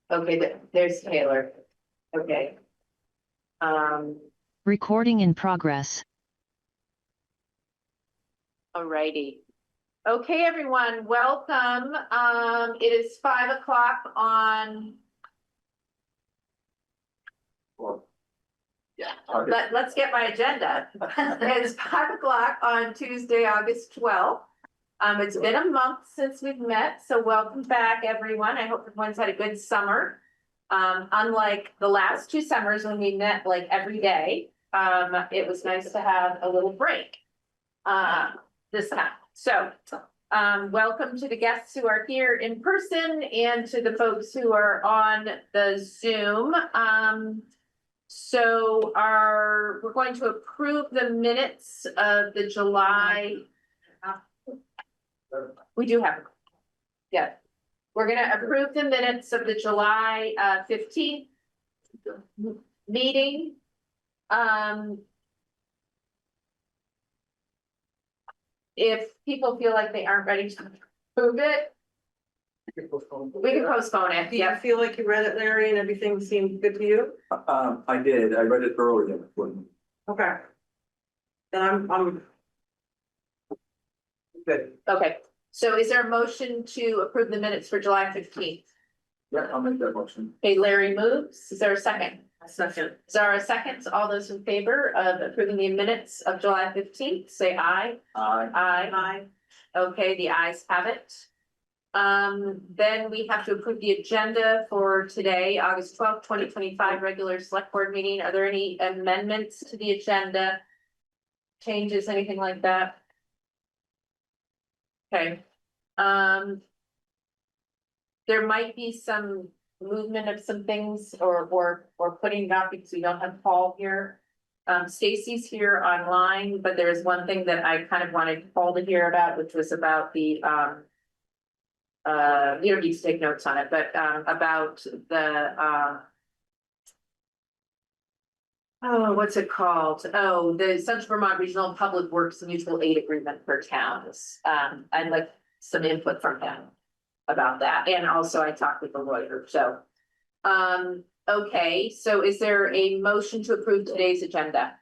Okay, there's Taylor. Okay. Recording in progress. Alrighty. Okay, everyone, welcome. It is 5 o'clock on. Let's get my agenda. It's 5 o'clock on Tuesday, August 12th. It's been a month since we've met, so welcome back, everyone. I hope everyone's had a good summer. Unlike the last 2 summers when we met like every day, it was nice to have a little break this time. So welcome to the guests who are here in person and to the folks who are on the Zoom. So we're going to approve the minutes of the July. We do have, yeah. We're gonna approve the minutes of the July 15th meeting. If people feel like they aren't ready to approve it, we can postpone it. Do you feel like you read it, Larry, and everything seemed good to you? I did. I read it earlier. Okay. Then I'm good. Okay, so is there a motion to approve the minutes for July 15th? Yeah, I'll make that motion. Okay, Larry moves. Is there a second? A second. Zara seconds. All those in favor of approving the minutes of July 15th, say aye. Aye. Aye. Aye. Okay, the ayes have it. Then we have to approve the agenda for today, August 12th, 2025, regular select board meeting. Are there any amendments to the agenda? Changes, anything like that? Okay. There might be some movement of some things or putting it out because we don't have Paul here. Stacy's here online, but there's one thing that I kind of wanted Paul to hear about, which was about the you don't need to take notes on it, but about the oh, what's it called? Oh, the Central Vermont Regional Public Works Mutual Aid Agreement for towns. I'd like some input from him about that. And also I talked with the lawyer, so. Okay, so is there a motion to approve today's agenda?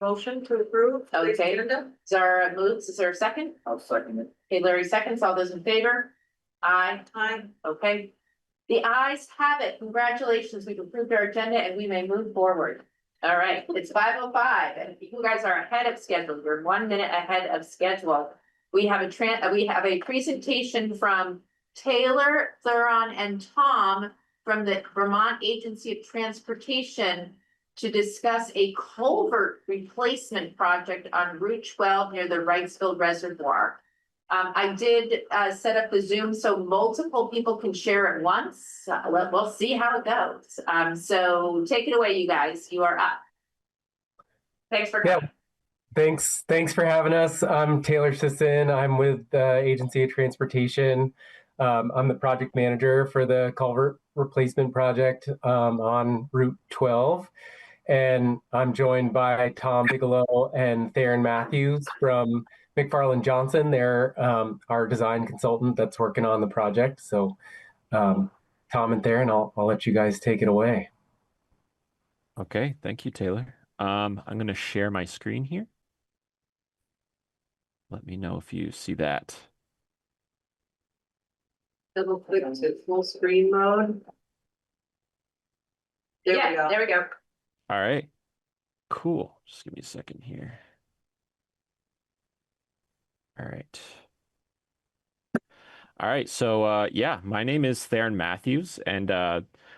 Motion to approve. Okay, Zara moves. Is there a second? I'll second it. Okay, Larry seconds. All those in favor? Aye. Aye. Okay. The ayes have it. Congratulations. We've approved our agenda and we may move forward. All right, it's 5:05 and you guys are ahead of schedule. You're 1 minute ahead of schedule. We have a presentation from Taylor, Theron, and Tom from the Vermont Agency of Transportation to discuss a culvert replacement project on Route 12 near the Wrightsville Reservoir. I did set up the Zoom so multiple people can share at once. We'll see how it goes. So take it away, you guys. You are up. Thanks for coming. Yeah. Thanks for having us. I'm Taylor Sisson. I'm with the Agency of Transportation. I'm the project manager for the culvert replacement project on Route 12. And I'm joined by Tom Bigelow and Theron Matthews from McFarland Johnson. They're our design consultant that's working on the project. So Tom and Theron, I'll let you guys take it away. Okay, thank you, Taylor. I'm going to share my screen here. Let me know if you see that. Double click to full screen mode. There we go. There we go. All right, cool. Just give me a second here. All right. So yeah, my name is Theron Matthews, and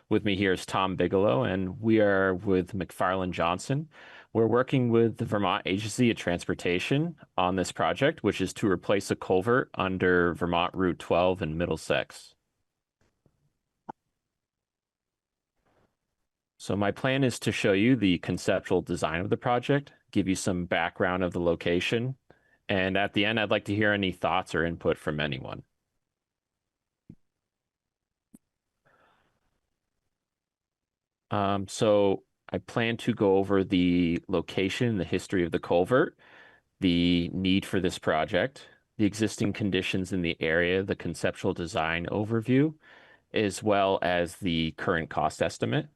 with me here is Tom Bigelow, and we are with McFarland Johnson. We're working with the Vermont Agency of Transportation on this project, which is to replace a culvert under Vermont Route 12 in Middlesex. So my plan is to show you the conceptual design of the project, give you some background of the location, and at the end, I'd like to hear any thoughts or input from anyone. So I plan to go over the location, the history of the culvert, the need for this project, the existing conditions in the area, the conceptual design overview, as well as the current cost estimate.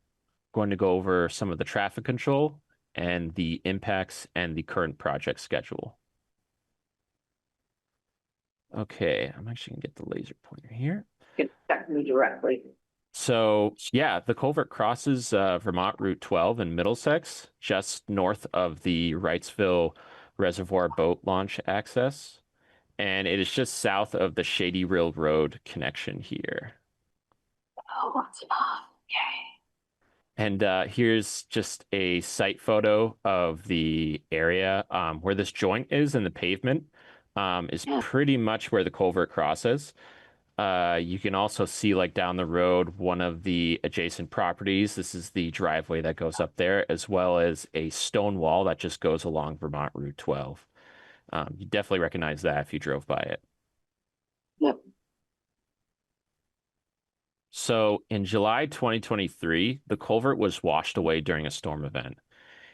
Going to go over some of the traffic control and the impacts and the current project schedule. Okay, I'm actually gonna get the laser pointer here. You can check me directly. So yeah, the culvert crosses Vermont Route 12 in Middlesex, just north of the Wrightsville Reservoir boat launch access. And it is just south of the Shady Rill Road connection here. Oh, what's up? Yay. And here's just a site photo of the area where this joint is in the pavement is pretty much where the culvert crosses. You can also see like down the road one of the adjacent properties. This is the driveway that goes up there, as well as a stone wall that just goes along Vermont Route 12. You definitely recognize that if you drove by it. Yep. So in July 2023, the culvert was washed away during a storm event.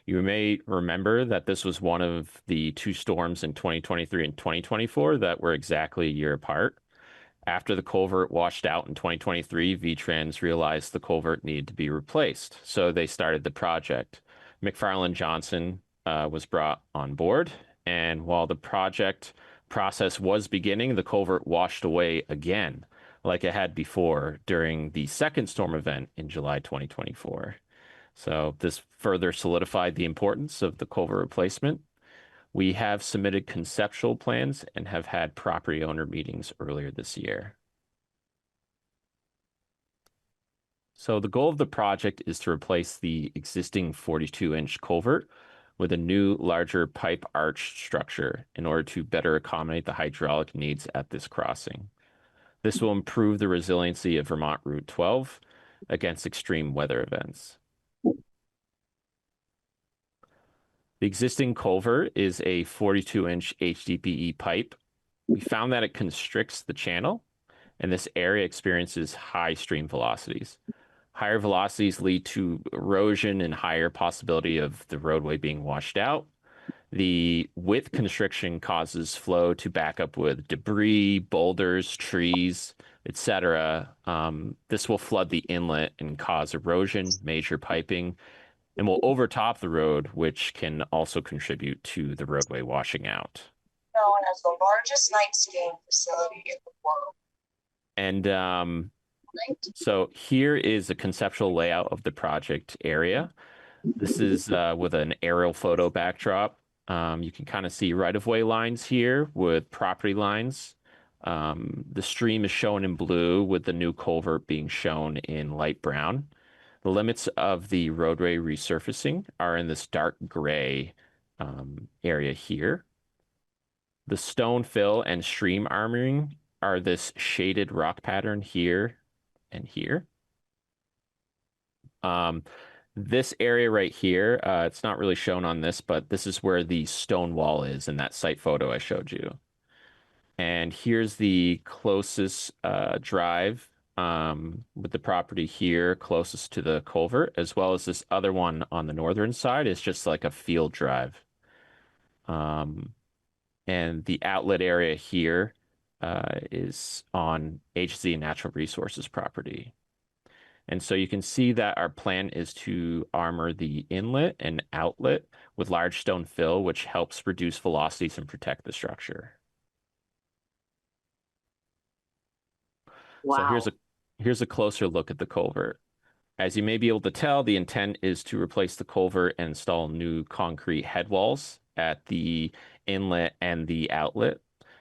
You may remember that this was one of the two storms in 2023 and 2024 that were exactly a year apart. After the culvert washed out in 2023, VTrans realized the culvert needed to be replaced. So they started the project. McFarland Johnson was brought on board. And while the project process was beginning, the culvert washed away again, like it had before during the second storm event in July 2024. So this further solidified the importance of the culvert replacement. We have submitted conceptual plans and have had property owner meetings earlier this year. So the goal of the project is to replace the existing 42-inch culvert with a new, larger pipe arch structure in order to better accommodate the hydraulic needs at this crossing. This will improve the resiliency of Vermont Route 12 against extreme weather events. The existing culvert is a 42-inch HDPE pipe. We found that it constricts the channel, and this area experiences high stream velocities. Higher velocities lead to erosion and higher possibility of the roadway being washed out. The width constriction causes flow to back up with debris, boulders, trees, etc. This will flood the inlet and cause erosion, major piping, and will overtop the road, which can also contribute to the roadway washing out. Known as the largest night skiing facility in the world. And so here is a conceptual layout of the project area. This is with an aerial photo backdrop. You can kind of see right-of-way lines here with property lines. The stream is shown in blue with the new culvert being shown in light brown. The limits of the roadway resurfacing are in this dark gray area here. The stone fill and stream armoring are this shaded rock pattern here and here. This area right here, it's not really shown on this, but this is where the stone wall is in that site photo I showed you. And here's the closest drive with the property here closest to the culvert, as well as this other one on the northern side is just like a field drive. And the outlet area here is on HZ Natural Resources property. And so you can see that our plan is to armor the inlet and outlet with large stone fill, which helps reduce velocities and protect the structure. Wow. So here's a closer look at the culvert. As you may be able to tell, the intent is to replace the culvert and install new concrete head walls at the inlet and the outlet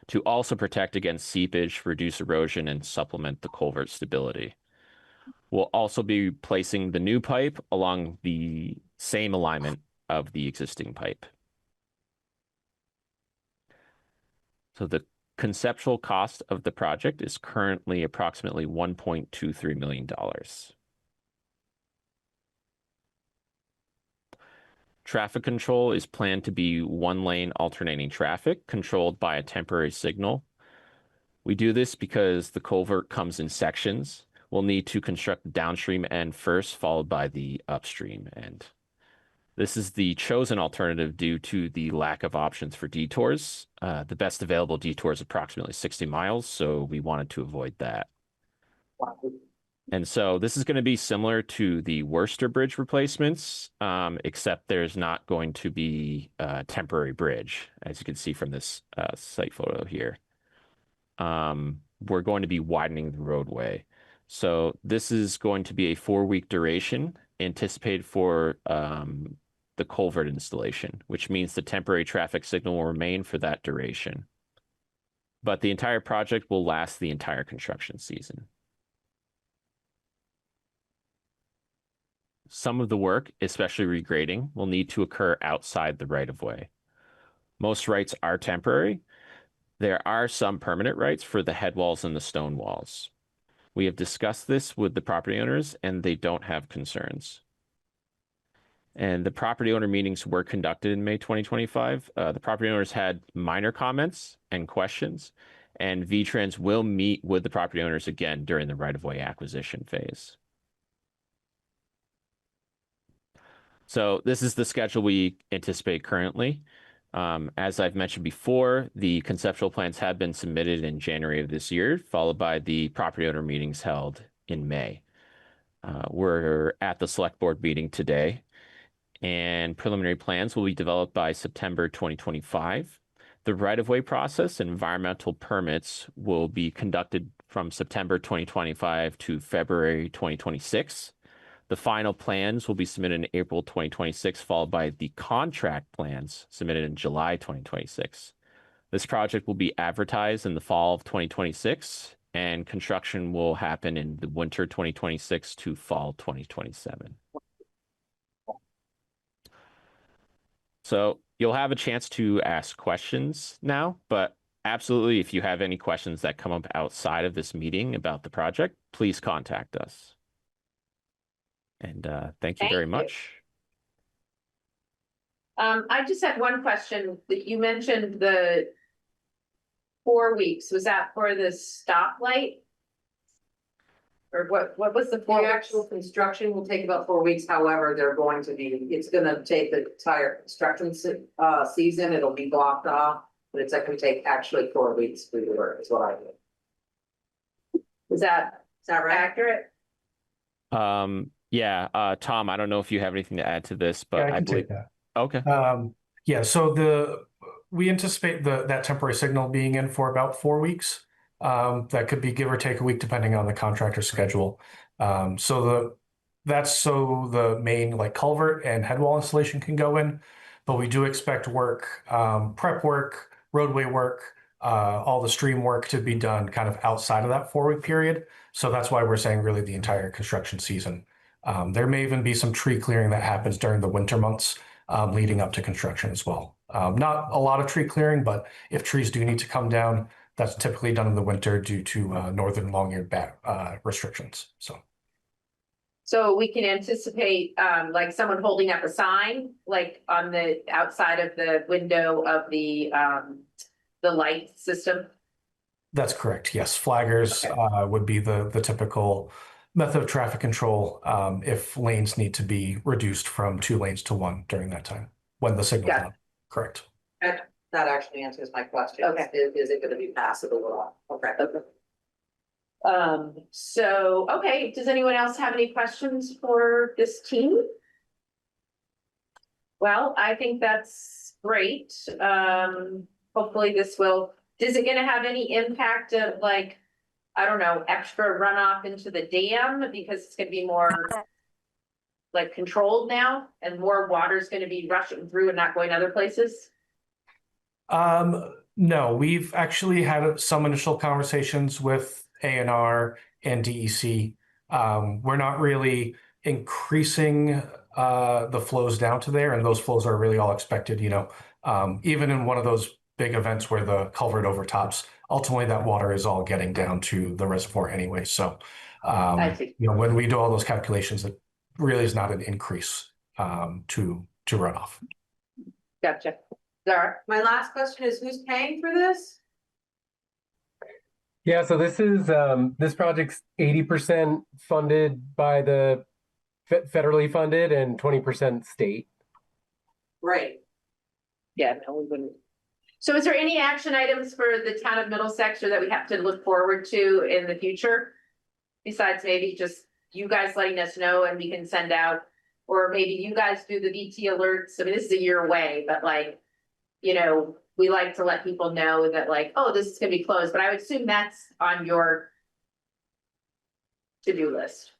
to also protect against seepage, reduce erosion, and supplement the culvert stability. We'll also be placing the new pipe along the same alignment of the existing pipe. So the conceptual cost of the project is currently approximately $1.23 million. Traffic control is planned to be one-lane alternating traffic controlled by a temporary signal. We do this because the culvert comes in sections. We'll need to construct the downstream end first, followed by the upstream end. This is the chosen alternative due to the lack of options for detours. The best available detour is approximately 60 miles, so we wanted to avoid that. Wow. And so this is going to be similar to the Worcester Bridge replacements, except there's not going to be a temporary bridge, as you can see from this site photo here. We're going to be widening the roadway. So this is going to be a 4-week duration anticipated for the culvert installation, which means the temporary traffic signal will remain for that duration. But the entire project will last the entire construction season. Some of the work, especially regrading, will need to occur outside the right-of-way. Most rights are temporary. There are some permanent rights for the head walls and the stone walls. We have discussed this with the property owners, and they don't have concerns. And the property owner meetings were conducted in May 2025. The property owners had minor comments and questions, and VTrans will meet with the property owners again during the right-of-way acquisition phase. So this is the schedule we anticipate currently. As I've mentioned before, the conceptual plans have been submitted in January of this year, followed by the property owner meetings held in May. We're at the select board meeting today, and preliminary plans will be developed by September 2025. The right-of-way process and environmental permits will be conducted from September 2025 to February 2026. The final plans will be submitted in April 2026, followed by the contract plans submitted in July 2026. This project will be advertised in the fall of 2026, and construction will happen in the winter 2026 to fall 2027. So you'll have a chance to ask questions now, but absolutely, if you have any questions that come up outside of this meeting about the project, please contact us. And thank you very much. I just had one question that you mentioned the 4 weeks. Was that for the stoplight? Or what was the The 4 actual weeks? construction will take about 4 weeks, however, it's gonna take the entire construction season, it'll be blocked off. But it's gonna take actually 4 weeks to do the work, is what I do. Is that Right? accurate? Yeah, Tom, I don't know if you have anything to add to this, but Yeah, I I can believe. take that. Okay. Yeah, so we anticipate that temporary signal being in for about 4 weeks. That could be give or take a week depending on the contractor schedule. That's so the main like culvert and head wall installation can go in, but we do expect work, prep work, roadway work, all the stream work to be done kind of outside of that 4 week period. So that's why we're saying really the entire construction season. There may even be some tree clearing that happens during the winter months leading up to construction as well. Not a lot of tree clearing, but if trees do need to come down, that's typically done in the winter due to northern long-eared bat restrictions. So we can anticipate, like someone holding up a sign, like on the outside of the window of the light system? That's correct. Yes, flaggers would be the typical method of traffic control if lanes need to be reduced from 2 lanes to 1 during that time when the signal's Got it. on. Correct. That actually answers my question. Okay. Is it gonna be passable at all? Okay. Okay, does anyone else have any questions for this team? Well, I think that's great. Hopefully this is it gonna have any impact of like, I don't know, extra runoff into the dam because it's gonna be more like controlled now and more water's gonna be rushing through and not going other places? No, we've actually had some initial conversations with A&R and DEC. We're not really increasing the flows down to there, and those flows are really all expected, even in one of those big events where the culvert overtops, ultimately that water is all getting down to the reservoir anyway. So, I see. when we do all those calculations, it really is not an increase to runoff. Gotcha. Zara? My last question is, who's paying for this? Yeah, so this project's 80% funded by the federally funded and 20% state. Right. Yeah, no, we wouldn't. So is there any action items for the town of Middlesex or that we have to look forward to in the future? besides maybe just you guys letting us know and we can send out, or maybe you guys do the VT alerts. I mean, this is a year away, but like, you know, we like to let people know that like, oh, this is gonna be closed, but I would assume that's on your to-do list.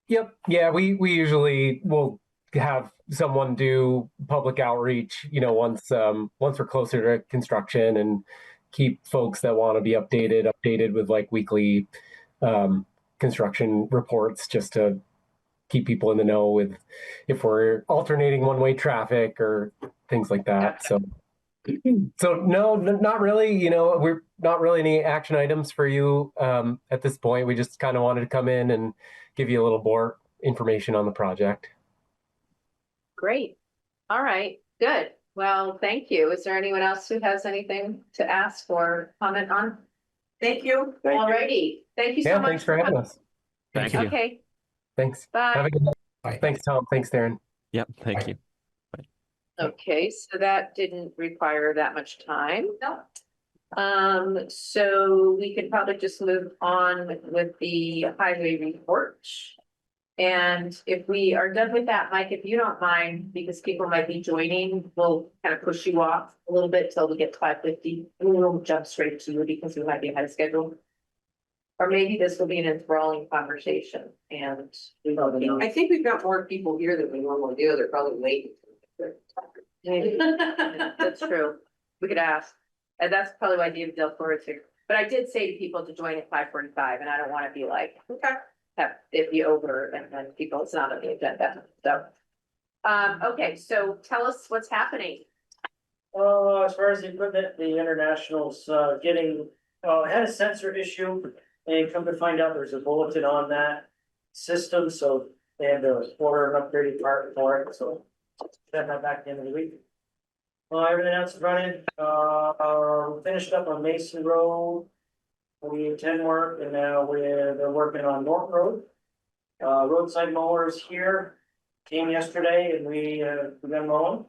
Yep. Yeah, we usually will have someone do public outreach, once we're closer to construction, and keep folks that want to be updated with like weekly construction reports, just to keep people in the know with if we're alternating one-way traffic or things like that. So no, not really. We're not really any action items for you at this point. We just kind of wanted to come in and give you a little more information on the project. Great. All right, good. Well, thank you. Is there anyone else who has anything to ask or comment on? Thank you. All righty. Thank you so Yeah, much. thanks for having us. Thank Thank you. Okay, Thanks. bye. Have a good night. Bye. Thanks, Tom. Thanks, Darren. Yep, thank you. Okay, so that didn't require that much time. No. So we could probably just move on with the highway report. And if we are done with that, Mike, if you don't mind, because people might be joining, we'll kind of push you off a little bit till we get to 5:50. And we'll jump straight to you because we might be ahead of schedule. Or maybe this will be an enthralling conversation and we will I think we've got more people here than we normally do. They're probably waiting. That's true. We could ask. And that's probably why David Del Floro too. But I did say to people to join at 5:45 and I don't want to be like, Okay. have it be over and then people, it's not on the agenda. So, okay, so tell us what's happening. As far as the equipment, the International's, getting, had a sensor issue. And come to find out there's a bulletin on that system, so they had to order an upgraded part for it, so. Should have that back at the end of the week. Everything else is running, we finished up on Mason Road. We had 10 work and now they're working on North Road. Roadside mowers here, came yesterday and we begun mowing.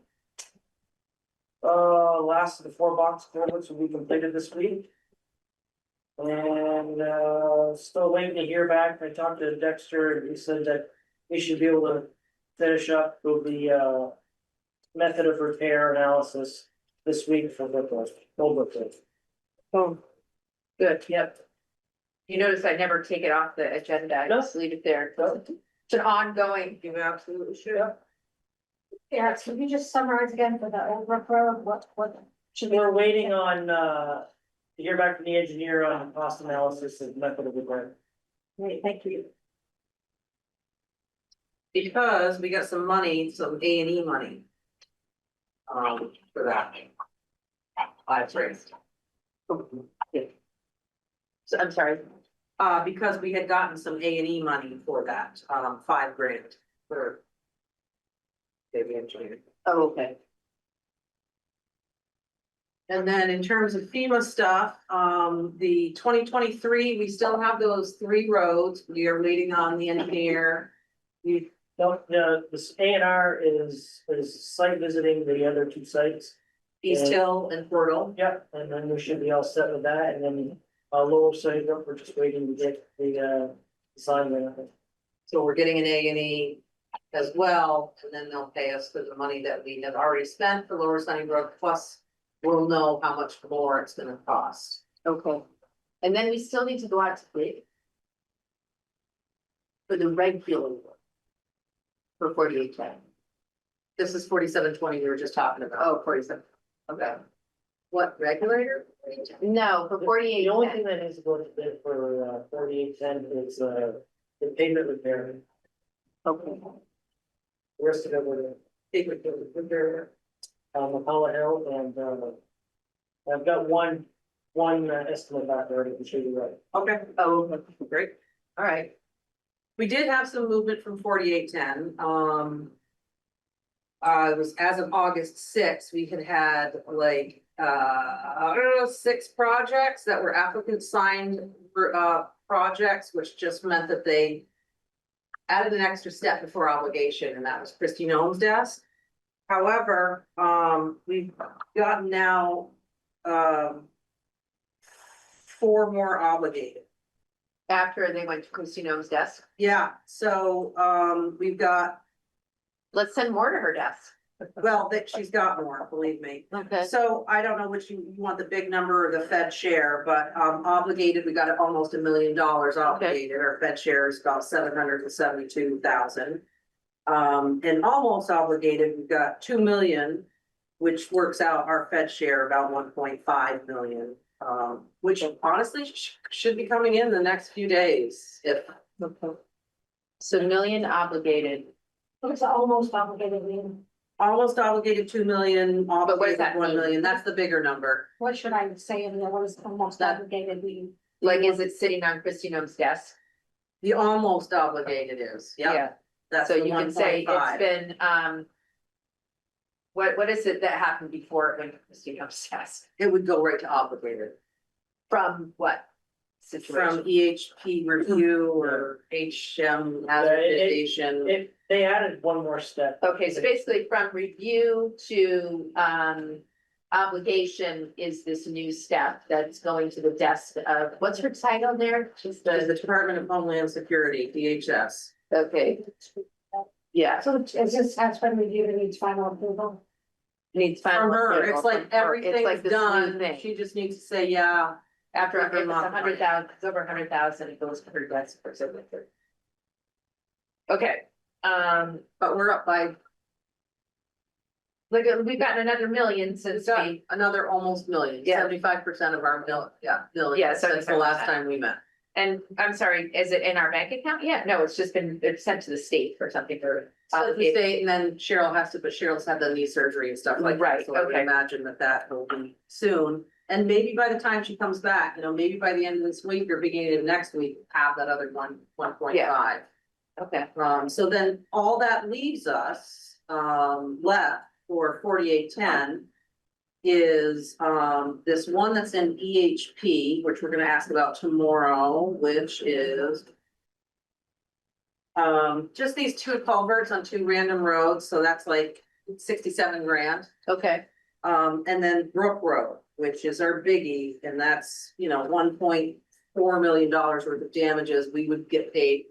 Last of the 4 box culverts will be completed this week. And still waiting to hear back. I talked to Dexter and he said that we should be able to finish up with the method of repair analysis this week for the culvert. Oh, good, yep. You notice I never take it off the agenda, I just leave it there. No. It's an ongoing. You absolutely should. Yeah, so you just summarize again for the Old Brook Road, what should we? We're waiting on to hear back from the engineer on cost analysis and method of repair. Great, thank you. Because we got some money, some A&E money. For that. I've raised. So, I'm sorry, Because we had gotten some A&E money for that, $5,000 for. Maybe engineering. oh, okay. And then in terms of FEMA stuff, the 2023, we still have those 3 roads. We are waiting on the engineer. We, This A&R is site visiting the other 2 sites. East Hill and Portal. Yep, and then we should be all set with that, and then lower side, we're just waiting to get the assignment. So we're getting an A&E as well, and then they'll pay us for the money that we have already spent for Lower Sunnybrook, plus we'll know how much more it's gonna cost. Okay, and then we still need to go out to bid. For the regular work. For 4810. This is 4720 we were just talking about. Oh, 47, okay. What, regulator? No, for The 4810. only thing that needs to go to bid for 4810 is the pavement repair. Okay. The rest of it will pavement repair. McCullough Hill and I've got one estimate back there to show you right. Okay, Oh, okay, great, all right. we did have some movement from 4810. It was as of August 6th, we had like, I don't know, 6 projects that were applicant signed projects, which just meant that they added an extra step before obligation, and that was Christine Ohm's desk. However, we've gotten now 4 more obligated. after they went to Christy Nome's desk. Yeah, so, we've got, Let's send more to her desk. well, that she's got more, believe me. Okay. So I don't know which you want, the big number or the Fed share, but obligated, we got almost $1 million obligated. Our Fed share is about 772,000. And almost obligated, we've got 2 million, which works out our Fed share about 1.5 million. Which honestly should be coming in the next few days if. So million obligated, It's almost obligated, Lean. Almost obligated 2 million, But what does that obligated 1 mean? million, that's the bigger number. What should I say in there? What is almost That- obligated, Lean? like, is it sitting on Christy Nome's desk? The almost obligated is, yeah, that's So the you can say it's 1.5. been, what is it that happened before it went to Christy Nome's desk? It would go right to obligated. From what From situation? EHP review or HM hazard Yeah, mitigation. If they added one more step. Okay, so basically from review to, obligation is this new step that's going to the desk of, what's her title there? She's Is the the, Department of Homeland Security, DHS. okay, yeah, So is this has been reviewed and needs final approval? needs final. From her, approval it's like from her. It's everything's like this new done, thing. she just needs to say, yeah. After if it's every month. 100,000, it's over 100,000, it goes to her desk for signature. Okay, But we're up by, look, we've gotten another million since we've got we, another almost million, Yeah. 75% of our million, million, Yeah, since the 75%. last time we met. and I'm sorry, is it in our bank account yet? No, it's just been, it's sent to the state for something for. So the state, and then Cheryl has to, but Cheryl's had the knee surgery and stuff like that, Right, so I would okay. imagine that will be soon. And maybe by the time she comes back, maybe by the end of this week or beginning of next week, have that other 1.5. Okay, So then all that leaves us, left for 4810 is, this one that's in EHP, which we're gonna ask about tomorrow, which is just these 2 culverts on 2 random roads, so that's like 67 grand. okay, And then Brook Road, which is our biggie, and that's, $1.4 million worth of damages. We would get paid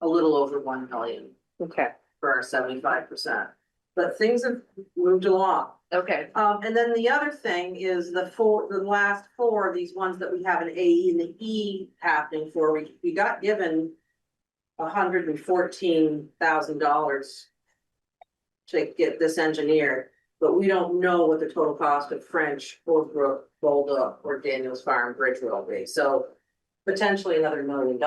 a little over 1 million okay, for our 75%. But things have moved along. okay, And then the other thing is the last 4, these ones that we have an AE and the E happening for, we got given $114,000 to get this engineered, but we don't know what the total cost of French, Brook, Bolda, or Daniels Farm Bridge will be. So potentially another $1 million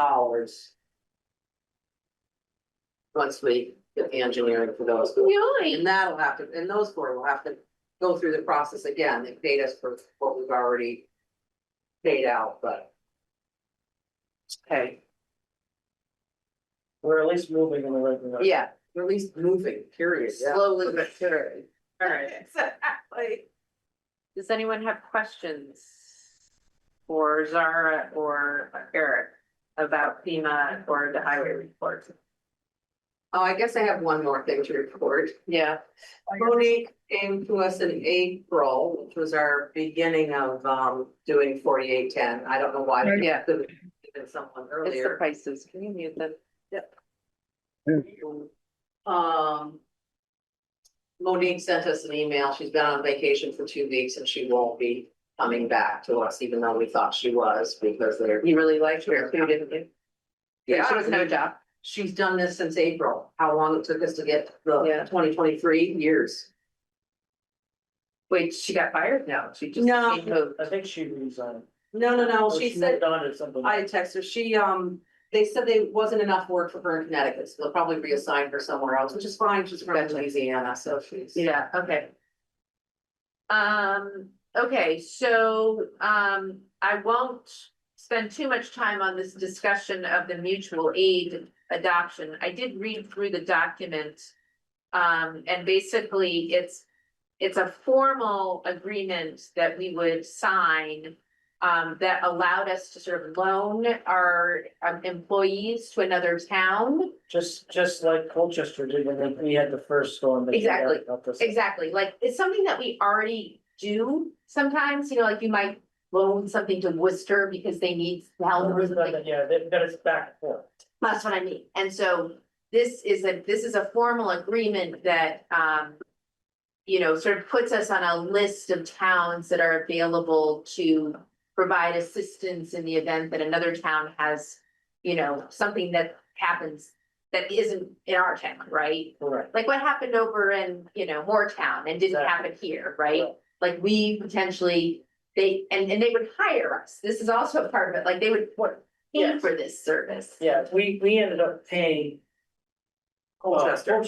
once we get the engineering for those. And that'll have to, and those 4 will have to go through the process again. They paid us for what we've already paid out, but. okay, We're at least moving in the right direction. yeah, We're at least moving, period. Yeah. slowly but surely. All right, Exactly. does anyone have questions for Zara or Eric about FEMA or the highway report? Oh, I guess I have one more thing to report. Yeah, Monique came to us in April, which was our beginning of doing 4810. I don't know why. Yeah. Could have been someone it's the earlier. prices, can you mute them? Monique sent us an email. She's been on vacation for 2 weeks and she won't be coming back to us, even though we thought she was, because they're. You really liked her too, didn't you? Yeah, She was no job. She's done this since April. How long it took us to get Yeah. the 2023 years. Wait, she got fired? No, she just. No. she moved. I think she resigned. No, Or she said, moved on to something. I texted her, they said they wasn't enough work for her in Connecticut, so they'll probably reassign her somewhere else, which is fine, she's from Gotcha. Louisiana, so she's. Yeah, okay. Okay, so, I won't spend too much time on this discussion of the mutual aid adoption. I did read through the document. And basically, it's a formal agreement that we would sign. That allowed us to sort of loan our employees to another town. Just like Colchester did when we had the first storm. they Exactly. helped us. Exactly, like, it's something that we already do sometimes, like you might loan something to Worcester because they need help or something. Yeah, they've got us back and forth. That's what I mean. And so this is a formal agreement that, sort of puts us on a list of towns that are available to provide assistance in the event that another town has, something that happens that isn't in our town, right? Correct. Like what happened over in, Moortown and didn't happen here, right? Like we potentially, they would hire us. This is also a part of it, like they would pay Yes. for this service. Yeah, we ended up paying. Colchester,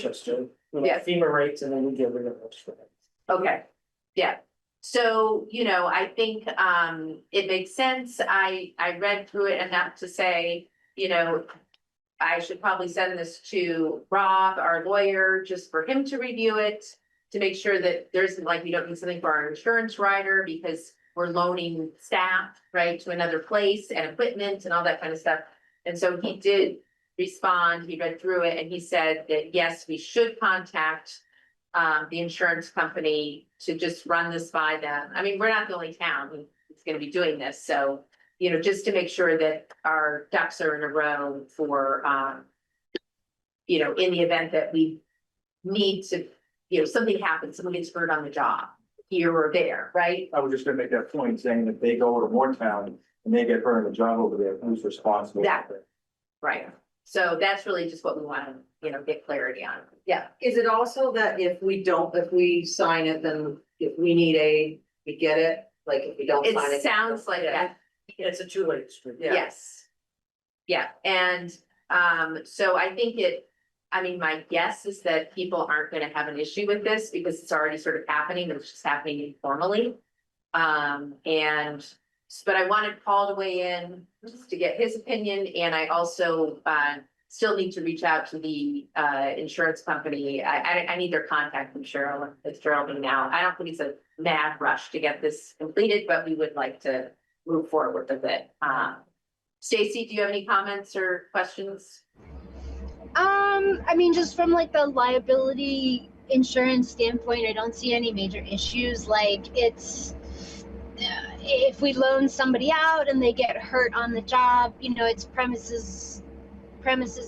Yeah. FEMA rates, and then we get rid of those. Okay, yeah. So, I think it makes sense. I read through it enough to say, I should probably send this to Rob, our lawyer, just for him to review it. To make sure that there isn't like, we don't need something for our insurance rider because we're loaning staff, right, to another place and equipment and all that kind of stuff. And so he did respond, he read through it and he said that, yes, we should contact the insurance company to just run this by them. I mean, we're not the only town that's gonna be doing this, so, just to make sure that our ducks are in a row for, in the event that we need to, something happens, someone gets hurt on the job, here or there, right? I was just gonna make that point, saying if they go to Moretown and they get hurt on the job over there, who's responsible? Exactly. Right, so that's really just what we wanna, get clarity on, yeah. Is it also that if we sign it, then if we need aid, we get it? Like if we don't sign it? It sounds like that. It's a two-way street. Yeah. Yes. Yeah, and so I think my guess is that people aren't gonna have an issue with this because it's already sort of happening, it's just happening informally. But I wanted Paul to weigh in just to get his opinion, and I also still need to reach out to the insurance company. I need their contact from Cheryl, it's Geraldine now. I don't think it's a mad rush to get this completed, but we would like to move forward with it. Stacy, do you have any comments or questions? Just from like the liability insurance standpoint, I don't see any major issues. Like it's, if we loan somebody out and they get hurt on the job, it's premises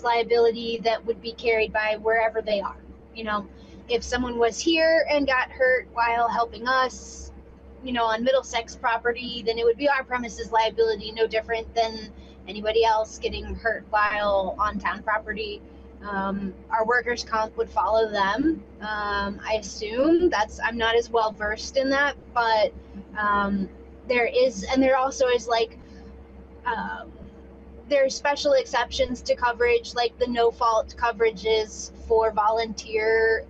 liability that would be carried by wherever they are. If someone was here and got hurt while helping us, on Middlesex property, then it would be our premises liability, no different than anybody else getting hurt while on town property. Our workers' comp would follow them. I assume I'm not as well versed in that, but there also is like, there's special exceptions to coverage, like the no fault coverages for volunteer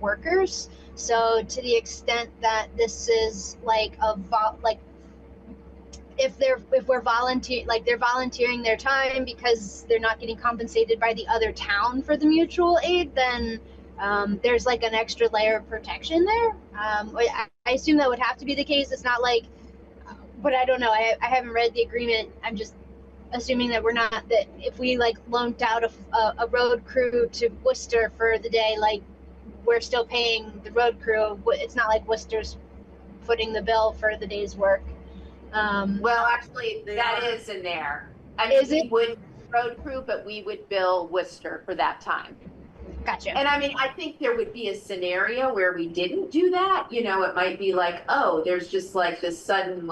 workers. So to the extent that this is like if we're they're volunteering their time because they're not getting compensated by the other town for the mutual aid, then there's like an extra layer of protection there. I assume that would have to be the case. It's not like, but I don't know. I haven't read the agreement. I'm just assuming that that if we like loaned out a road crew to Worcester for the day, like we're still paying the road crew. It's not like Worcester's footing the bill for the day's work. Well, actually, that is in there. Is We it? would road crew, but we would bill Worcester for that time. Gotcha. And I think there would be a scenario where we didn't do that, it might be like, oh, there's just like this sudden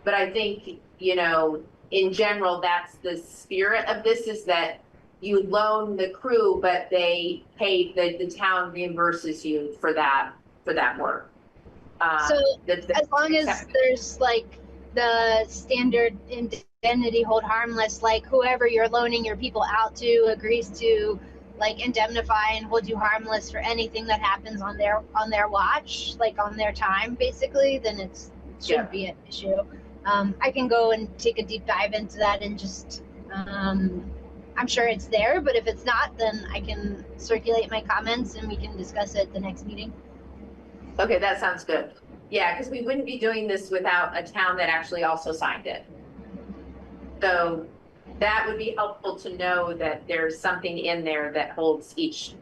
but I think, in general, that's the spirit of this, is that you loan the crew, but they pay, the town reimburses you for that work. So as long as there's like the standard indemnity hold harmless, like whoever you're loaning your people out to agrees to like indemnify and hold you harmless for anything that happens on their watch, like on their time, basically, then it shouldn't be an issue. I can go and take a deep dive into that and just, I'm sure it's there, but if it's not, then I can circulate my comments and we can discuss it at the next meeting. Okay, that sounds good. Yeah, because we wouldn't be doing this without a town that actually also signed it. So that would be helpful to know that there's something in there that holds each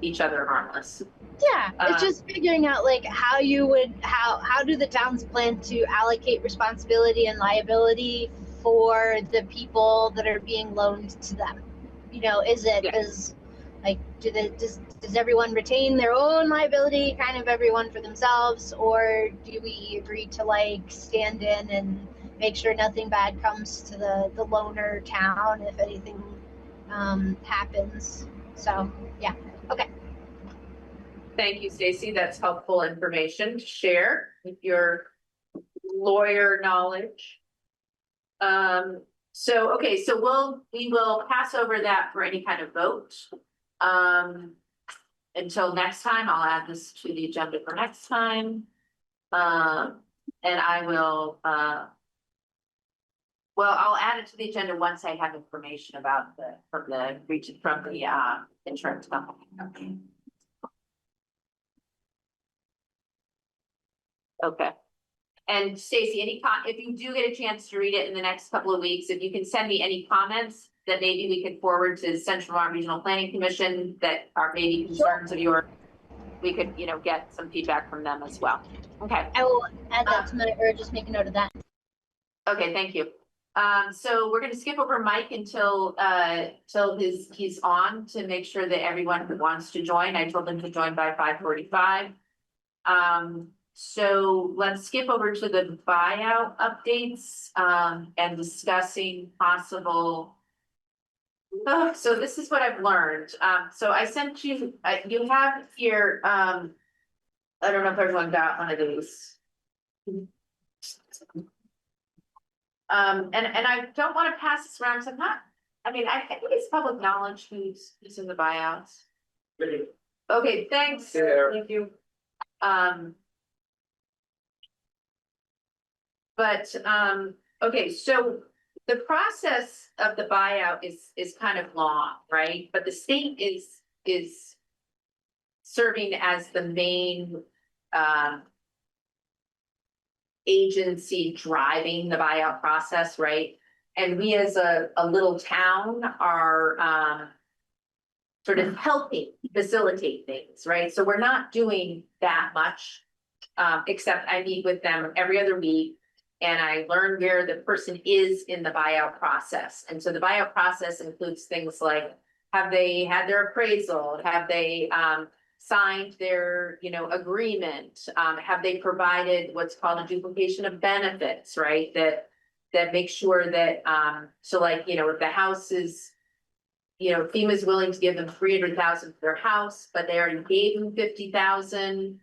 each other harmless. Yeah, it's just figuring out like how you would how do the towns plan to allocate responsibility and liability for the people that are being loaned to them. You know, is it Yeah. does like does everyone retain their own liability, kind of everyone for themselves, or do we agree to like stand in and make sure nothing bad comes to the loaner town if anything happens? So yeah, okay. Thank you, Stacy. That's helpful information to share with your lawyer knowledge. So we will pass over that for any kind of vote. Until next time, I'll add this to the agenda for next time. And I will, I'll add it to the agenda once I have information about from the insurance company. Okay. And Stacy, if you do get a chance to read it in the next couple of weeks, if you can send me any comments that maybe we could forward to Central Vermont Regional Planning Commission that are maybe concerns of yours, we could, get some feedback from them as well. Okay. I will add that to my, or just make a note of that. Okay, thank you. So we're going to skip over Mike until he's on to make sure that everyone who wants to join. I told them to join by 5:45. So let's skip over to the buyout updates and discussing possible. Oh, so this is what I've learned. So I sent you, you have here, I don't know if everyone got one of these. And I don't want to pass this around because I think it's public knowledge who's in the buyouts. Okay, thanks. Yeah. Thank you. Okay, so the process of the buyout is kind of long, right? But the state is serving as the main agency driving the buyout process, right? And we as a little town are sort of helping facilitate things, right? So we're not doing that much, except I meet with them every other week. And I learn where the person is in the buyout process. And so the buyout process includes things like, have they had their appraisal? Have they signed their, agreement? Have they provided what's called a duplication of benefits, right? That makes sure that, so like, if the house is, FEMA's willing to give them 300,000 for their house, but they already gave them 50,000.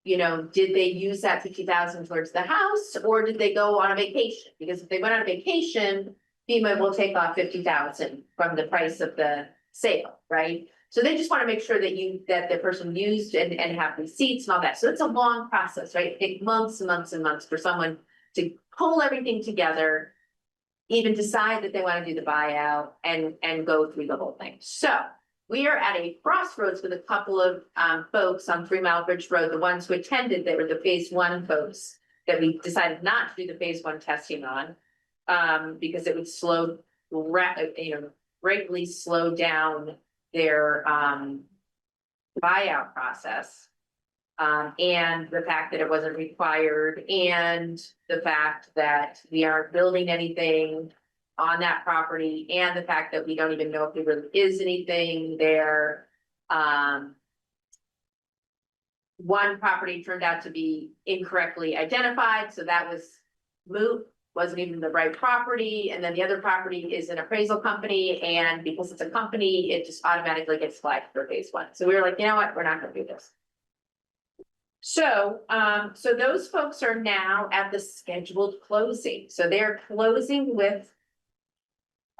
Did they use that 50,000 towards the house or did they go on a vacation? Because if they went on a vacation, FEMA will take off 50,000 from the price of the sale, right? So they just want to make sure that the person used and have receipts and all that. So it's a long process, right? It takes months and months and months for someone to pull everything together, even decide that they want to do the buyout and go through the whole thing. So we are at a crossroads with a couple of folks on 3 Mile Bridge Road. The ones who attended, they were the phase 1 folks that we decided not to do the phase 1 testing on because it would greatly slow down their buyout process. And the fact that it wasn't required and the fact that we aren't building anything on that property and the fact that we don't even know if there really is anything there. One property turned out to be incorrectly identified, so that was moot, wasn't even the right property. And then the other property is an appraisal company, and because it's a company, it just automatically gets flagged for phase 1. So we were like, you know what, we're not gonna do this. So, so those folks are now at the scheduled closing. So they're closing with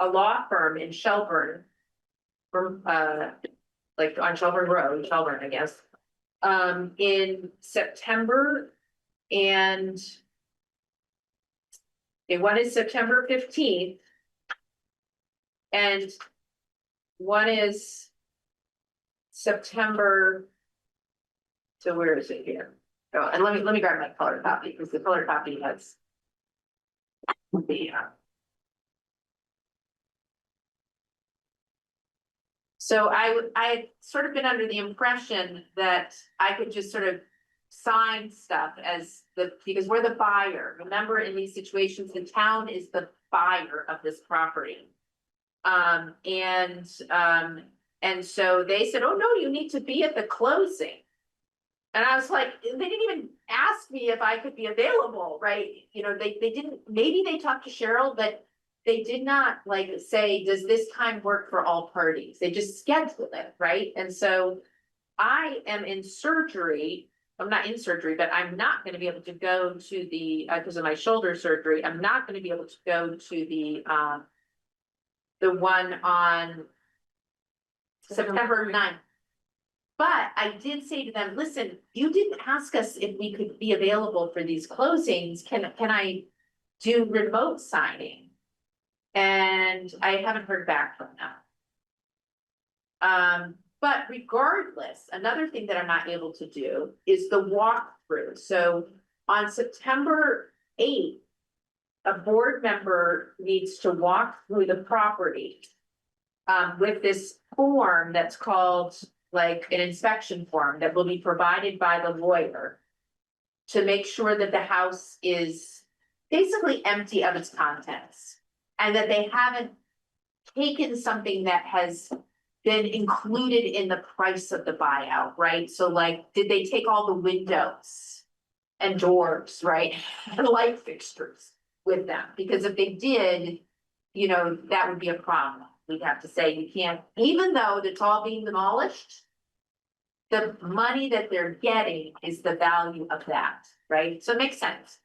a law firm in Shelburne, from like on Shelburne Road, Shelburne, I guess, in September, and one is September 15th, and one is September. So where is it here? Oh, and let me grab my color copy because the color copy has the. So I had sort of been under the impression that I could just sort of sign stuff as because we're the buyer. Remember, in these situations, the town is the buyer of this property. And so they said, oh, no, you need to be at the closing. And I was like, they didn't even ask me if I could be available, right? You know, they didn't, maybe they talked to Cheryl, but they did not like say, does this time work for all parties? They just scheduled it, right? And so I am in surgery. I'm not in surgery, but I'm not gonna be able to go to the, because of my shoulder surgery, I'm not gonna be able to go to the one on September 9th. But I did say to them, listen, you didn't ask us if we could be available for these closings. Can I do remote signing? And I haven't heard back from them. But regardless, another thing that I'm not able to do is the walkthrough. So on September 8th, a board member needs to walk through the property with this form that's called like an inspection form that will be provided by the lawyer to make sure that the house is basically empty of its contents and that they haven't taken something that has been included in the price of the buyout, right? So like, did they take all the windows and doors, right? And light fixtures with them? Because if they did, you know, that would be a problem. We'd have to say you can't, even though it's all being demolished, the money that they're getting is the value of that, right? So it makes sense.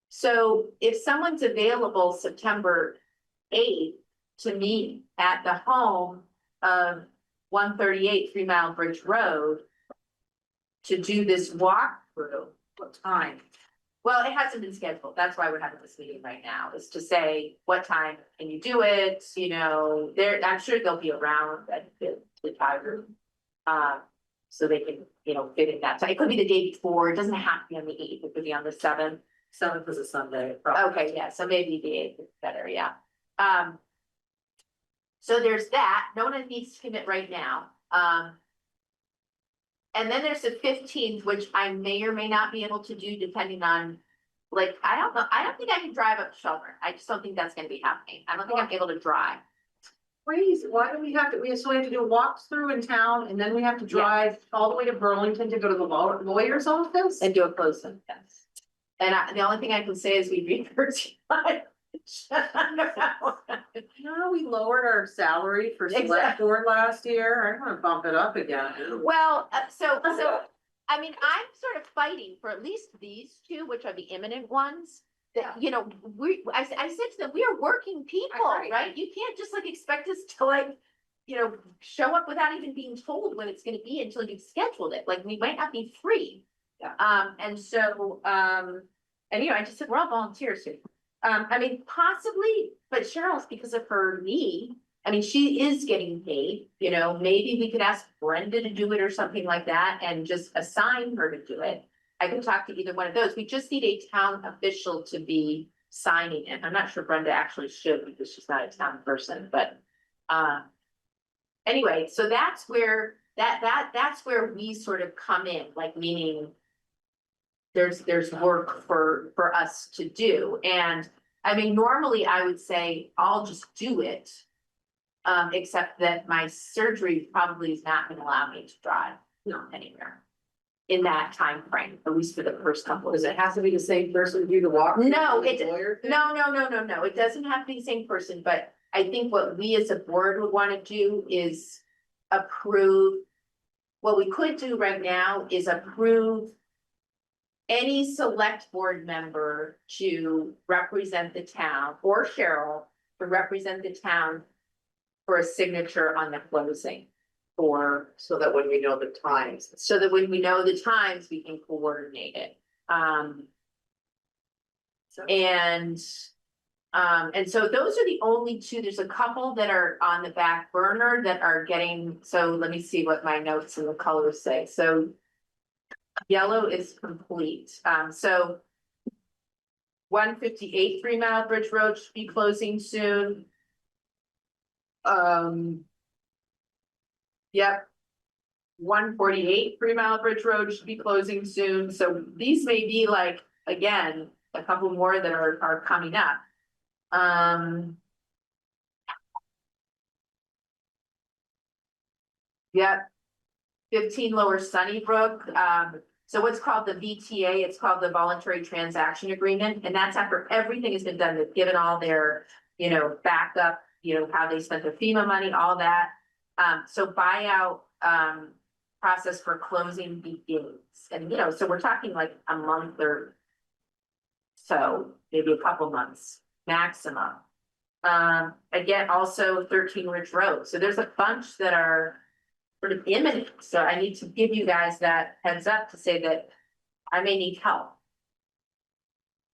So if someone's available September 8th to meet at the home of 138 3 Mile Bridge Road to do this walkthrough, what time? Well, it hasn't been scheduled. That's why we're having this meeting right now, is to say, what time can you do it? You know, I'm sure they'll be around at the Tiger. So they can, you know, fit in that time. It could be the day before. It doesn't have to be on the 8th. It could be on the 7th. 7th is a Sunday. Probably. Okay, yeah, so maybe the 8th is better, yeah. So there's that. No one needs to commit right now. And then there's the 15th, which I may or may not be able to do depending on, like, I don't know. I don't think I can drive up to Shelburne. I just don't think that's gonna be happening. I don't think I'm able to drive. Crazy, why do we have to, we have to do walkthrough in town and then we have to drive all the way to Burlington to go to the lawyer's office? And do a closing, yes. And the only thing I can say is we reimbursed. No, we lowered our salary for Exactly. Selectboard last year. I want to bump it up again. Well, so, I mean, I'm sort of fighting for at least these two, which are the imminent ones. That, you know, I said to them, we are working people, right? You can't just like expect us to like, you know, show up without even being told when it's gonna be until you've scheduled it. Like, we might not be free. Yeah. And so, and you know, I just said, we're all volunteers here. I mean, possibly, but Cheryl's, because of her knee, I mean, she is getting paid, you know, maybe we could ask Brenda to do it or something like that and just assign her to do it. I can talk to either one of those. We just need a town official to be signing it. I'm not sure Brenda actually should because she's not a town person, but anyway, so that's where that's where we sort of come in, like, meaning there's work for us to do. And I mean, normally I would say I'll just do it. Except that my surgery probably is not gonna allow me to drive anywhere in that time frame, at least for the first couple. Does it have to be the same person to do the walkthrough? No, the lawyer thing? No. It doesn't have to be the same person, but I think what we as a board would want to do is approve. What we could do right now is approve any select board member to represent the town, or Cheryl to represent the town for a signature on the closing. Or So that when we know the times. so that when we know the times, we can coordinate it. And so those are the only two. There's a couple that are on the back burner that are getting, so let me see what my notes and the colors say. So yellow is complete. So 158 3 Mile Bridge Road should be closing soon. Yep. 148 Three Mile Bridge Road should be closing soon, so these may be like, again, a couple more that are coming up. Yep. 15 Lower Sunnybrook, so what's called the VTA, it's called the Voluntary Transaction Agreement, and that's after everything has been done, they've given all their, backup, how they spent their FEMA money, all that. So buyout, process for closing begins, and, so we're talking like a month or so, maybe a couple months maximum. Again, also 13 Ridge Road, so there's a bunch that are sort of imminent, so I need to give you guys that heads up to say that I may need help.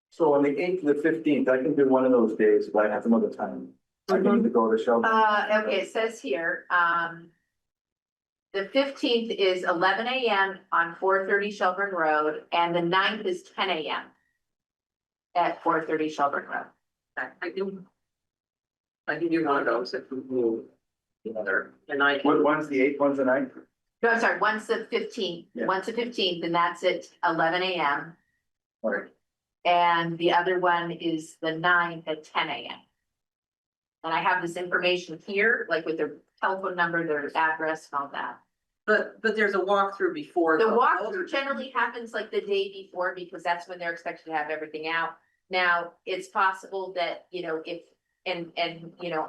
So on the 8th and the 15th, I can do one of those days, but I have some other time. I can either go to Shelburne. Okay, it says here, the 15th is 11 a.m. on 430 Shelburne Road, and the 9th is 10 a.m. at 430 Shelburne Road. I can do one of those if we move the other, and I. One's the 8th, one's the 9th? No, I'm sorry, one's the 15th, Yeah. one's the 15th, and that's at 11 a.m. All right. And the other one is the 9th at 10 a.m. And I have this information here, like with their telephone number, their address and all that. But there's a walkthrough before. The though. walkthrough generally happens like the day before, because that's when they're expected to have everything out. Now, it's possible that, if, and,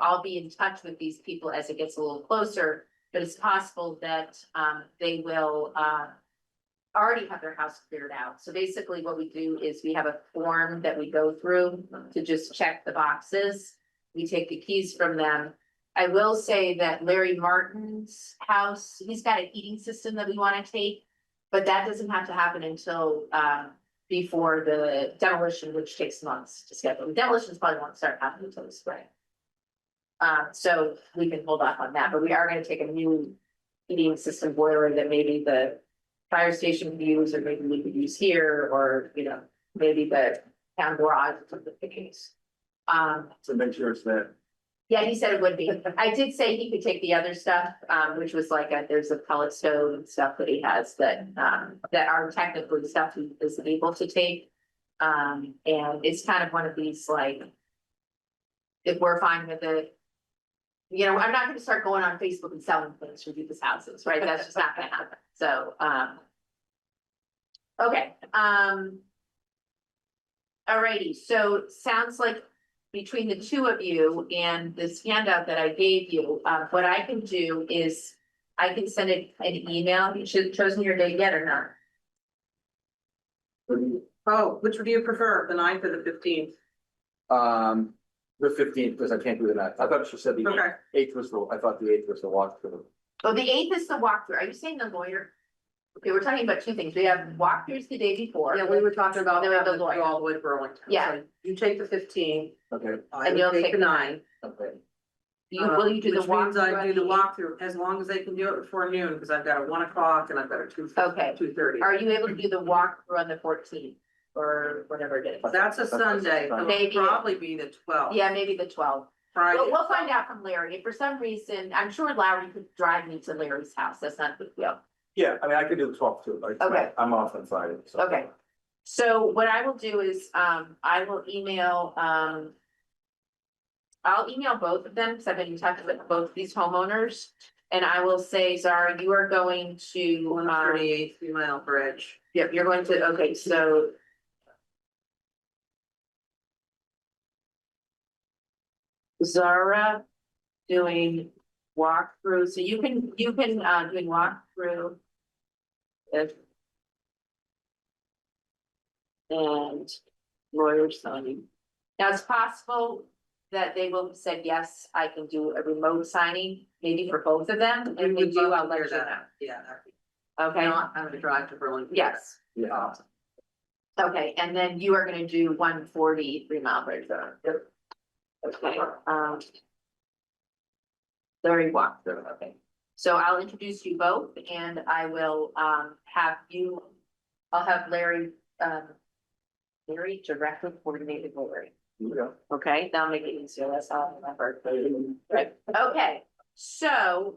I'll be in touch with these people as it gets a little closer, but it's possible that, they will, already have their house cleared out. So basically what we do is we have a form that we go through to just check the boxes. We take the keys from them. I will say that Larry Martin's house, he's got a heating system that we want to take, but that doesn't have to happen until, before the demolition, which takes months to schedule. The demolitions probably won't start happening until the spring. So we can hold off on that, but we are gonna take a new heating system boiler that maybe the fire station could use, or maybe we could use here, or, maybe the town garage or something the case. So make sure it's there. Yeah, he said it would be. I did say he could take the other stuff, which was like there's a pellet stove and stuff that he has that are technically stuff he is able to take. And it's kind of one of these, like, if we're fine with it, I'm not gonna start going on Facebook and selling things for people's houses, right? That's just not gonna happen. So, okay, alrighty, so sounds like between the two of you and this handout that I gave you, what I can do is I can send it an email. You should have chosen your date yet or not? Oh, which would you prefer, the 9th or the 15th? The 15th, because I can't do the 9th. I thought she said the Okay. 8th was I thought the 8th was the walkthrough. Oh, the 8th is the walkthrough. Are you saying the lawyer? Okay, we're talking about two things. We have walkthroughs the day before. Yeah, we were talking about Then we have the having to lawyer. go all the way to Burlington. Yeah. So you take the 15th, Okay, I And you'll will take take the the 9th. okay. Will you do the Which means walkthrough? I do the walkthrough, as long as they can do it before noon, because I've got a 1 o'clock and I've got a 2. Okay. 2:30. Are you able to do the walkthrough on the 14th or whatever it is? That's a Sunday, so Maybe. it'll probably be the 12th. Yeah, maybe the 12th. Friday. We'll find out from Larry. If for some reason, I'm sure Larry could drive me to Larry's house. That's not a big deal. Yeah, I mean, I could do the 12th too, but Okay. I'm off on Friday, so. Okay. So what I will do is, I will email, I'll email both of them because I've been in touch with both of these homeowners. And I will say, Zara, you are going to, 138 3 Mile Bridge. yep, you're going to, okay, so. Zara doing walkthrough, so you can doing walkthrough. If. And lawyer signing. Now, it's possible that they will have said, yes, I can do a remote signing, maybe for both of them, and if they do, I'll let you know. Yeah, that'd be Okay, not having to drive to Burlington. yes, Yeah. okay, and then you are gonna do 140 Three Mile Bridge Road. Okay, Larry walkthrough, okay. So I'll introduce you both and I will, have you, I'll have Larry, Larry directly coordinated with Larry. Here we go. Okay, that'll make it easier, that's all I remember. Right, okay, so,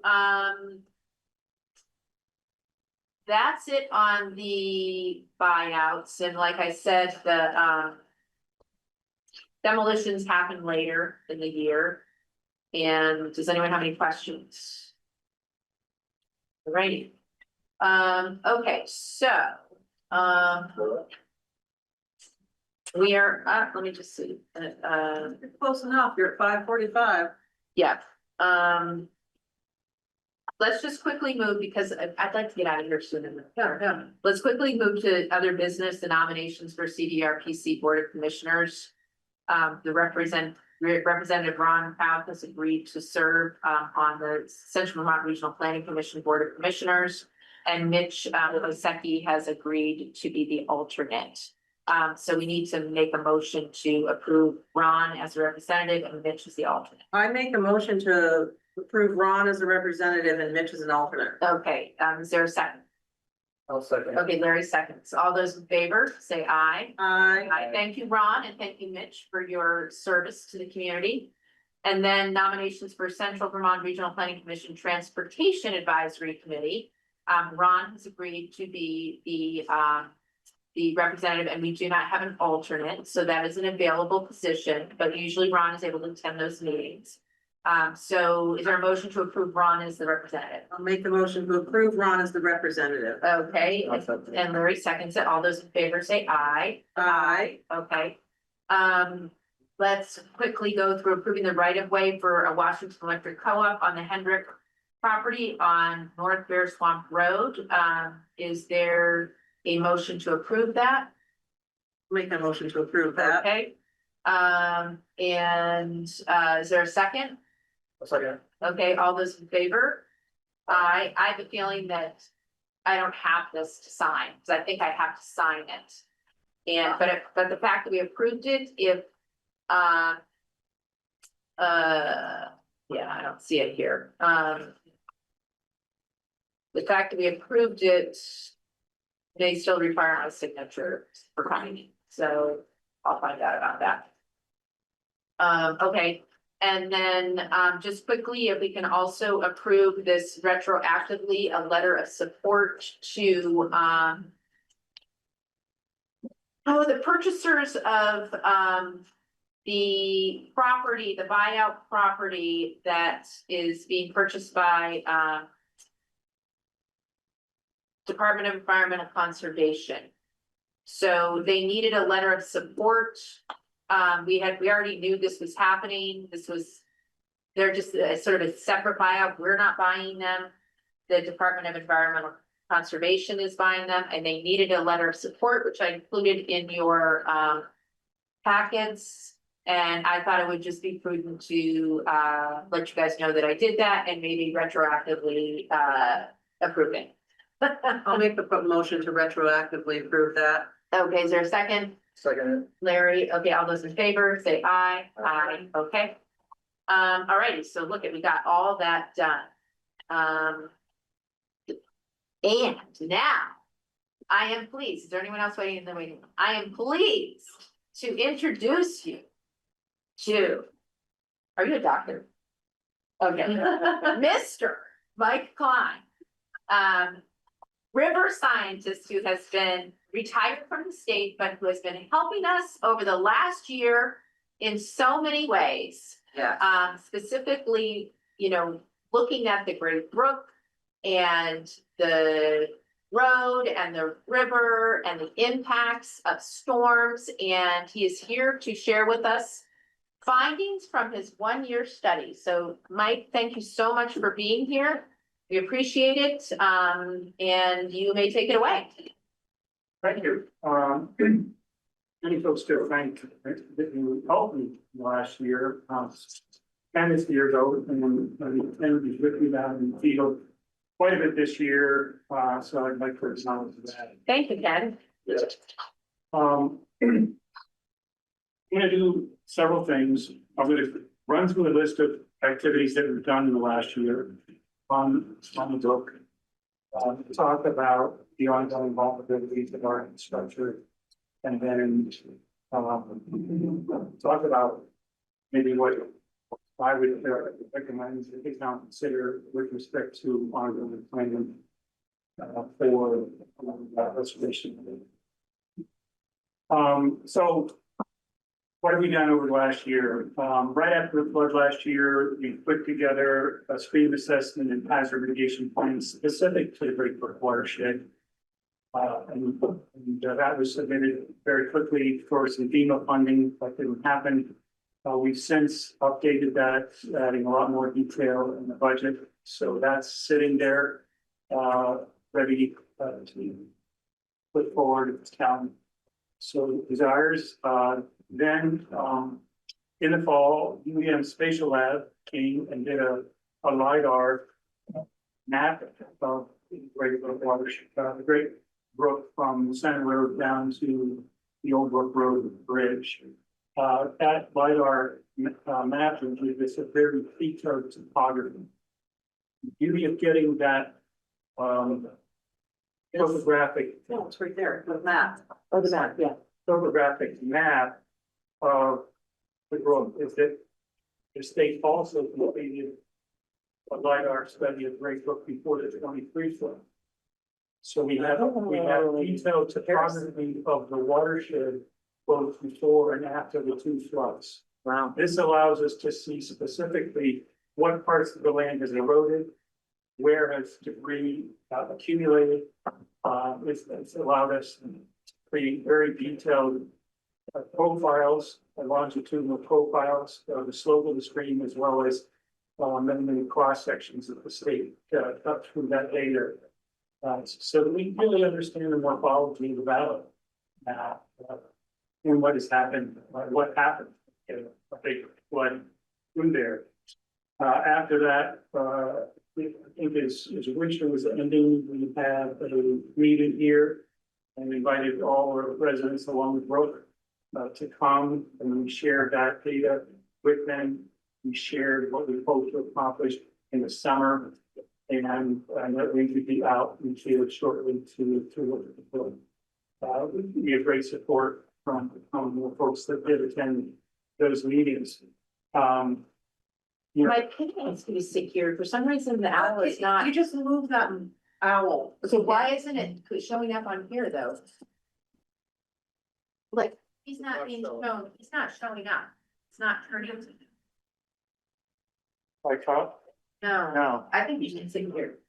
that's it on the buyouts, and like I said, the demolitions happen later in the year. And does anyone have any questions? Alrighty. Okay, so, we are, let me just see, Close enough, you're at 5:45. yeah, let's just quickly move because I'd like to get out of here soon. Yeah. Let's quickly move to other business, the nominations for CDRPC Board of Commissioners. The Representative Ron Powell has agreed to serve on the Central Vermont Regional Planning Commission Board of Commissioners. And Mitch Losecki has agreed to be the alternate. So we need to make a motion to approve Ron as a representative and Mitch as the alternate. I make a motion to approve Ron as a representative and Mitch as an alternate. Okay, is there a second? I'll second. Okay, Larry seconds. All those in favor, say aye. Aye. Aye. Thank you, Ron, and thank you, Mitch, for your service to the community. And then nominations for Central Vermont Regional Planning Commission Transportation Advisory Committee. Ron has agreed to be the representative, and we do not have an alternate, so that is an available position, but usually Ron is able to attend those meetings. So is there a motion to approve Ron as the representative? I'll make the motion to approve Ron as the representative. Okay, I'll second. and Larry seconds it. All those in favor say aye. Aye. Okay. Let's quickly go through approving the right of way for a Washington Electric Co-op on the Hendrick property on North Bear Swamp Road. Is there a motion to approve that? Make a motion to approve that. Okay. Is there a second? I'll second. Okay, all those in favor? I have a feeling that I don't have this to sign, because I think I have to sign it. And, but the fact that we approved it, if, yeah, I don't see it here. The fact that we approved it, they still require a signature for signing, so I'll find out about that. Okay, and then just quickly, if we can also approve this retroactively, a letter of support to the purchasers of the property, the buyout property that is being purchased by Department of Environmental Conservation. So they needed a letter of support. We already knew this was happening. They're just sort of a separate buyout. We're not buying them. The Department of Environmental Conservation is buying them, and they needed a letter of support, which I included in your packets. And I thought it would just be prudent to let you guys know that I did that and maybe retroactively approve it. I'll make the motion to retroactively approve that. Okay, is there a second? Second. Larry, okay, all those in favor, say aye. Aye, okay. Alrighty, so look at, we got all that done. And now, I am pleased, is there anyone else waiting in the waiting room? I am pleased to introduce you to, are you a doctor? Okay, Mr. Mike Klein. River scientist who has been retired from the state, but who has been helping us over the last year in so many ways. Yeah. Specifically, looking at the Great Brook and the road and the river and the impacts of storms. And he is here to share with us findings from his one-year study. So Mike, thank you so much for being here. We appreciate it, and you may take it away. Thank you. Many folks do thank that you helped me last year, 10 years old, and he's with me down in the field quite a bit this year, so I'd like to acknowledge that. Thank you, Ken. I'm gonna do several things. I'm gonna run through a list of activities that we've done in the last year on the book. Talk about the ongoing vulnerabilities of our infrastructure, and then talk about maybe what I would recommend that the town consider with respect to ongoing planning. for restoration. So what have we done over the last year? Right after the flood last year, we put together a stream assessment and hazard mitigation plan specific to the Great Brook watershed. And that was submitted very quickly for some FEMA funding, but didn't happen. We've since updated that, adding a lot more detail in the budget. So that's sitting there, ready to put forward to town. So desires, then in the fall, UVM Spatial Lab came and did a LiDAR map of the Great Brook watershed, the Great Brook from Center Road down to the Old Brook Road Bridge. That LiDAR map will give us a very detailed topography. The beauty of getting that topographic. No, it's right there, the map. Oh, the map, yeah. Topographic map of the brook is that the state also completed a LiDAR study of Great Brook before the 23 flood. So we have detailed topography of the watershed both before and after the two floods. Wow. This allows us to see specifically what parts of the land has eroded, where has debris accumulated. It's allowed us to create very detailed profiles, longitudinal profiles of the slope of the stream, as well as many cross sections of the state up through that data. So that we really understand the morphology of the valley and what has happened, what happened in a big flood through there. After that, I think as winter was ending, we had a meeting here and invited all our residents along the brook to come, and we shared that data with them. We shared what we hope to accomplish in the summer, and that we could be out in field shortly to look at the book. We have great support from the folks that did attend those meetings. My pin needs to be secured. For some reason, the owl is not. You just move that owl. So why isn't it showing up on here though? Like, he's not being shown, he's not showing up. It's not turning. Like, No, no, I think you should sit here.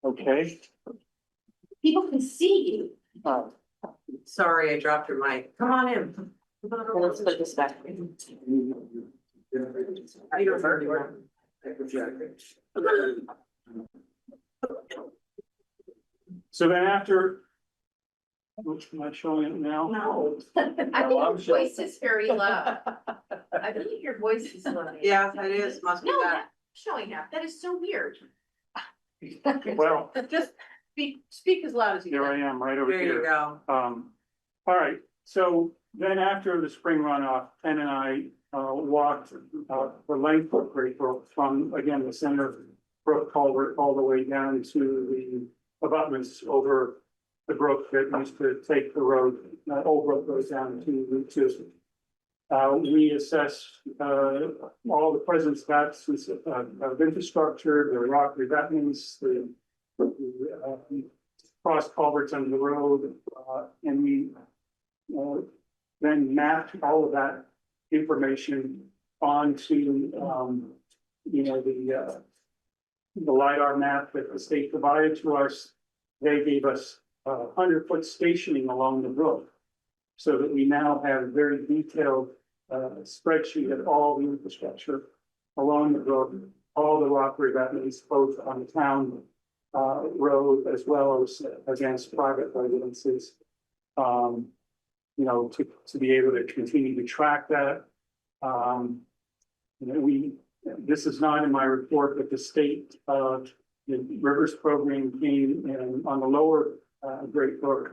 okay. People can see you. Sorry, I dropped your mic. Come on in. Let's put this back. So then after, which am I showing it now? No. I think your voice is very low. I believe your voice is low. Yeah, it is, must be No, that. that's showing up. That is so weird. Well, Just speak as loud as you here I can. am, right over There you here. go. All right, so then after the spring runoff, Ken and I walked the length of Great Brook from, again, the center of Brook culvert all the way down to the abutments over the brook that used to take the road, Old Brook goes down to Route 2. We assessed all the present stats of infrastructure, the rock revetments, the cross culverts under the road, and we then mapped all of that information onto the LiDAR map that the state provided to us. They gave us 100-foot stationing along the brook, so that we now have a very detailed spreadsheet of all the infrastructure along the brook, all the rock revetments, both on the town road as well as against private residences. To be able to continue to track that. This is not in my report, but the state the rivers program came in on the lower Great Brook,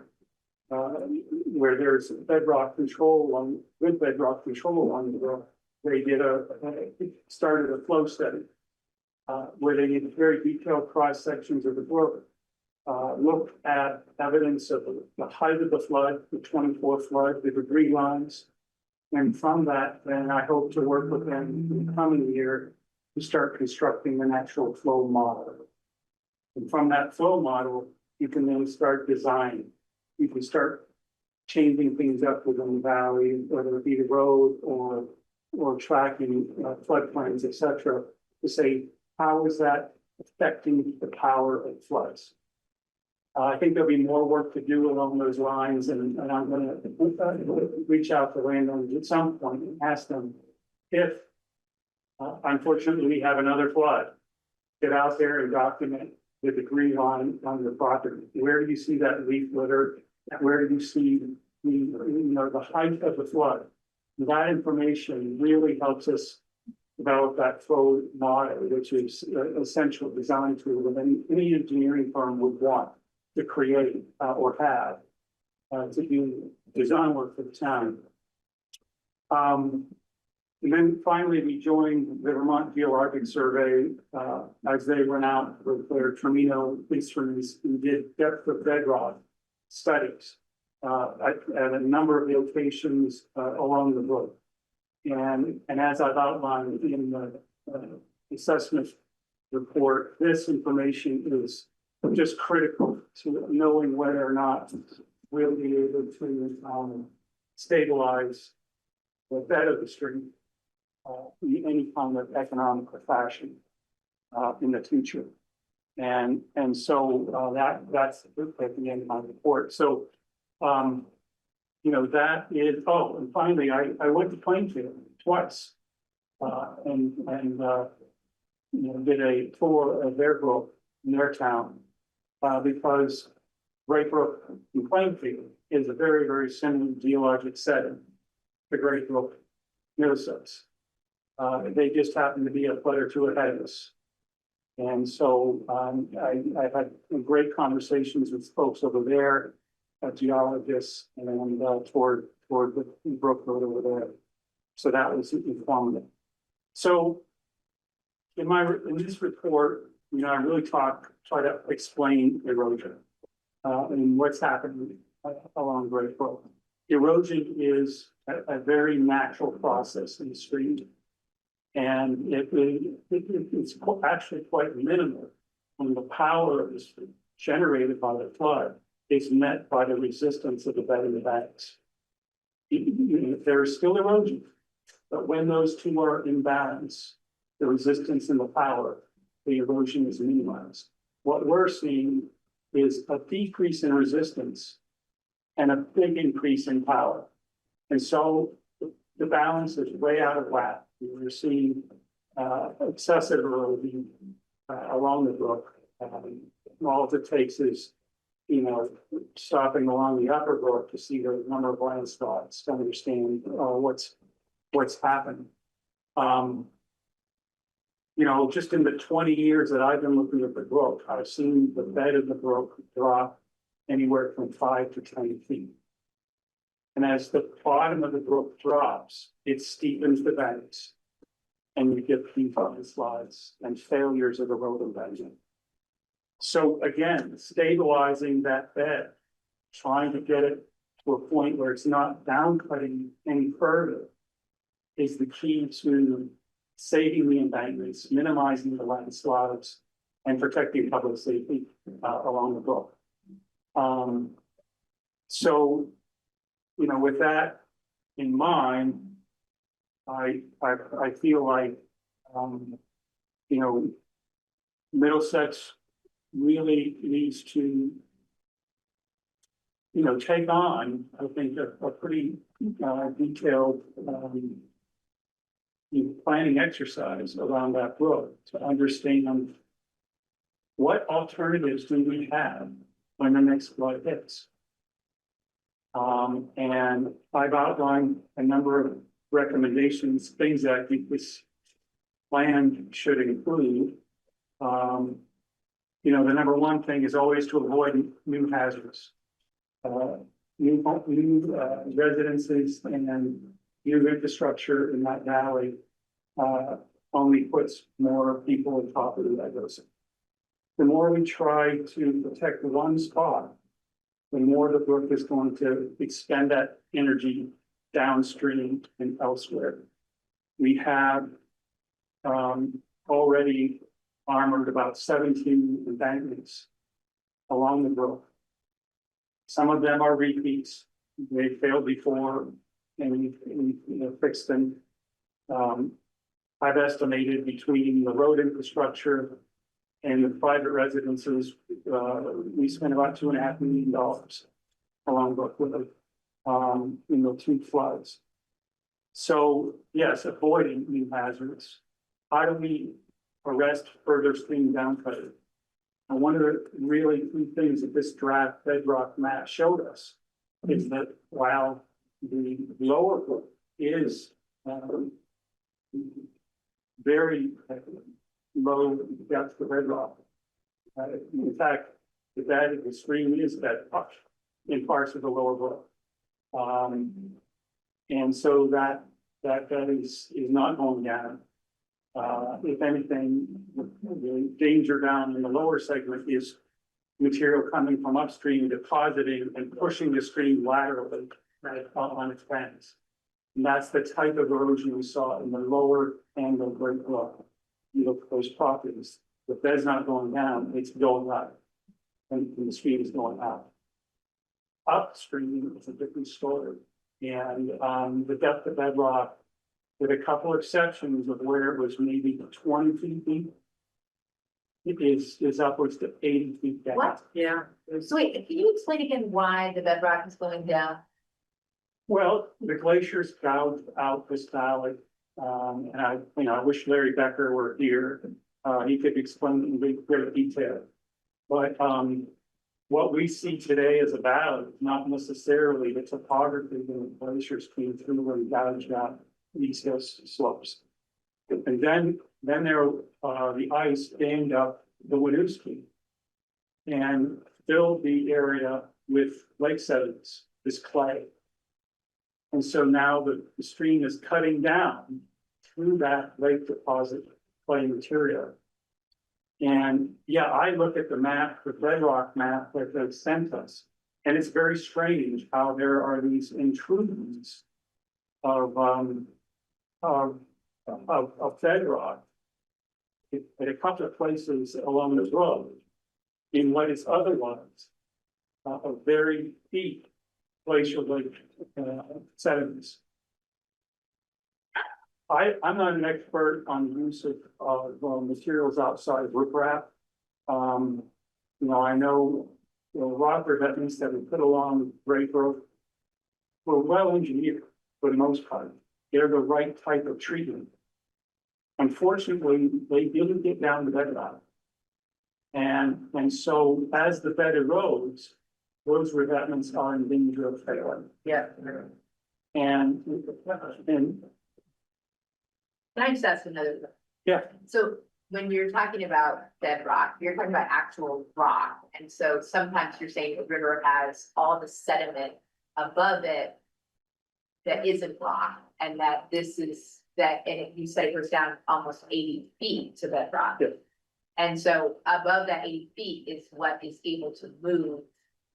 where there's bedrock control on good bedrock control on the brook. They started a flow study where they did very detailed cross sections of the brook, looked at evidence of the height of the flood, the 24 flood, the debris lines. And from that, then I hope to work with them in the coming year to start constructing an actual flow model. And from that flow model, you can then start designing. You can start changing things up within the valley, whether it be the road or tracking floodplains, et cetera, to say, how is that affecting the power of floods? I think there'll be more work to do along those lines, and I'm gonna reach out to landowners at some point and ask them if, unfortunately, we have another flood, get out there and document the degree line on your property. Where do you see that leaf litter? Where do you see the height of the flood? That information really helps us develop that flow model, which is an essential design tool that any engineering firm would want to create or have to do design work for the town. And then finally, we joined the Vermont Geologic Survey as they went out with their Termino instruments and did depth of bedrock studies at a number of locations along the brook. And as I've outlined in the assessment report, this information is just critical to knowing whether or not we'll be able to stabilize the bed of the stream in any kind of economic fashion in the future. And so that's at the end of my report. So that is, and finally, I went to Plainfield twice and did a tour of their brook in their town because Great Brook in Plainfield is a very, very similar geologic setting to Great Brook, Middlesex. They just happen to be a foot or two ahead of us. And so I've had great conversations with folks over there, geologists, and toward the brook road over there. So that was informative. So in this report, I really try to explain erosion and what's happening along Great Brook. Erosion is a very natural process in the stream. And it's actually quite minimal when the power is generated by the flood is met by the resistance of the bed of the banks. There is still erosion, but when those two are in balance, the resistance and the power, the erosion is minimized. What we're seeing is a decrease in resistance and a big increase in power. And so the balance is way out of whack. We're seeing excessive erosion along the brook. All it takes is, stopping along the upper brook to see the number of landslides to understand what's happening. Just in the 20 years that I've been looking at the brook, I've seen the bed of the brook drop anywhere from 5 to 10 feet. And as the bottom of the brook drops, it steepens the banks. And you get these slides and failures of the road embankment. So again, stabilizing that bed, trying to get it to a point where it's not down cutting any further is the key to saving the embankments, minimizing the landslides, and protecting public safety along the brook. So, with that in mind, I feel like, Middlesex really needs to, take on, I think, a pretty detailed planning exercise around that brook to understand what alternatives do we have when the next flood hits. And I've outlined a number of recommendations, things that I think this plan should include. The number one thing is always to avoid new hazards. New residences and new infrastructure in that valley only puts more people and property at risk. The more we try to protect one spot, the more the brook is going to expend that energy downstream and elsewhere. We have already armored about 17 embankments along the brook. Some of them are repeats. They failed before and we fixed them. I've estimated between the road infrastructure and the private residences, we spent about $2.5 million along Brook Road, in the 2 floods. So yes, avoiding new hazards. How do we arrest further stream downflow? And one of the really key things that this draft bedrock map showed us is that while the lower brook is very low depth of bedrock. In fact, the stream is bedrock in parts of the lower brook. And so that is not going down. If anything, the danger down in the lower segment is material coming from upstream, depositing and pushing the stream laterally on its banks. And that's the type of erosion we saw in the lower end of Great Brook. You look at those properties, the bed's not going down, it's going up. And the stream is going up. Upstream is a different story. And the depth of bedrock, with a couple exceptions of where it was maybe 20 feet deep, it is upwards to 80 feet down. What? Yeah. So wait, can you explain again why the bedrock is going down? Well, the glaciers gouged out this valley. And I wish Larry Becker were here. He could explain in great detail. But what we see today as a valley is not necessarily the topography that the glaciers came through and gouged out these hill slopes. And then there, the ice dammed up the Winooski and filled the area with lake sediments, this clay. And so now the stream is cutting down through that lake deposit clay material. And yeah, I look at the map, the bedrock map that they've sent us, and it's very strange how there are these intrusions of bedrock at a couple of places along the road in what is otherwise a very deep glacial lake sediments. I'm not an expert on the use of materials outside of riprap. I know rock revetments that we put along Great Brook were well engineered for the most part. They're the right type of treatment. Unfortunately, they didn't get down to bedrock. And so as the bed erodes, those revetments are in danger of failing. Yeah. And Can I just ask another? yeah, So when you're talking about bedrock, you're talking about actual rock. And so sometimes you're saying the river has all the sediment above it that isn't rock, and that this is that, and you said it goes down almost 80 feet to bedrock. Yeah. And so above that 80 feet is what is able to move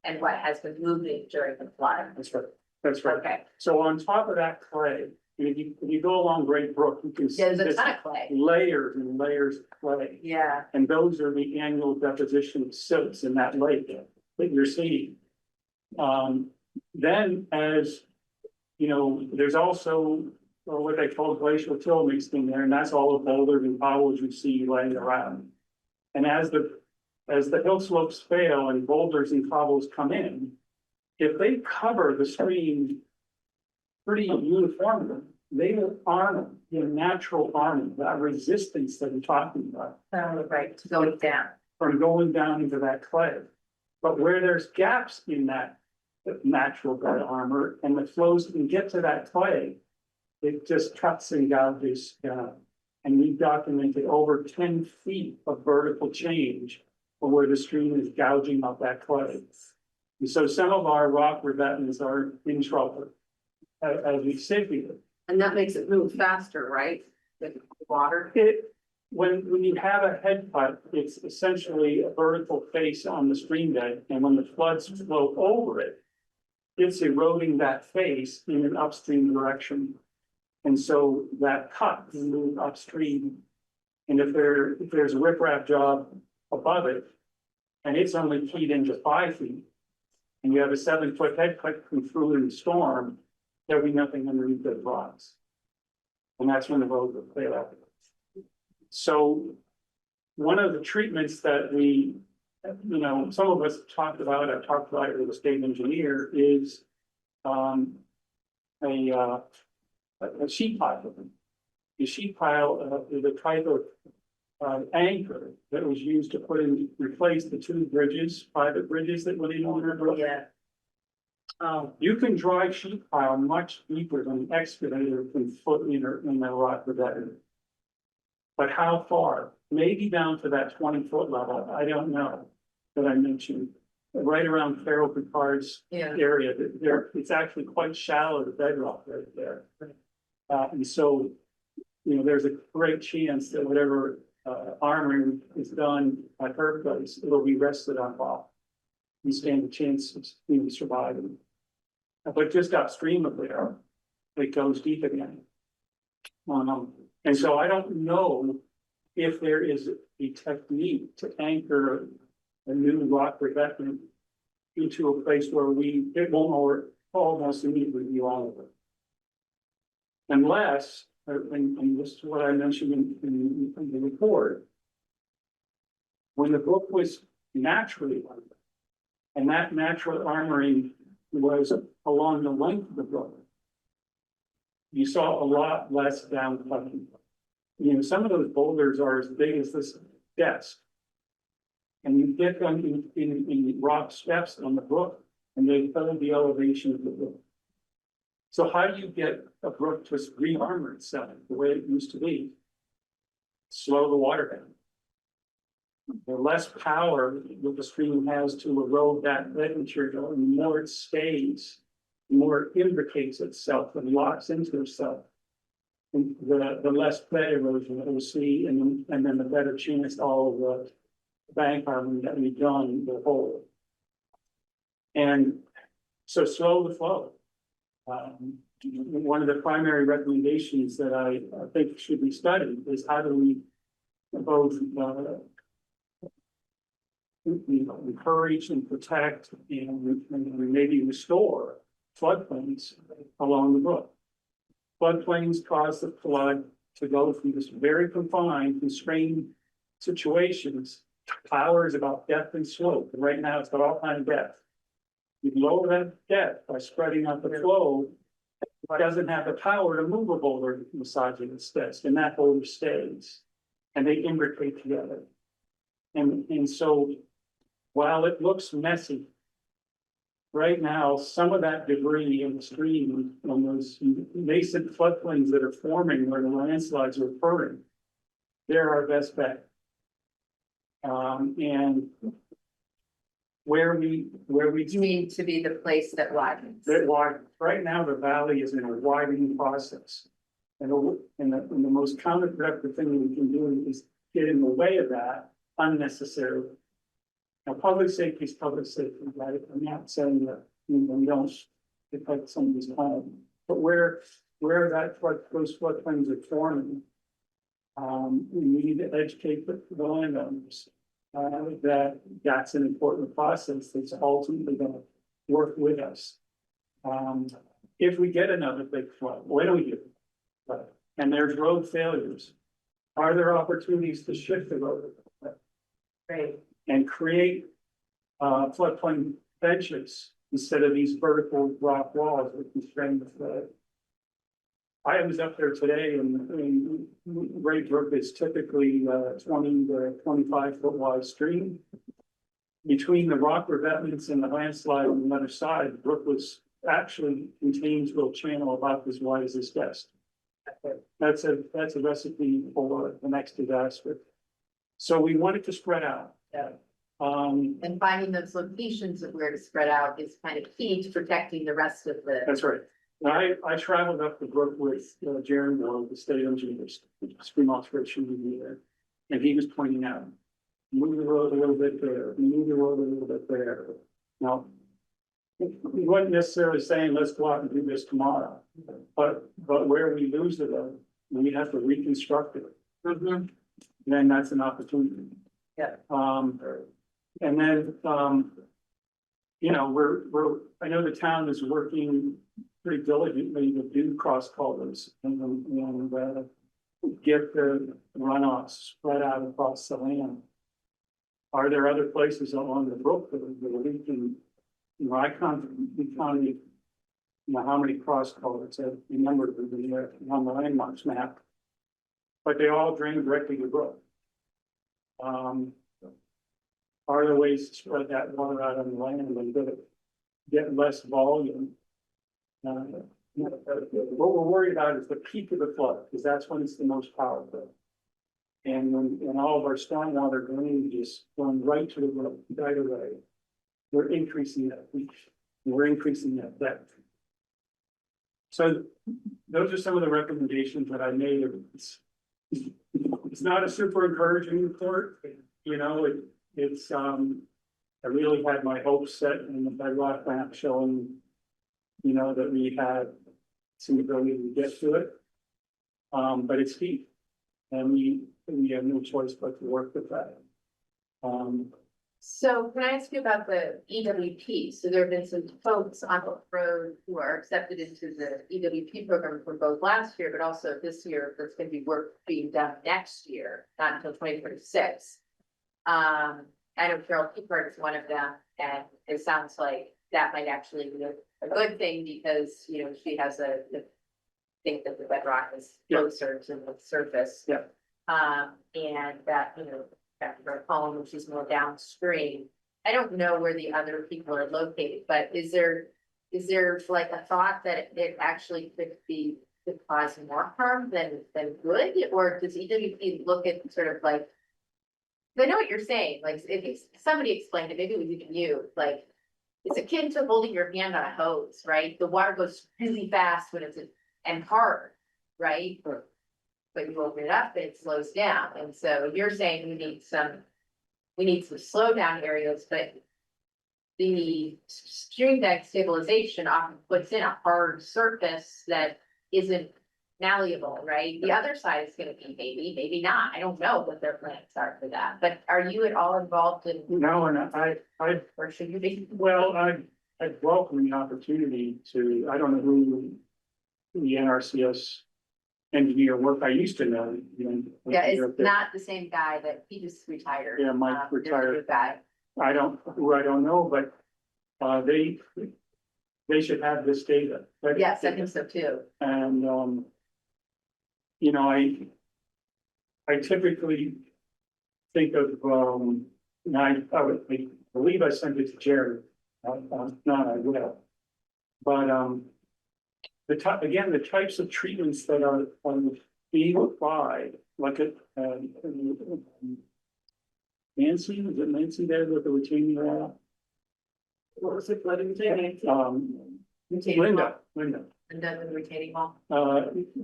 and what has been moving during the flood. that's right. That's right. Okay, So on top of that clay, if you go along Great Brook, you can see there's a this ton of clay. layers and layers of clay. Yeah. And those are the annual deposition of silts in that lake that you're seeing. Then as, there's also what they call glacial till mixed in there, and that's all the boulders and cobbles you see laying around. And as the hill slopes fail and boulders and cobbles come in, if they cover the stream pretty uniformly, they will arm the natural arming, that resistance that I'm talking about. Right, to go down. From going down into that clay. But where there's gaps in that natural bed armor and the flows can get to that clay, it just cuts and gouges down. And we've documented over 10 feet of vertical change for where the stream is gouging up that clay. And so some of our rock revetments are in trouble as we sit here. And that makes it move faster, right? The water. When you have a head cut, it's essentially a vertical face on the stream bed, and when the floods flow over it, it's eroding that face in an upstream direction. And so that cut can move upstream. And if there's a riprap job above it, and it's only keyed into 5 feet, and you have a 7-foot head cut through in the storm, there'll be nothing underneath those rocks. And that's when the road will clear out. So one of the treatments that we, some of us talked about, I've talked about it with the state engineer, is a sheet pile. The sheet pile is a type of anchor that was used to replace the 2 bridges, private bridges that went in on the road. Yeah. You can drive sheet pile much deeper than an excavator can foot in the rock revetment. But how far? Maybe down to that 20-foot level, I don't know, that I mentioned. Right around Farrell Picard's area, it's actually quite shallow to bedrock right there. And so, there's a great chance that whatever armoring is done at her place, it'll be rested on rock. You stand a chance of surviving. But just upstream of there, it goes deep again. And so I don't know if there is a technique to anchor a new rock revetment into a place where it won't almost immediately be all of it. Unless, and this is what I mentioned in the report, when the brook was naturally armored, and that natural armoring was along the length of the brook, you saw a lot less downplugging. Some of those boulders are as big as this desk. And you get them in rock steps on the brook, and they hold the elevation of the brook. So how do you get a brook to re-armor itself the way it used to be? Slow the water down. The less power that the stream has to erode that lead material, and the more it stays, the more it imbricates itself and locks into itself. And the less bed erosion that we'll see, and then the better chance all of the bank armoring that we've done will hold. And so slow the flow. One of the primary recommendations that I think should be studied is how do we both encourage and protect and maybe restore floodplains along the brook. Floodplains cause the flood to go from this very constrained situations. Power is about depth and slope, and right now it's got all kinds of depth. You lower that depth by spreading out the flow, it doesn't have the power to move a boulder massaging its desk, and that boulder stays, and they imbricate together. And so while it looks messy, right now, some of that debris in the stream on those nascent floodplains that are forming where the landslides are occurring, they're our best bet. And where we You mean to be the place that widens? right now, the valley is in a widening process. And the most counterproductive thing we can do is get in the way of that unnecessarily. Now, public safety is public safety, right? I'm not saying that we don't protect somebody's home, but where those floodplains are forming, we need to educate the landowners that that's an important process that's ultimately going to work with us. If we get another big flood, what do we do? And there's road failures. Are there opportunities to shift the road? Right. And create floodplain benches instead of these vertical rock walls that constrain the flood? I was up there today, and Great Brook is typically 20 to 25 foot wide stream. Between the rock revetments and the landslide on the other side, the brook was actually contained to a channel about as wide as this desk. That's a recipe for the next disaster. So we wanted to spread out. And finding those locations of where to spread out is kind of key to protecting the rest of the. That's right. I traveled up the brook with Jaron Moore, the state engineers, stream alteration engineer, and he was pointing out, move the road a little bit there, move the road a little bit there. Now, he wasn't necessarily saying, let's go out and do this tomorrow, but where we lose the road, we have to reconstruct it. Then that's an opportunity. Yeah. And then, I know the town is working pretty diligently to do cross culverts and get the runoffs spread out across the land. Are there other places along the brook that we can, I can't, how many cross culverts I remember on the landmarks map. But they all drain directly to the brook. Are there ways to spread that water out on the land and get less volume? What we're worried about is the peak of the flood, because that's when it's the most powerful. And when all of our stormwater drainage is going right to the brook, right away, we're increasing that peak, we're increasing that depth. So those are some of the recommendations that I made. It's not a super encouraging report, it's I really had my hopes set in the bedrock map showing, that we had some ability to get to it. But it's deep, and we have no choice but to work with that. So can I ask you about the EWP? So there have been some folks on the road who are accepted into the EWP program from both last year, but also this year, there's gonna be work being done next year, not until 2026. I know Carol Peepert is one of them, and it sounds like that might actually be a good thing because, she has think that the bedrock is closer to the surface. Yeah. And that, back to her home, which is more downstream. I don't know where the other people are located, but is there like a thought that it actually could cause more harm than good? Or does EWP look at sort of like, I know what you're saying, like if somebody explained it, maybe it was even you, like it's akin to holding your hand on a hose, right? The water goes really fast when and hard, right? But you open it up, it slows down. And so you're saying we need some slow down areas, but the stream bank stabilization often puts in a hard surface that isn't malleable, right? The other side is gonna be maybe not. I don't know what their plans are for that, but are you at all involved in? No, and or should you be? well, I'd welcome the opportunity to, I don't know who the NRCS engineer work, I used to know. Yeah, it's not the same guy that he just retired. Yeah, Mike There's a retired. new guy. I don't know, but they should have this data. Yes, I think so too. And I typically think of and I believe I sent it to Jerry. Not I will. But the types of treatments that are being applied, like Nancy, is it Nancy there with the retaining wall? What was it, flooding retaining? Linda. And then the retaining wall.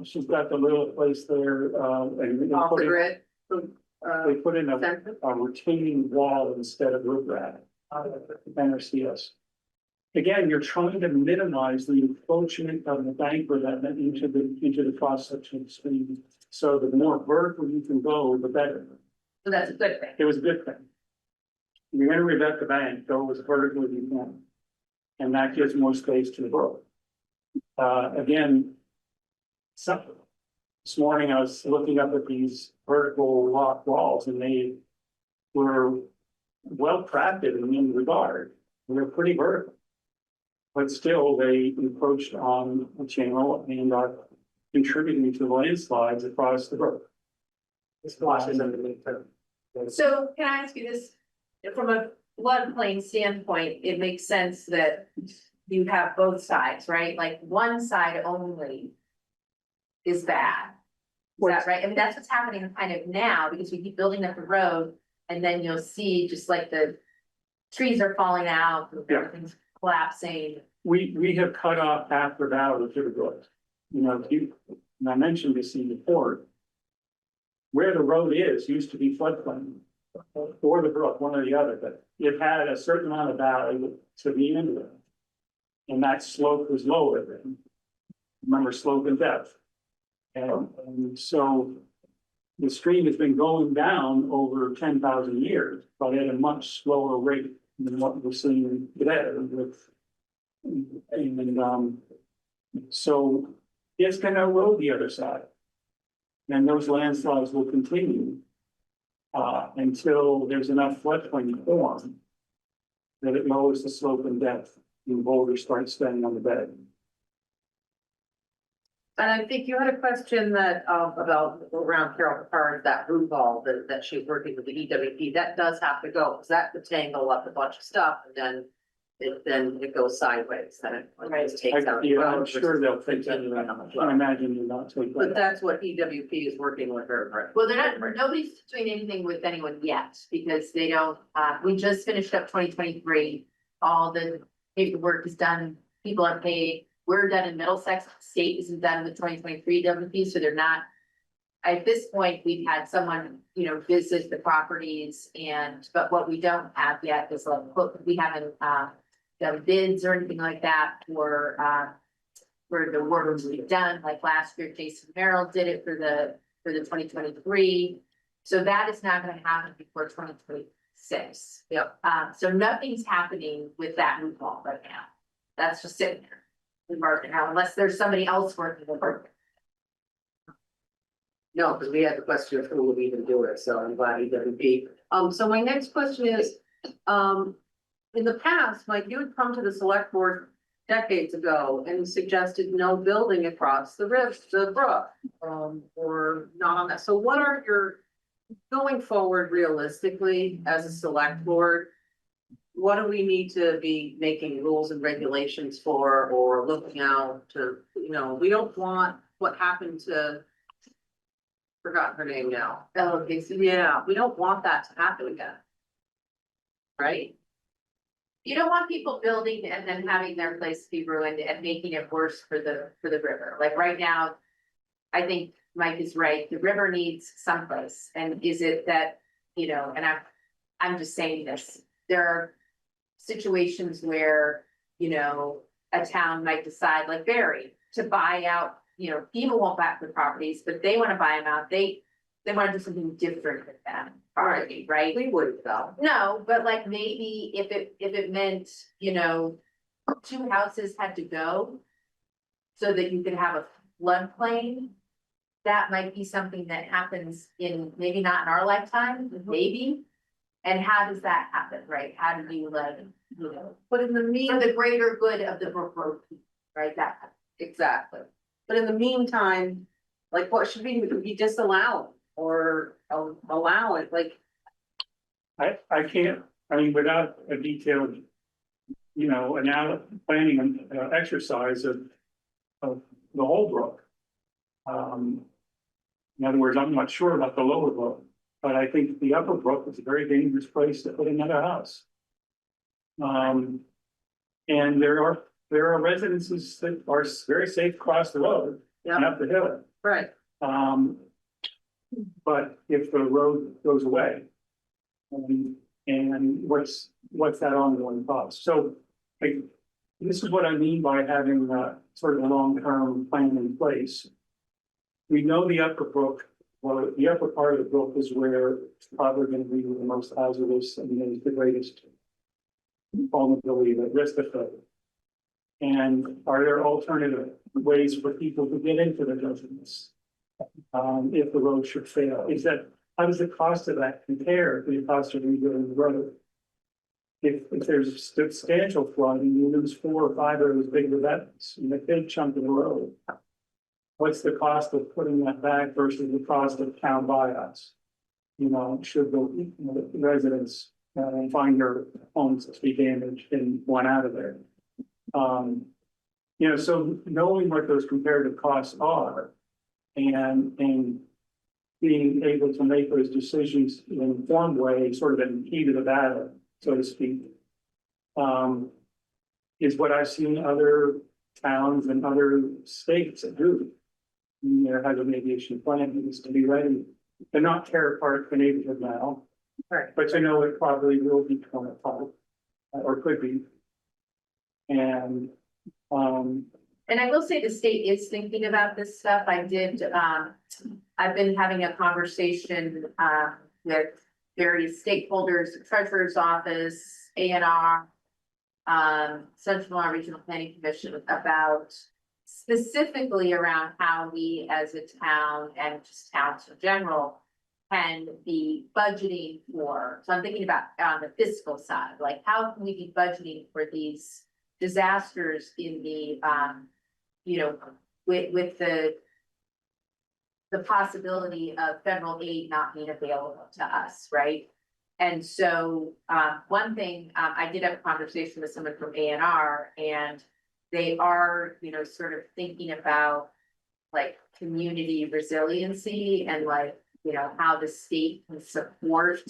She's got the little place there, and Off the grid. they put in a retaining wall instead of riprap. NRCS. Again, you're trying to minimize the encroachment of the bank revetment into the cross section of the stream. So the more vertical you can go, the better. So that's a good thing. It was a good thing. You're gonna revet the bank, go as vertical as you can. And that gives more space to the brook. Again, this morning I was looking up at these vertical rock walls and they were well crafted in regard. They're pretty vertical. But still, they encroached on the channel and are contributing to the landslides across the brook. This washes underneath there. So can I ask you this, from a floodplain standpoint, it makes sense that you have both sides, right? Like one side only is bad. Is that right? I mean, that's what's happening kind of now because we keep building up the road and then you'll see just like the trees are falling out, everything's collapsing. We have cut off half the valley to the brook. And I mentioned this in the report. Where the road is used to be floodplain or the brook, one or the other, but it had a certain amount of valley to the end of it. And that slope was lower than, remember, slope and depth. And so the stream has been going down over 10,000 years, but at a much slower rate than what we're seeing today with. And so it's gonna erode the other side. And those landslides will continue until there's enough floodplain formed that it lowers the slope and depth and boulders start standing on the bed. And I think you had a question that, about around Carol Picard, that root ball that she's working with the EWP, that does have to go, because that could tangle up a bunch of stuff, and then it goes sideways, then it just takes out. Yeah, I'm sure they'll take that. I imagine you're not taking. But that's what EWP is working with her, right? Well, they're not, nobody's doing anything with anyone yet, because they don't, we just finished up 2023. All the paperwork is done, people are paid, we're done in Middlesex, state isn't done with 2023 WP, so they're not. At this point, we've had someone, visit the properties but what we don't have yet is like, we haven't, done bids or anything like that for the work to be done, like last year, Jason Merrill did it for the 2023. So that is not gonna happen before 2026. Yep. So nothing's happening with that root ball right now. That's just sitting there. Right now, unless there's somebody else working with it. No, because we had the question of who would even do it, so I'm glad EWP. So my next question is, in the past, Mike, you had come to the select board decades ago and suggested no building across the brook, or not on that. So what are your, going forward realistically as a select board? What do we need to be making rules and regulations for, or looking out to, we don't want what happened to, forgot her name now. Oh, okay, so Yeah, we don't want that to happen again. Right? you don't want people building and then having their place be ruined and making it worse for the river. Like right now, I think Mike is right. The river needs someplace. And is it that, and I'm just saying this, there are situations where, a town might decide, like Barry, to buy out, people won't back the properties, but they want to buy them out. They want to do something different with that property, right? We wouldn't though. No, but like maybe if it meant, 2 houses had to go. So that you could have a floodplain. That might be something that happens maybe not in our lifetime, maybe. And how does that happen, right? How do you But in the for the greater good of the Brook Road, right? That, exactly. But in the meantime, like what should we disallow or allow it? Like, I can't, without a detailed, planning and exercise of the whole brook. In other words, I'm not sure about the lower brook, but I think the upper brook is a very dangerous place to put another house. And there are residences that are very safe across the road and up the hill. right. But if the road goes away, and what's that ongoing cost? So, this is what I mean by having sort of a long-term plan in place. We know the upper brook, well, the upper part of the brook is where it's probably going to be the most hazardous and there's the greatest vulnerability, the risk of failure. And are there alternative ways for people to get into the residence? If the road should fail, how does the cost of that compare to the cost of rebuilding the road? If there's substantial flooding, you lose 4 or 5 of those big events in a big chunk of the road. What's the cost of putting that back versus the cost of town buyouts? Should the residents find their homes to be damaged and want out of there? So knowing what those comparative costs are and being able to make those decisions in an informed way, sort of in the heat of the battle, so to speak, is what I've seen other towns and other states do. There has an aviation plan that needs to be ready. They're not tear apart the neighborhood now, Right. but it probably will be torn apart, or could be. And And I will say the state is thinking about this stuff. I've been having a conversation, with various stakeholders, the treasurer's office, A&R, Central Vermont Regional Planning Commission about specifically around how we as a town and just towns in general can be budgeting for, so I'm thinking about on the fiscal side, like how can we be budgeting for these disasters in the, with the possibility of federal aid not being available to us, right? And so, one thing, I did have a conversation with someone from A&R, and they are, sort of thinking about like community resiliency and like, how the state can support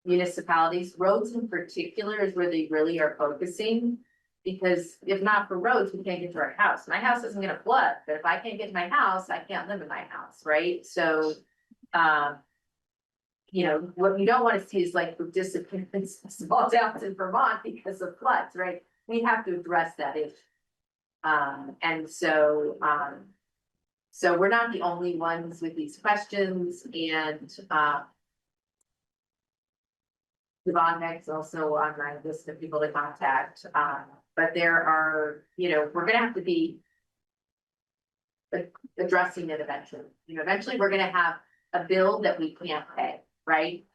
municipalities. Roads in particular is where they really are focusing. Because if not for roads, we can't get to our house. My house isn't gonna flood, but if I can't get to my house, I can't live in my house, right? So, what you don't wanna see is like the disappearance of small towns in Vermont because of floods, right? We have to address that issue. So we're not the only ones with these questions, and, Devon Meg's also on my list of people to contact, but there are, we're gonna have to be addressing it eventually. Eventually we're gonna have a bill that we can't pay, right?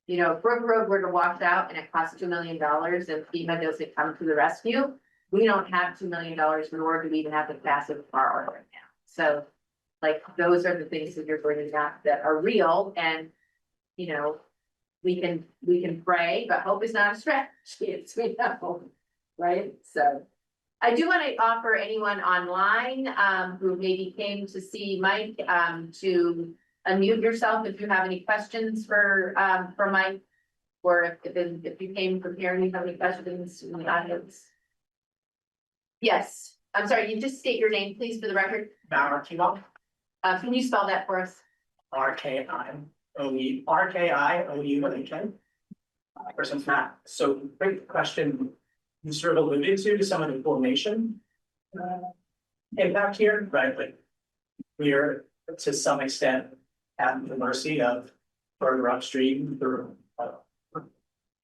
If Brook Road were to wash out and it costs $2 million and FEMA doesn't come to the rescue, we don't have $2 million, nor do we even have the capacity to borrow right now. So, like, those are the things that you're bringing up that are real, and, we can pray, but hope is not a strategy, as we know, right? So I do want to offer anyone online, who maybe came to see Mike, to unmute yourself if you have any questions for Mike. Or if you came prepared, you have any questions in the audience. Yes, I'm sorry, you just state your name, please, for the record. Markimo, Can you spell that for us? RKIOUNK. Person's Matt. So great question. You sort of alluded to some of the coordination impact here, right? Like we're to some extent at the mercy of further upstream.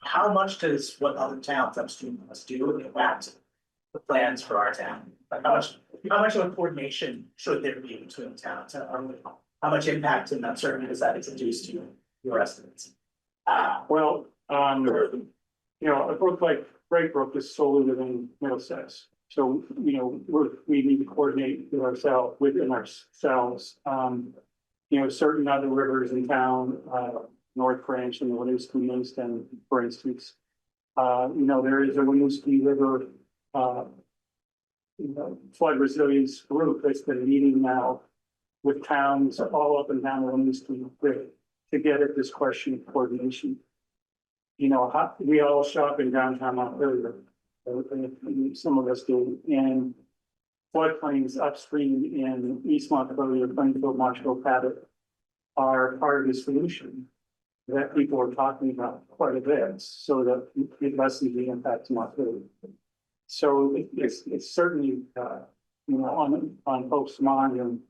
How much does what other towns upstream must do impact the plans for our town? Like how much of a coordination should there be between towns? How much impact and uncertainty does that introduce to your estimates? A brook like Great Brook is solely within Middlesex. So, we need to coordinate within ourselves. Certain other rivers in town, North Branch and the Winooski, for instance. There is a Winooski River, flood resilience group that's been meeting now with towns all up and down the Winooski River to get at this question of coordination. We all shop in downtown Montpelier, some of us do, and floodplains upstream in East Montpelier, Plainfield, Marshall, Cabot are part of the solution that people are talking about quite a bit, so that it lessens the impact to Montpelier. So it's certainly, on folks' mind, and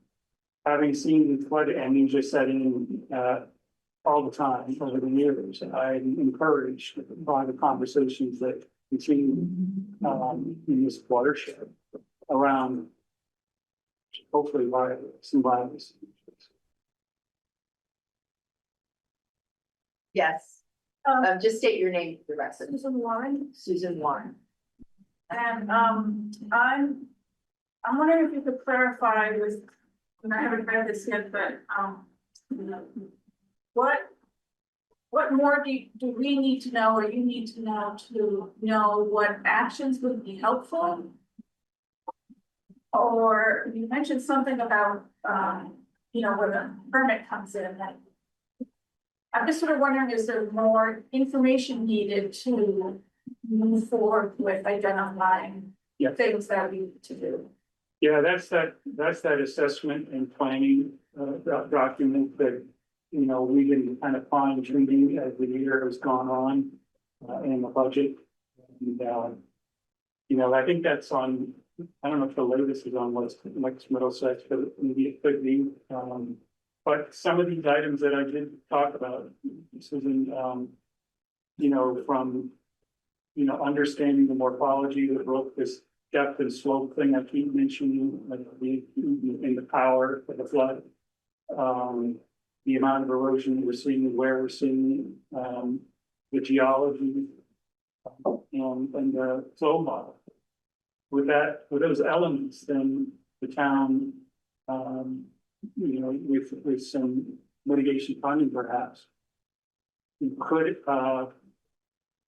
having seen the flood and just setting all the time over the years, I'm encouraged by the conversations that continue in this watershed around hopefully some violence. Yes. Just state your name for the rest of it. Susan Warren. Susan Warren. And I'm wondering if you could clarify with, and I haven't read this yet, but what more do we need to know, or you need to know what actions would be helpful? Or you mentioned something about where the permit comes in. I'm just sort of wondering, is there more information needed to move forward with identifying things that we need to do? Yeah, that's that assessment and planning document that we've been kind of fine tuning as the year has gone on in the budget. And You know, I think that's on, I don't know if the latest is on what's Middlesex, but maybe it could be. But some of these items that I did talk about, Susan, you know, from, you know, understanding the morphology of the brook, this depth and slope thing I keep mentioning, like in the power of the flood. The amount of erosion we're seeing and where we're seeing, the geology, and the flow model. With those elements, then the town, you know, with some mitigation funding perhaps, could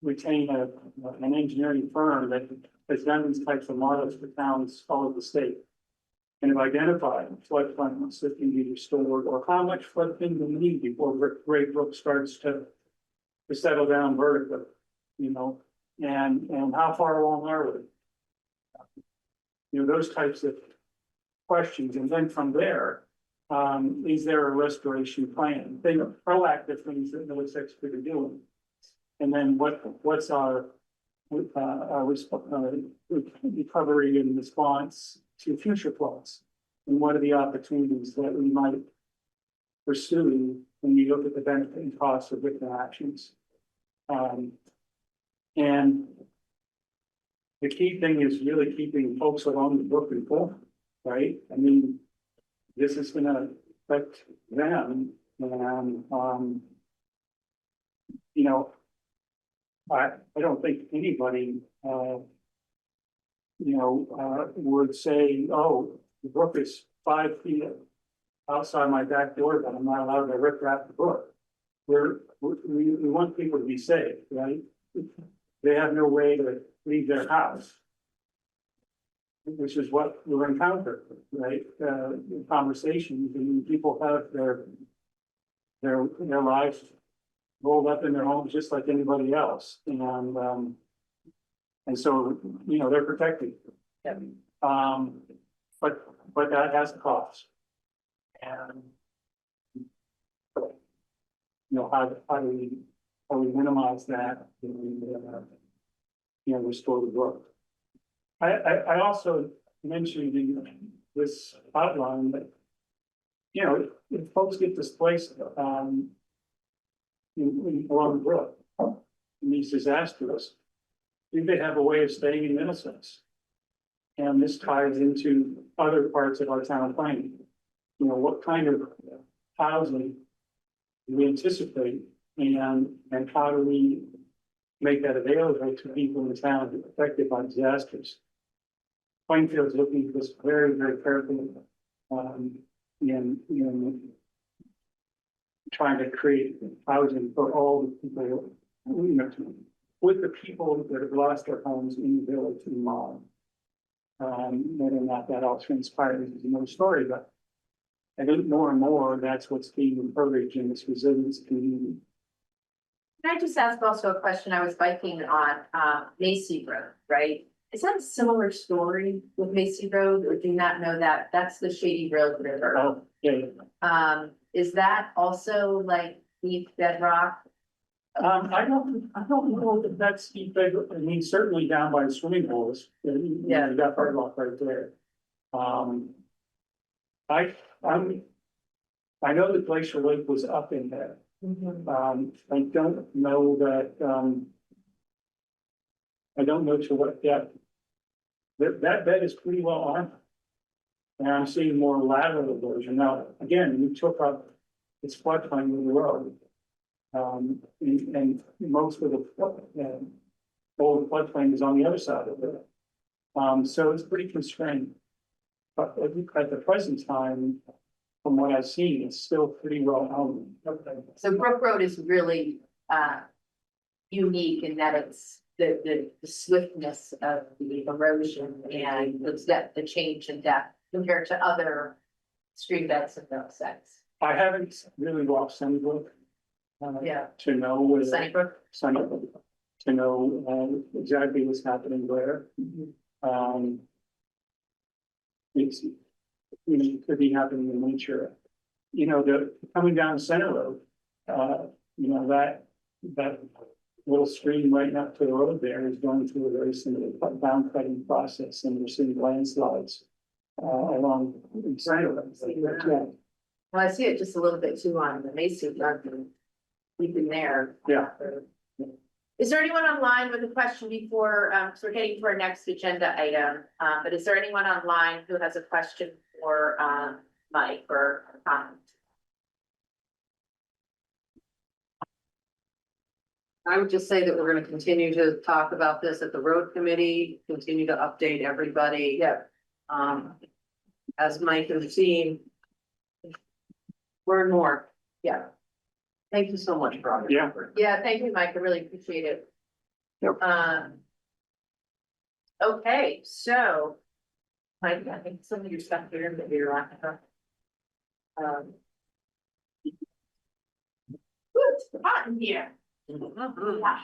retain an engineering firm that has done these types of models for towns all over the state. And have identified floodplains that can be restored, or how much floodplain we need before Great Brook starts to settle down vertically, you know, and how far along are we? You know, those types of questions, and then from there, is there a restoration plan? They are proactive things that Middlesex could be doing. And then what's our recovery and response to future floods? And what are the opportunities that we might pursue when you look at the benefit and cost of different actions? And the key thing is really keeping folks along the brook informed, right? I mean, this is gonna affect them, and you know, I don't think anybody would say, oh, the brook is 5 feet outside my back door, but I'm not allowed to rip wrap the brook. We want people to be safe, right? They have no way to leave their house, which is what we're encountering, right? In conversations, and people have their lives rolled up in their homes just like anybody else, and so, you know, they're protected. Yep. But that has a cost. And you know, how do we minimize that and you know, restore the brook? I also mentioned in this outline that, you know, if folks get displaced along the brook in these disasters, do they have a way of staying in Middlesex? And this ties into other parts of our town planning. You know, what kind of housing do we anticipate, and how do we make that available to people in the town affected by disasters? Plainfield's looking at this very, very carefully, in trying to create housing for all the people, you know, with the people that have lost their homes in the village in Mall. Whether or not that all transpires is another story, but I think more and more that's what's being encouraged in this resilience community. Can I just ask also a question? I was biking on Macy Road, right? Is that a similar story with Macy Road, or do you not know that? That's the Shady Road River. Oh, yeah. Is that also like deep bedrock? I don't know that that's deep bedrock. I mean, certainly down by the swimming pools, you got bedrock right there. I know the Glacier Lake was up in there. I don't know that, I don't know to what depth. That bed is pretty well armed. And I'm seeing more lateral erosion. Now, again, we took up its floodplain with the road. And most of the old floodplain is on the other side of it. So it's pretty constrained. But at the present time, from what I've seen, it's still pretty well owned. So Brook Road is really unique in that it's the swiftness of the erosion and the change in depth compared to other stream beds in Middlesex. I haven't really walked Sunnybrook. To know where Sunnybrook, to know exactly what's happening there. It could be happening in nature. You know, coming down Center Road, you know, that little stream right up to the road there is going through a very similar down cutting process, and we're seeing landslides along the side of it. Yeah. Well, I see it just a little bit too on the Mason Garden, even there. Yeah. Is there anyone online with a question before, so we're getting to our next agenda item, but is there anyone online who has a question for, Mike or a comment? I would just say that we're gonna continue to talk about this at the road committee, continue to update everybody. Yeah. As Mike has seen. Learn more. Yeah. Thank you so much, Robert. Yeah. Yeah, thank you, Mike. I really appreciate it. Yep. Okay, so. Mike, I think some of your stuff here that you're on. It's hot in here. I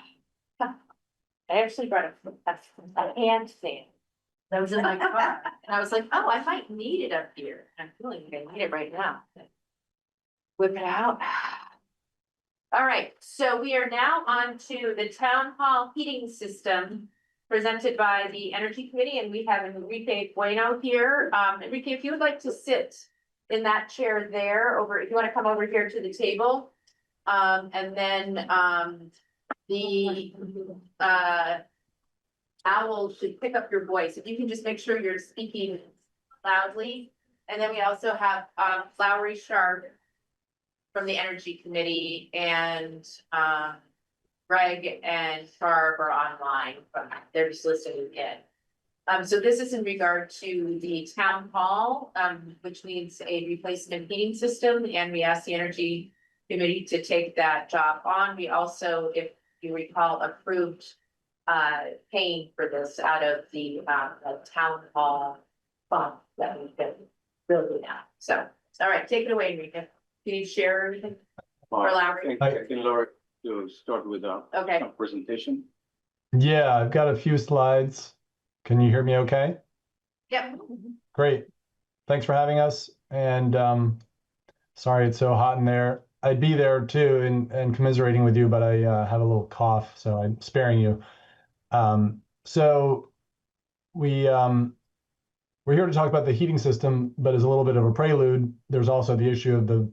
actually brought a hand fan. That was in my car, and I was like, oh, I might need it up here. I'm feeling like I need it right now. Whip it out. All right, so we are now on to the town hall heating system presented by the Energy Committee, and we have Enrique Bueno here. Enrique, if you would like to sit in that chair there, if you want to come over here to the table. And then the owl should pick up your voice. If you can just make sure you're speaking loudly. And then we also have Lowry Sharp from the Energy Committee, and Greg and Barb are online, but they're just listening in. So this is in regard to the town hall, which needs a replacement heating system, and we asked the Energy Committee to take that job on. We also, if you recall, approved paying for this out of the town hall fund that we've been building out. So, all right, take it away, Enrique. Can you share everything? Or Lowry? I think Laura to start with Okay. some presentation. Yeah, I've got a few slides. Can you hear me okay? Yep. Great. Thanks for having us. And sorry it's so hot in there. I'd be there too and commiserating with you, but I have a little cough, so I'm sparing you. So we're here to talk about the heating system, but as a little bit of a prelude, there's also the issue of the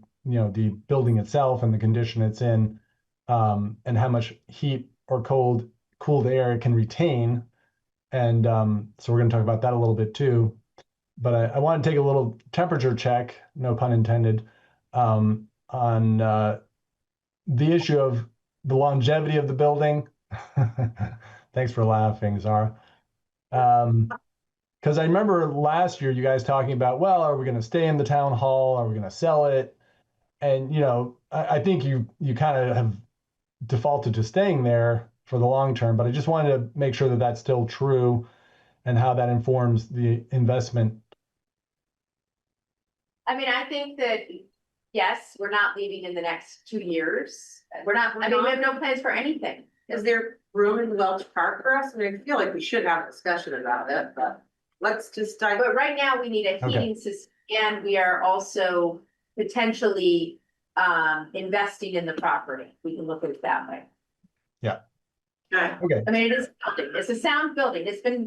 building itself and the condition it's in, and how much heat or cooled air it can retain. And so we're going to talk about that a little bit too. But I want to take a little temperature check, no pun intended, on the issue of the longevity of the building. Thanks for laughing, Zara. Because I remember last year you guys talking about, well, are we going to stay in the town hall? Are we going to sell it? And, I think you kind of have defaulted to staying there for the long term, but I just wanted to make sure that that's still true and how that informs the investment. I mean, I think that, yes, we're not leaving in the next 2 years. We have no plans for anything. Is there room in Welch Park for us? I mean, I feel like we should have a discussion about it, but let's just dive. But right now we need a heating system, and we are also potentially investing in the property. We can look at it that way. Yeah. Okay. I mean, it is building. It's a sound building.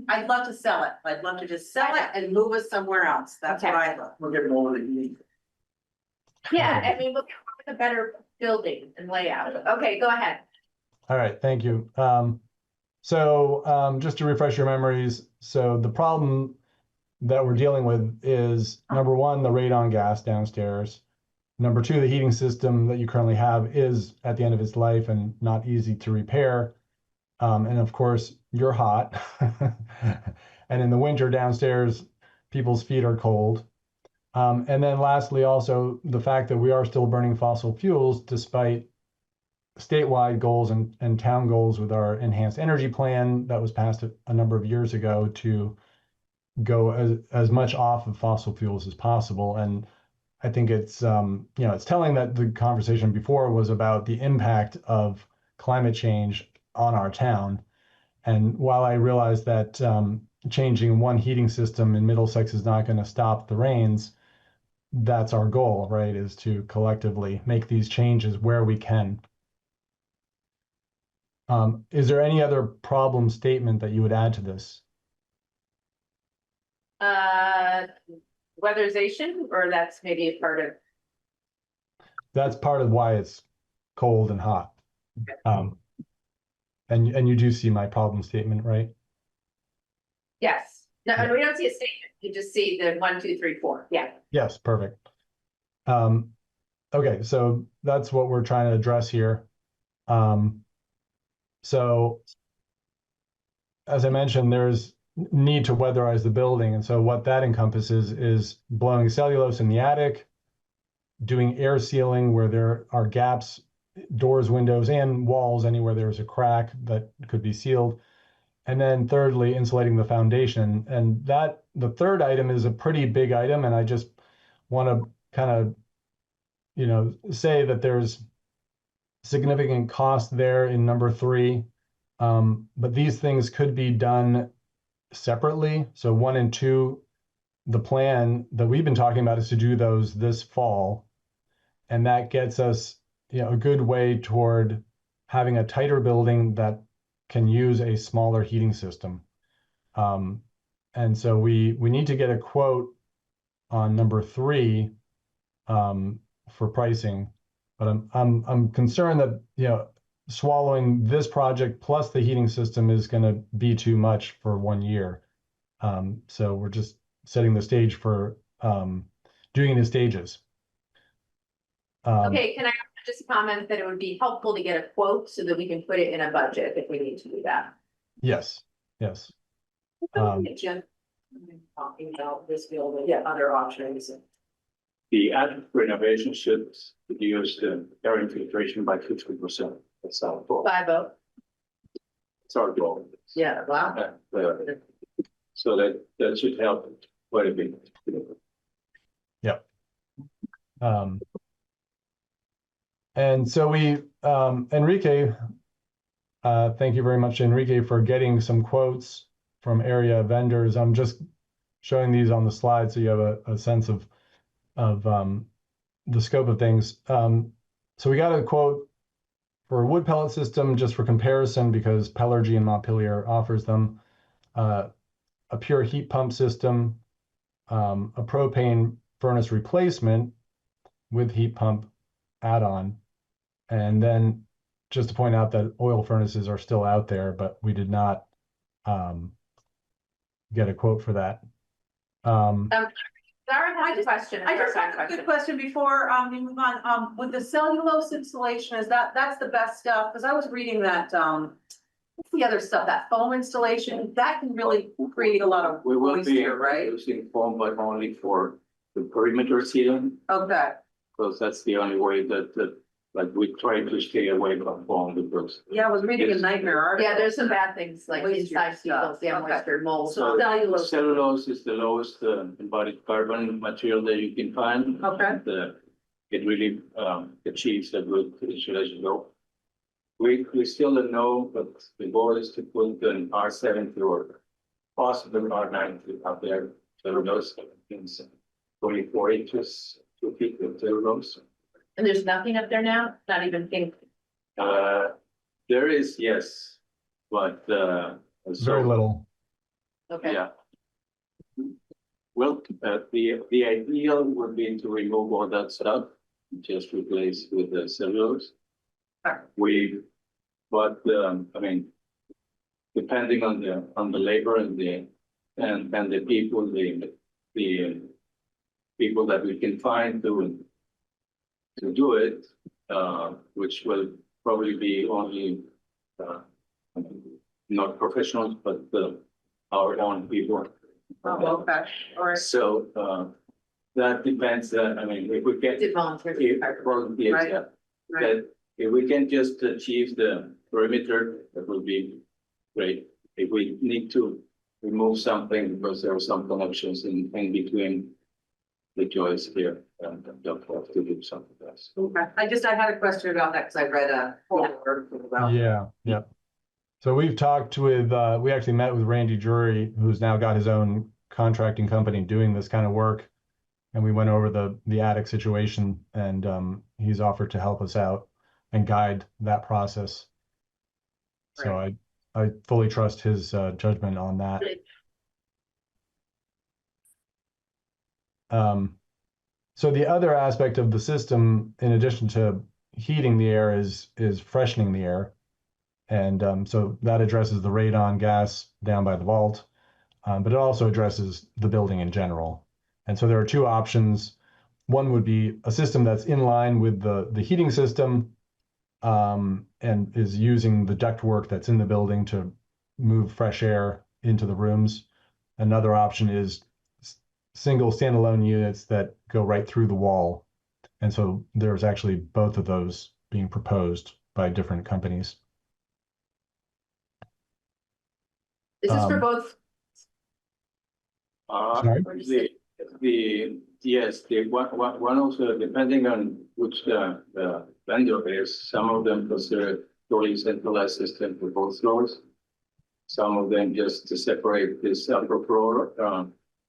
I'd love to sell it. I'd love to just sell it and move us somewhere else. That's what I love. We're getting over the heat. Yeah, I mean, look at a better building and layout. Okay, go ahead. All right, thank you. So just to refresh your memories, so the problem that we're dealing with is, number one, the radon gas downstairs. Number two, the heating system that you currently have is at the end of its life and not easy to repair. And of course, you're hot. And in the winter downstairs, people's feet are cold. And then lastly, also the fact that we are still burning fossil fuels despite statewide goals and town goals with our enhanced energy plan that was passed a number of years ago to go as much off of fossil fuels as possible. And I think it's it's telling that the conversation before was about the impact of climate change on our town. And while I realize that changing one heating system in Middlesex is not going to stop the rains, that's our goal, right? Is to collectively make these changes where we can. Is there any other problem statement that you would add to this? Weatherization, or that's maybe a part of, That's part of why it's cold and hot. And you do see my problem statement, right? yes. No, we don't see a statement. You just see the 1, 2, 3, 4. Yeah. Yes, perfect. Okay, so that's what we're trying to address here. So as I mentioned, there's need to weatherize the building. And so what that encompasses is blowing cellulose in the attic, doing air sealing where there are gaps, doors, windows, and walls anywhere there's a crack that could be sealed. And then thirdly, insulating the foundation. And that the third item is a pretty big item. And I just want to kind of, say that there's significant cost there in number 3. But these things could be done separately. So 1 and 2, the plan that we've been talking about is to do those this fall. And that gets us, a good way toward having a tighter building that can use a smaller heating system. And so we need to get a quote on number 3 for pricing. But I'm concerned that, swallowing this project plus the heating system is going to be too much for 1 year. So we're just setting the stage for doing it in stages. Okay, can I just comment that it would be helpful to get a quote so that we can put it in a budget if we need to do that? Yes. Jim, talking about this building, other options. The attic renovation should reduce the air infiltration by 50%. That's our goal. 5-0. That's our goal. Yeah, wow. So that should help quite a bit. Yep. And so we, Enrique, thank you very much, Enrique, for getting some quotes from area vendors. I'm just showing these on the slide so you have a sense of the scope of things. So we got a quote for a wood pellet system just for comparison because Pellergy and Montpelier offers them. A pure heat pump system, a propane furnace replacement with heat pump add-on. And then just to point out that oil furnaces are still out there, but we did not get a quote for that. Zara has a question. I just have a good question before we move on. With the cellulose insulation, that's the best stuff? Because I was reading that what's the other stuff, that foam installation, that can really create a lot of We will be moisture, right? using foam, but only for the perimeter sealing, Okay, because that's the only way that like we try to stay away from foam because. yeah, I was reading a Yes. nightmare article. Yeah, there's some bad things like Moisture inside stuff. seals, moisture, mold. So cellulose. Cellulose is the lowest embodied carbon material that you can find. Okay. And, it really achieves a good insulation low. We still don't know, but the goal is to put an R70 or possibly R90 up there. Cellulose is 24 inches, 2 feet of cellulose. And there's nothing up there now, not even pink. There is, yes, but Very little. Okay. yeah. Well, the ideal would be to remove all that stuff, just replace with the cellulose. I mean, depending on the labor and the people, the people that we can find to do it, which will probably be only not professionals, but our own people. Oh, okay, all right. So that depends. I mean, if we get Did volunteer. Right. that if we can just achieve the perimeter, that would be great. If we need to remove something because there are some connections in between the joists here, and they'll have to do something else. Okay, I had a question about that because I read a whole article about. Yeah. So we've talked with, we actually met with Randy Drury, who's now got his own contracting company doing this kind of work. And we went over the attic situation and he's offered to help us out and guide that process. So I fully trust his judgment on that. So the other aspect of the system, in addition to heating the air, is freshening the air. And so that addresses the radon gas down by the vault, but it also addresses the building in general. And so there are two options. One would be a system that's in line with the heating system, and is using the ductwork that's in the building to move fresh air into the rooms. Another option is single standalone units that go right through the wall. And so there's actually both of those being proposed by different companies. Is this for both? Sorry? Yes, one also, depending on which the vendor is, some of them consider totally centralized system for both floors. Some of them just to separate this upper floor,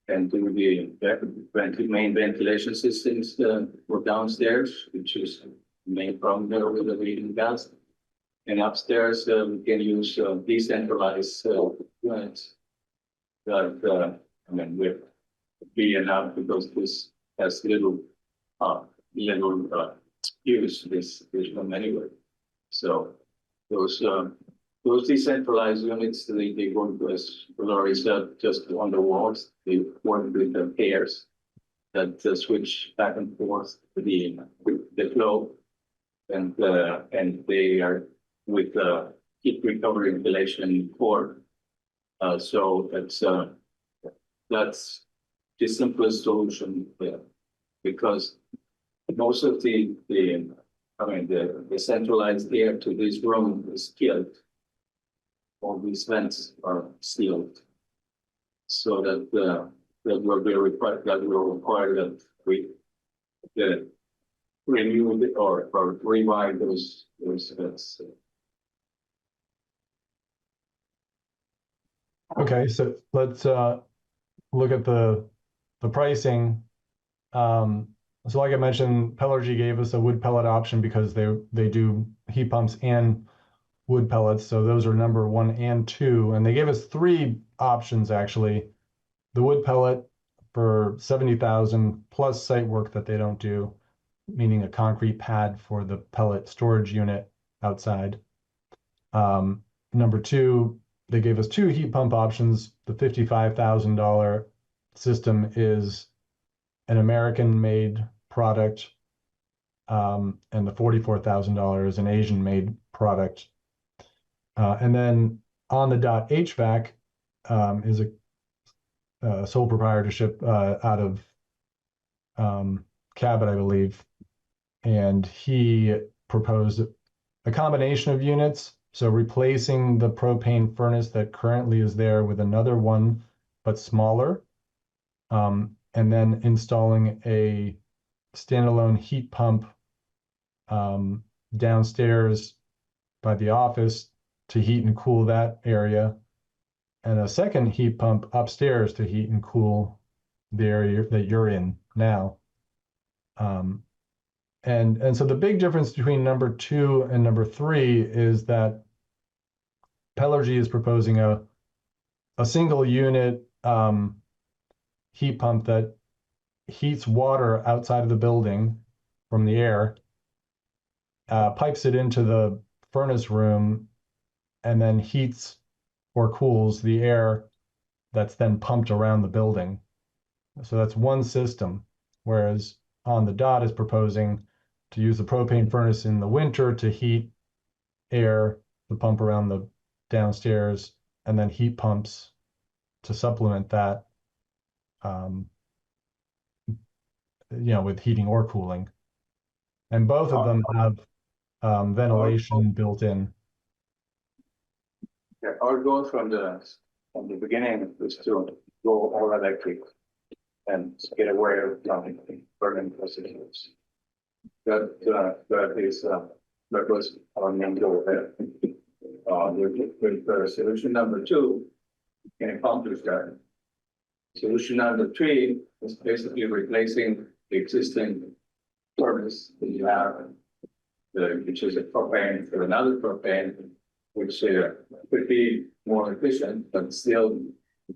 and do the main ventilation systems for downstairs, which is the main problem there with the heating gas. And upstairs, we can use decentralized units that, I mean, will be enough because this has little use this room anyway. So those decentralized units, they work, as Laurie said, just on the walls. They work with the pairs that switch back and forth the flow, and they are with heat recovery ventilation core. So that's the simplest solution there, because most of the centralized air to this room is killed. All these vents are sealed, so that will require that we renew or revive those vents. Okay, so let's look at the pricing. So like I mentioned, Pellergy gave us a wood pellet option because they do heat pumps and wood pellets. So those are number 1 and 2, and they gave us 3 options actually. The wood pellet for 70,000 plus site work that they don't do, meaning a concrete pad for the pellet storage unit outside. Number 2, they gave us 2 heat pump options. The $55,000 system is an American-made product, and the $44,000 is an Asian-made product. And then on the HVAC is a sole proprietorship out of Cabot, I believe, and he proposed a combination of units. So replacing the propane furnace that currently is there with another one, but smaller, and then installing a standalone heat pump downstairs by the office to heat and cool that area, and a second heat pump upstairs to heat and cool the area that you're in now. And so the big difference between number 2 and number 3 is that Pellergy is proposing a single unit heat pump that heats water outside of the building from the air, pipes it into the furnace room, and then heats or cools the air that's then pumped around the building. So that's one system, whereas on the dot is proposing to use the propane furnace in the winter to heat air, the pump around the downstairs, and then heat pumps to supplement that, with heating or cooling. And both of them have ventilation built in. Yeah, our goal from the beginning was to go all electric and get away from burning fossil fuels. That was our main goal there. With solution number 2, can accomplish that. Solution number 3 is basically replacing the existing furnace that you have, which is a propane for another propane, which could be more efficient, but still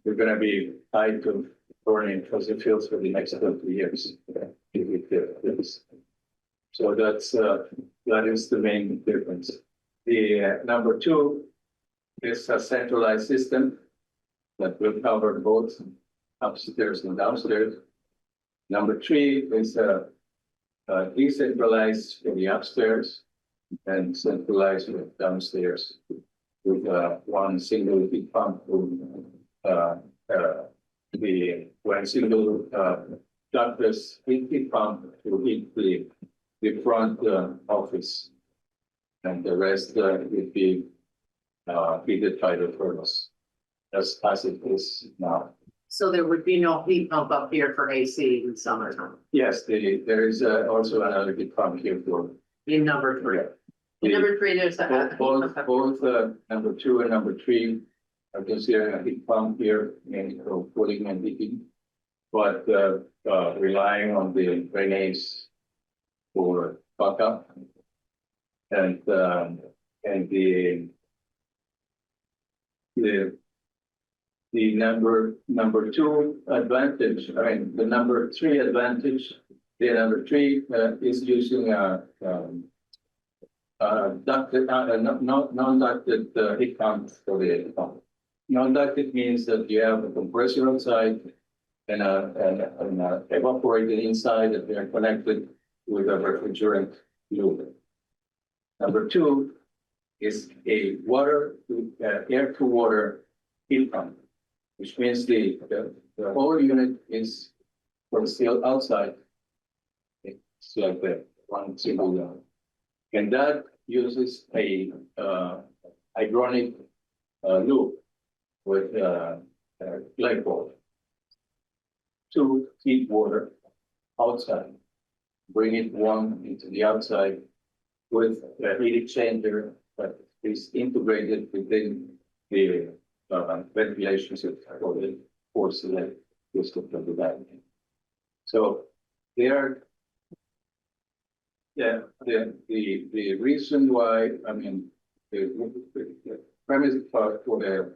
we're gonna be tied to burning fossil fuels for the next 20 years. So that is the main difference. The number two is a centralized system that will cover both upstairs and downstairs. Number three is decentralized for the upstairs and centralized for downstairs with one single heat pump. The one single ductless heat pump to heat the front office, and the rest would be heated by the furnace, as it is now. So there would be no heat pump up here for AC in summertime. Yes, there is also another heat pump here for In number three. In number three, there's both number two and number three are considering a heat pump here, mainly for cooling and heating, but relying on the drainage for backup, and the number two advantage, I mean, the number three advantage, the number three is using ducted, non-ducted heat pump for the heat pump. Non-ducted means that you have a compressor outside and an evaporator inside that they are connected with a refrigerant fluid. Number two is a air to water heat pump, which means the whole unit is for still outside. It's like the one single unit. And that uses a hydronic loop with glycol to heat water outside, bring it warm into the outside with a heat exchanger that is integrated within the ventilation system or the force select system of the battery. So they are. Yeah, the reason why, I mean, the premise for the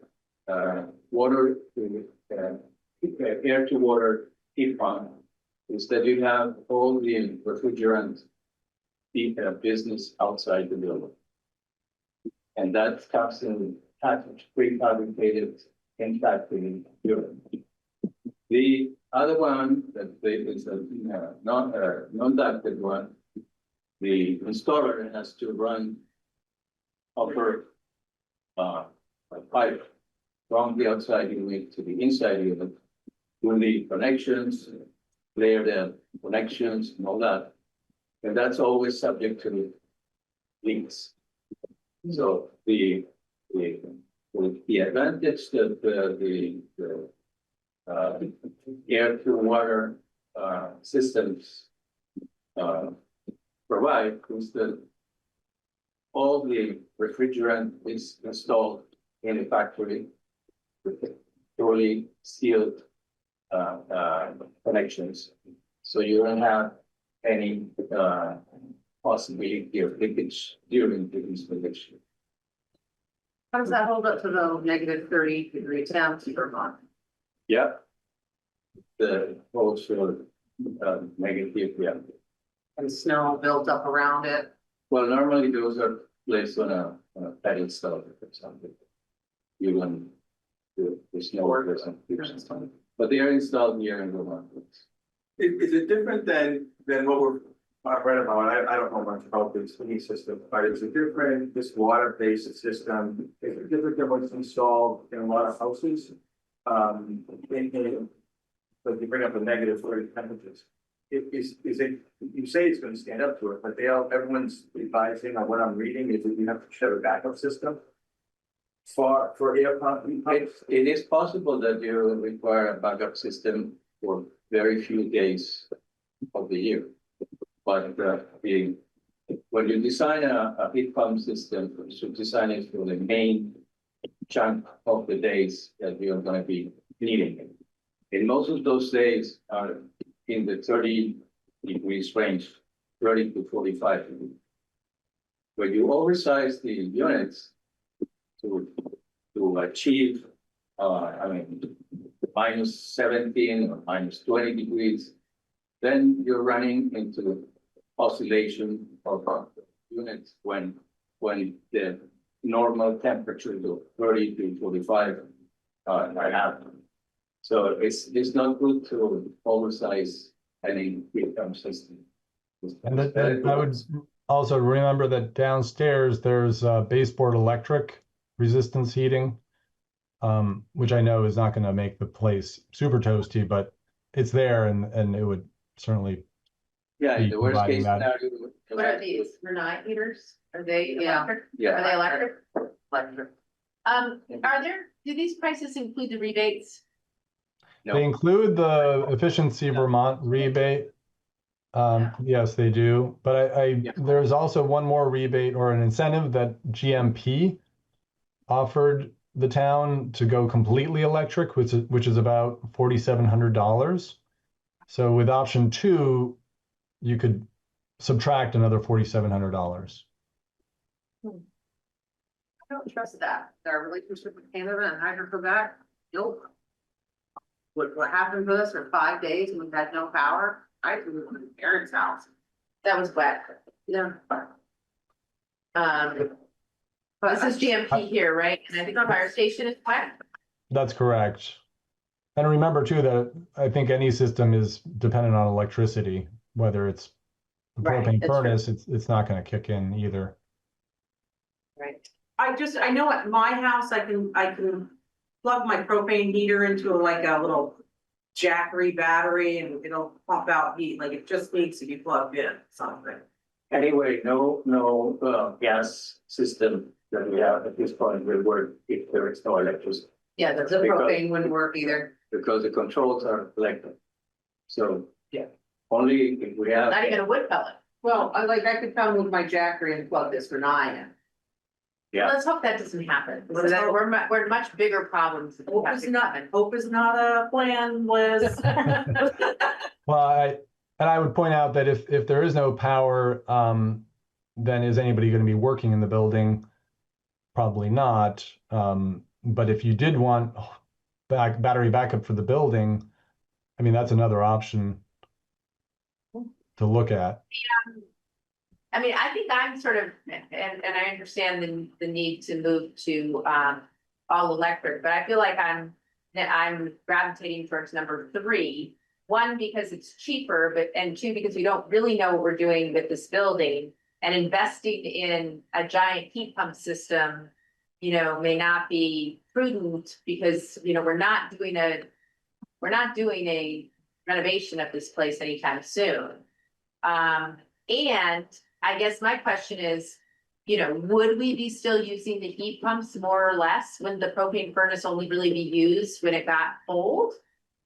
water, air to water heat pump is that you have all the refrigerant business outside the building. And that comes in package, prefabricated in factory Europe. The other one that is a non-ducted one, the installer has to run upper pipe from the outside unit to the inside unit, do the connections, layer the connections and all that. And that's always subject to leaks. So the advantage that the air to water systems provide is that all the refrigerant is installed in the factory with thoroughly sealed connections. So you don't have any possibility of leakage during the installation. How does that hold up to the negative 30-degree temps per month? Yeah. The holds for negative, yeah. And snow built up around it? Well, normally those are placed on a pedestal or something. Even the snow or something. But they are installed here in Vermont. Is it different than what I've read about? I don't know much about this heat system, but is it different, this water-based system, is it different than what's installed in a lot of houses? But you bring up the negative 30 temperatures. Is it, you say it's going to stand up to it, but everyone's advising on what I'm reading is that you have to have a backup system for air pump. It is possible that you require a backup system for very few days of the year. But when you design a heat pump system, you should design it for the main chunk of the days that you're going to be needing it. And most of those days are in the 30 degrees range, 30 to 45 degrees. When you oversize the units, to achieve, I mean, minus 17 or minus 20 degrees, then you're running into oscillation of units when the normal temperature of 30 to 45 are happening. So it's not good to oversize any heat pump system. And I would also remember that downstairs there's baseboard electric resistance heating, which I know is not going to make the place super toasty, but it's there, and it would certainly in the worst providing case that. scenario. What are these? Renai heaters? Are they electric? Yeah. Are they electric? Electric. Do these prices include the rebates? No. They include the Efficiency Vermont rebate. Yes, they do. But there's also one more rebate or an incentive that GMP offered the town to go completely electric, which is about $4,700. So with option 2, you could subtract another $4,700. I don't trust that. Our relationship with Canada and Hydro-Quebec, nope. What happened to us for 5 days and we've had no power? I grew up in my parents' house. That was wet. Yeah. This is GMP here, right? And I think our fire station is wet. That's correct. And remember too that I think any system is dependent on electricity, whether it's a Right, propane that's true. furnace, it's not going to kick in either. Right. I know at my house, I can plug my propane heater into like a little Jackery battery and it'll pump out heat, like it just needs to be plugged in, something. Anyway, no gas system that we have at this point will work if there is no electricity, Yeah, the propane wouldn't work either. because the controls are electric. So, yeah, only if we have. Not even a wood pellet. Well, I could come with my Jackery and plug this for 9 in. Yeah. Let's hope that doesn't happen. What is that? We're much bigger problems. if we Hope have is to not, come in. hope is not a plan, Liz. Well, I would point out that if there is no power, then is anybody going to be working in the building? Probably not. But if you did want battery backup for the building, I mean, that's another option to look at. I mean, I think I'm sort of, and I understand the need to move to all electric, but I feel like I'm gravitating towards number 3. 1, because it's cheaper, and 2, because we don't really know what we're doing with this building, and investing in a giant heat pump system, may not be prudent because, we're not doing a renovation of this place anytime soon. And I guess my question is, would we be still using the heat pumps more or less when the propane furnace only really be used when it got cold?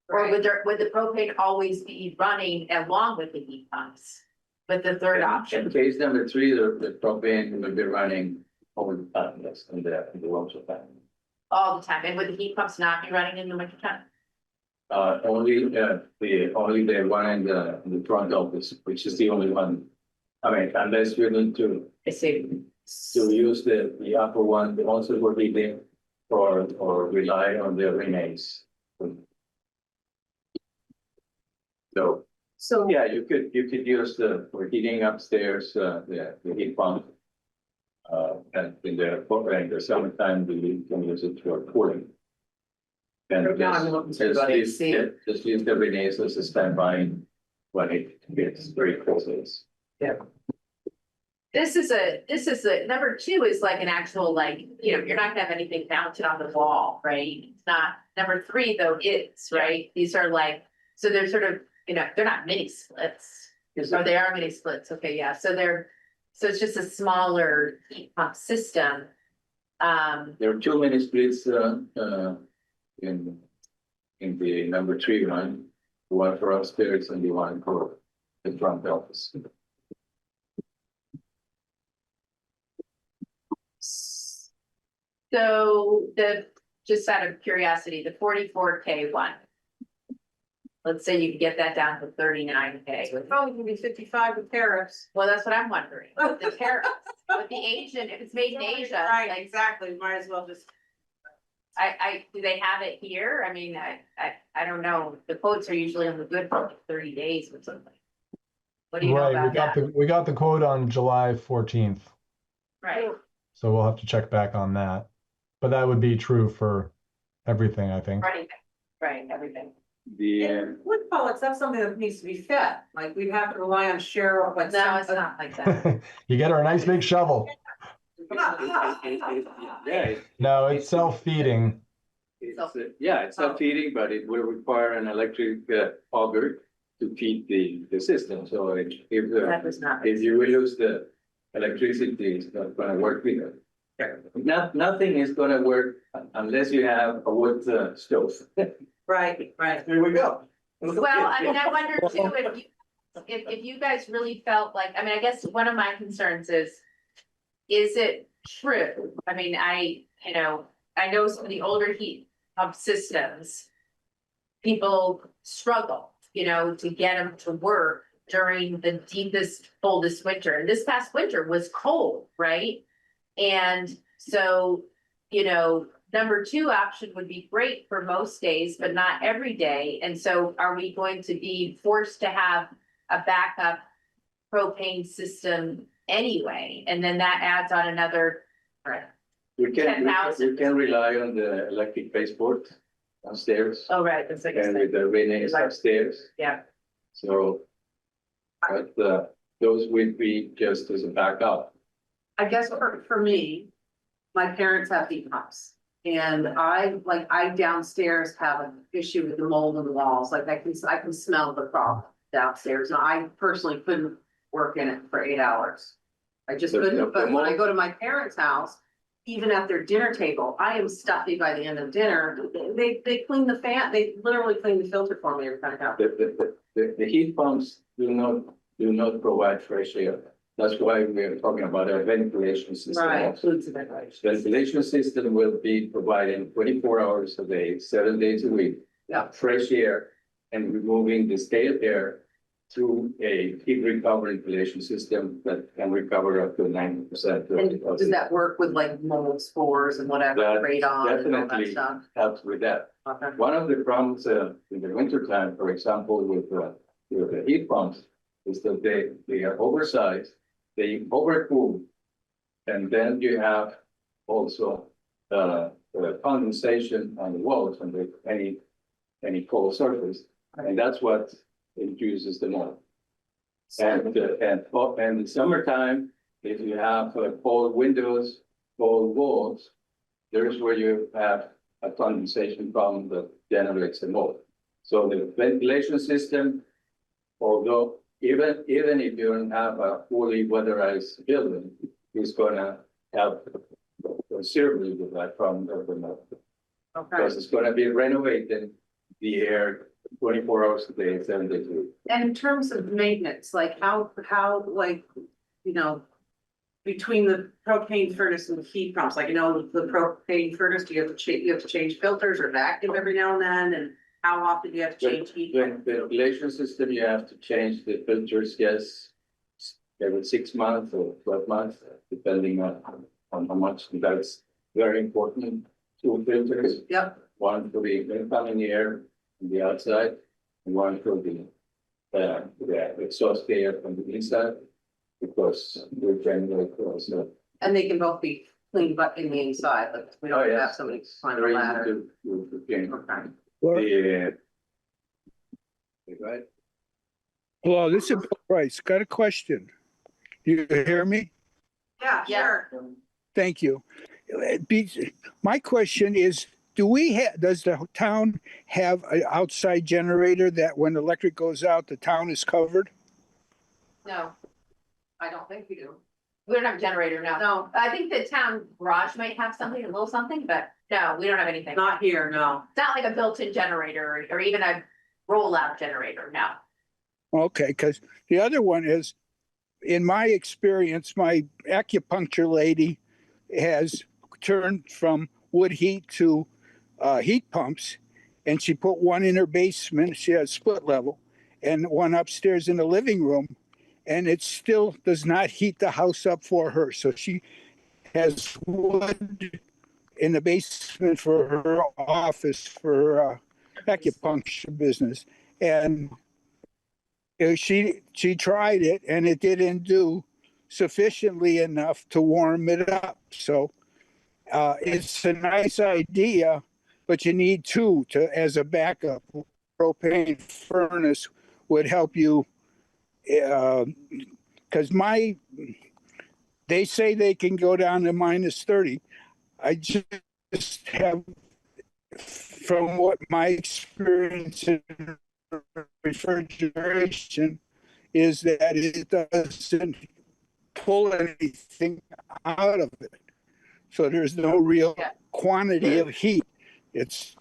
Or would the propane always be running along with the heat pumps? With the third option, In case number 3, the propane will be running all the time, yes, in the winter time. all the time, and would the heat pumps not be running in the winter time? Only the one in the front office, which is the only one. I mean, unless we're going to I see. use the upper one, also for heating, or rely on the relays. So yeah, you could use for heating upstairs, the heat pump. And in the summertime, we can use it for cooling. And Right now, I'm looking through the AC. just use the relays as a standby when it gets very cold. This is a, number 2 is like an actual, you're not gonna have anything mounted on the wall, right? It's not, number 3 though is, right? These are so they're sort of, they're not mini splits. Or they are mini splits, okay, yeah, so it's just a smaller heat pump system. There are 2 mini splits in the number 3 one, the one for upstairs and the one for the front office. So just out of curiosity, the 44K one. let's say you could get that down to 39K. Probably gonna be 55 with tariffs. Well, that's what I'm wondering, the tariffs, with the Asian, if it's made in Asia, Right, like, exactly, might as well just. do they have it here? I mean, I don't know, the quotes are usually on the good for like 30 days or something. What do you know Right, about that? we got the quote on July 14th, Right, so we'll have to check back on that. But that would be true for everything, I think. right, everything. The, Wood pellets, that's something that needs to be fed, like we'd have to rely on Cheryl, but. No, it's not like that. You get her a nice big shovel. yeah, No, it's self-feeding. it's self-feeding, but it will require an electric auger to feed the system. So That was not. if you will lose the electricity, it's not gonna work either. Nothing is gonna work unless you have a wood stove. Right, right. There we go. Well, I mean, I wonder too, if you guys really felt like, I mean, I guess one of my concerns is it true? I mean, I know some of the older heat pump systems, people struggle, to get them to work during the deepest, coldest winter. And this past winter was cold, right? And so, number two option would be great for most days, but not every day. And so are we going to be forced to have a backup propane system anyway? And then that adds on another. We can 10,000. rely on the electric baseboard downstairs Oh, right, that's like I and said. with the relays upstairs. Yeah. So, but those would be just as a backup. I guess for me, my parents have heat pumps. And I downstairs have an issue with the mold in the walls, like I can smell the problem downstairs, and I personally couldn't work in it for 8 hours. I just couldn't, but when I go to my parents' house, even at their dinner table, I am stuffy by the end of dinner. They clean the fan, they literally clean the filter for me every time I come. The heat pumps do not provide fresh air. That's why we are talking about a ventilation system. Right, also. includes the ventilation. Ventilation system will be providing 24 hours a day, 7 days a week. Yeah. Fresh air and removing the stale air through a heat recovery ventilation system that can recover up to 90%. And does that work with like mold spores and whatever, That radon and all that definitely stuff? helps with that. Okay. One of the problems in the winter time, for example, with the heat pumps, is that they are oversized, they overcool, and then you have also condensation on the walls and any cold surface, and that's what induces the mold. And in the summertime, if you have cold windows, cold walls, there's where you have a condensation problem that generates the mold. So the ventilation system, although even if you don't have a fully weatherized building, is gonna have considerably with that problem of the mold. Okay. Because it's gonna be renovating the air 24 hours a day, 7 days a week. And in terms of maintenance, like how, like, between the propane furnace and the heat pumps, like, the propane furnace, do you have to change filters or vacuum every now and then? And how often do you have to change heat? The ventilation system, you have to change the filters, yes, every 6 months or 12 months, depending on how much. That's very important. 2 filters. Yep. One for the incoming air on the outside, and one for the exhaust air from the inside, because we're generally also. And they can both be cleaned but in the inside, like we don't have somebody climb a Very ladder. easy to clean. Okay. Right. Hello, this is Bill Price. Got a question. You hear me? Yeah, sure. Thank you. My question is, does the town have an outside generator that when electric goes out, the town is covered? No, I don't think we do. We don't have a generator, no. No, I think the town garage might have something, a little something, but no, we don't have anything. not here, no. It's not like a built-in generator or even a rollout generator, no. Okay, because the other one is, in my experience, my acupuncture lady has turned from wood heat to heat pumps, and she put one in her basement. She has split level, and one upstairs in the living room, and it still does not heat the house up for her. So she has wood in the basement for her office for acupuncture business, and she tried it, and it didn't do sufficiently enough to warm it up. So it's a nice idea, but you need two to as a backup. Propane furnace would help you, because they say they can go down to -30. I just have, from what my experience in refrigeration is, that it doesn't pull anything out of it. So there's no real quantity of heat. It's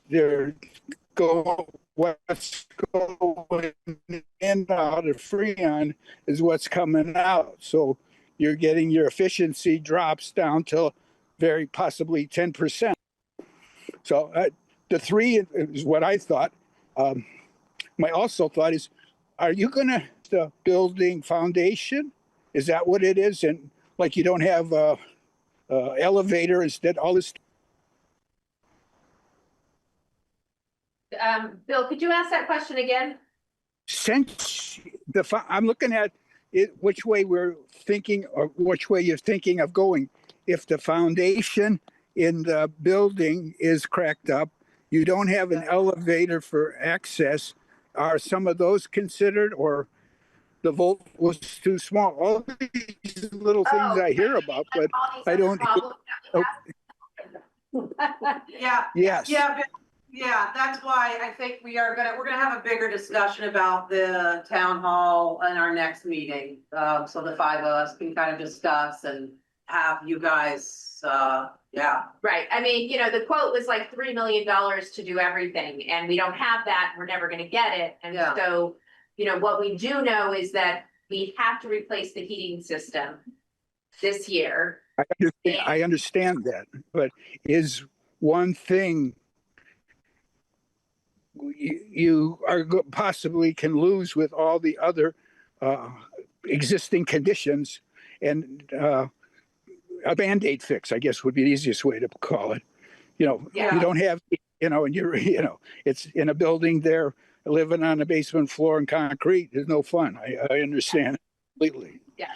what's going in out of Freon is what's coming out. So you're getting your efficiency drops down to very possibly 10%. So the 3 is what I thought. My also thought is, are you going to the building foundation? Is that what it is? And like you don't have elevator instead, all this. Bill, could you ask that question again? Since I'm looking at it, which way we're thinking, or which way you're thinking of going. If the foundation in the building is cracked up, you don't have an elevator for access. Are some of those considered, or the volt was too small? All these little things I hear about, but I don't. Yeah. Yes. Yeah, that's why I think we're gonna have a bigger discussion about the town hall in our next meeting. So the 5 of us can kind of discuss and have you guys, Right, I mean, the quote was like $3 million to do everything, and we don't have that, we're never gonna get it, and so, what we do know is that we have to replace the heating system this year. I understand that, but is one thing you are possibly can lose with all the other existing conditions, and a Band-Aid fix, I guess, would be the easiest way to call it. You don't have, and you're, it's in a building there, living on the basement floor in concrete is no fun. I understand completely. Yeah,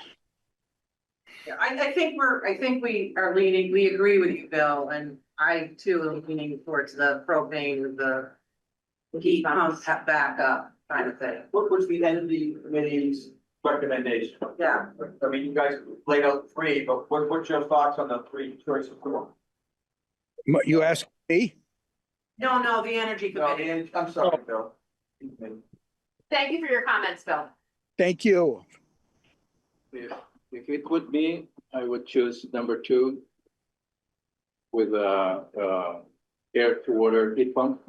I think we are leaning, we agree with you, Bill, and I too am leaning towards the propane with the heat pump backup kind of thing. What was the end of the committee's recommendation? Yeah. I mean, you guys laid out 3, but what's your thoughts on the 3 choices? You ask me? No, the energy committee. I'm sorry, Bill. Thank you for your comments, Bill. Thank you. If it would be, I would choose number 2 with air to water heat pump.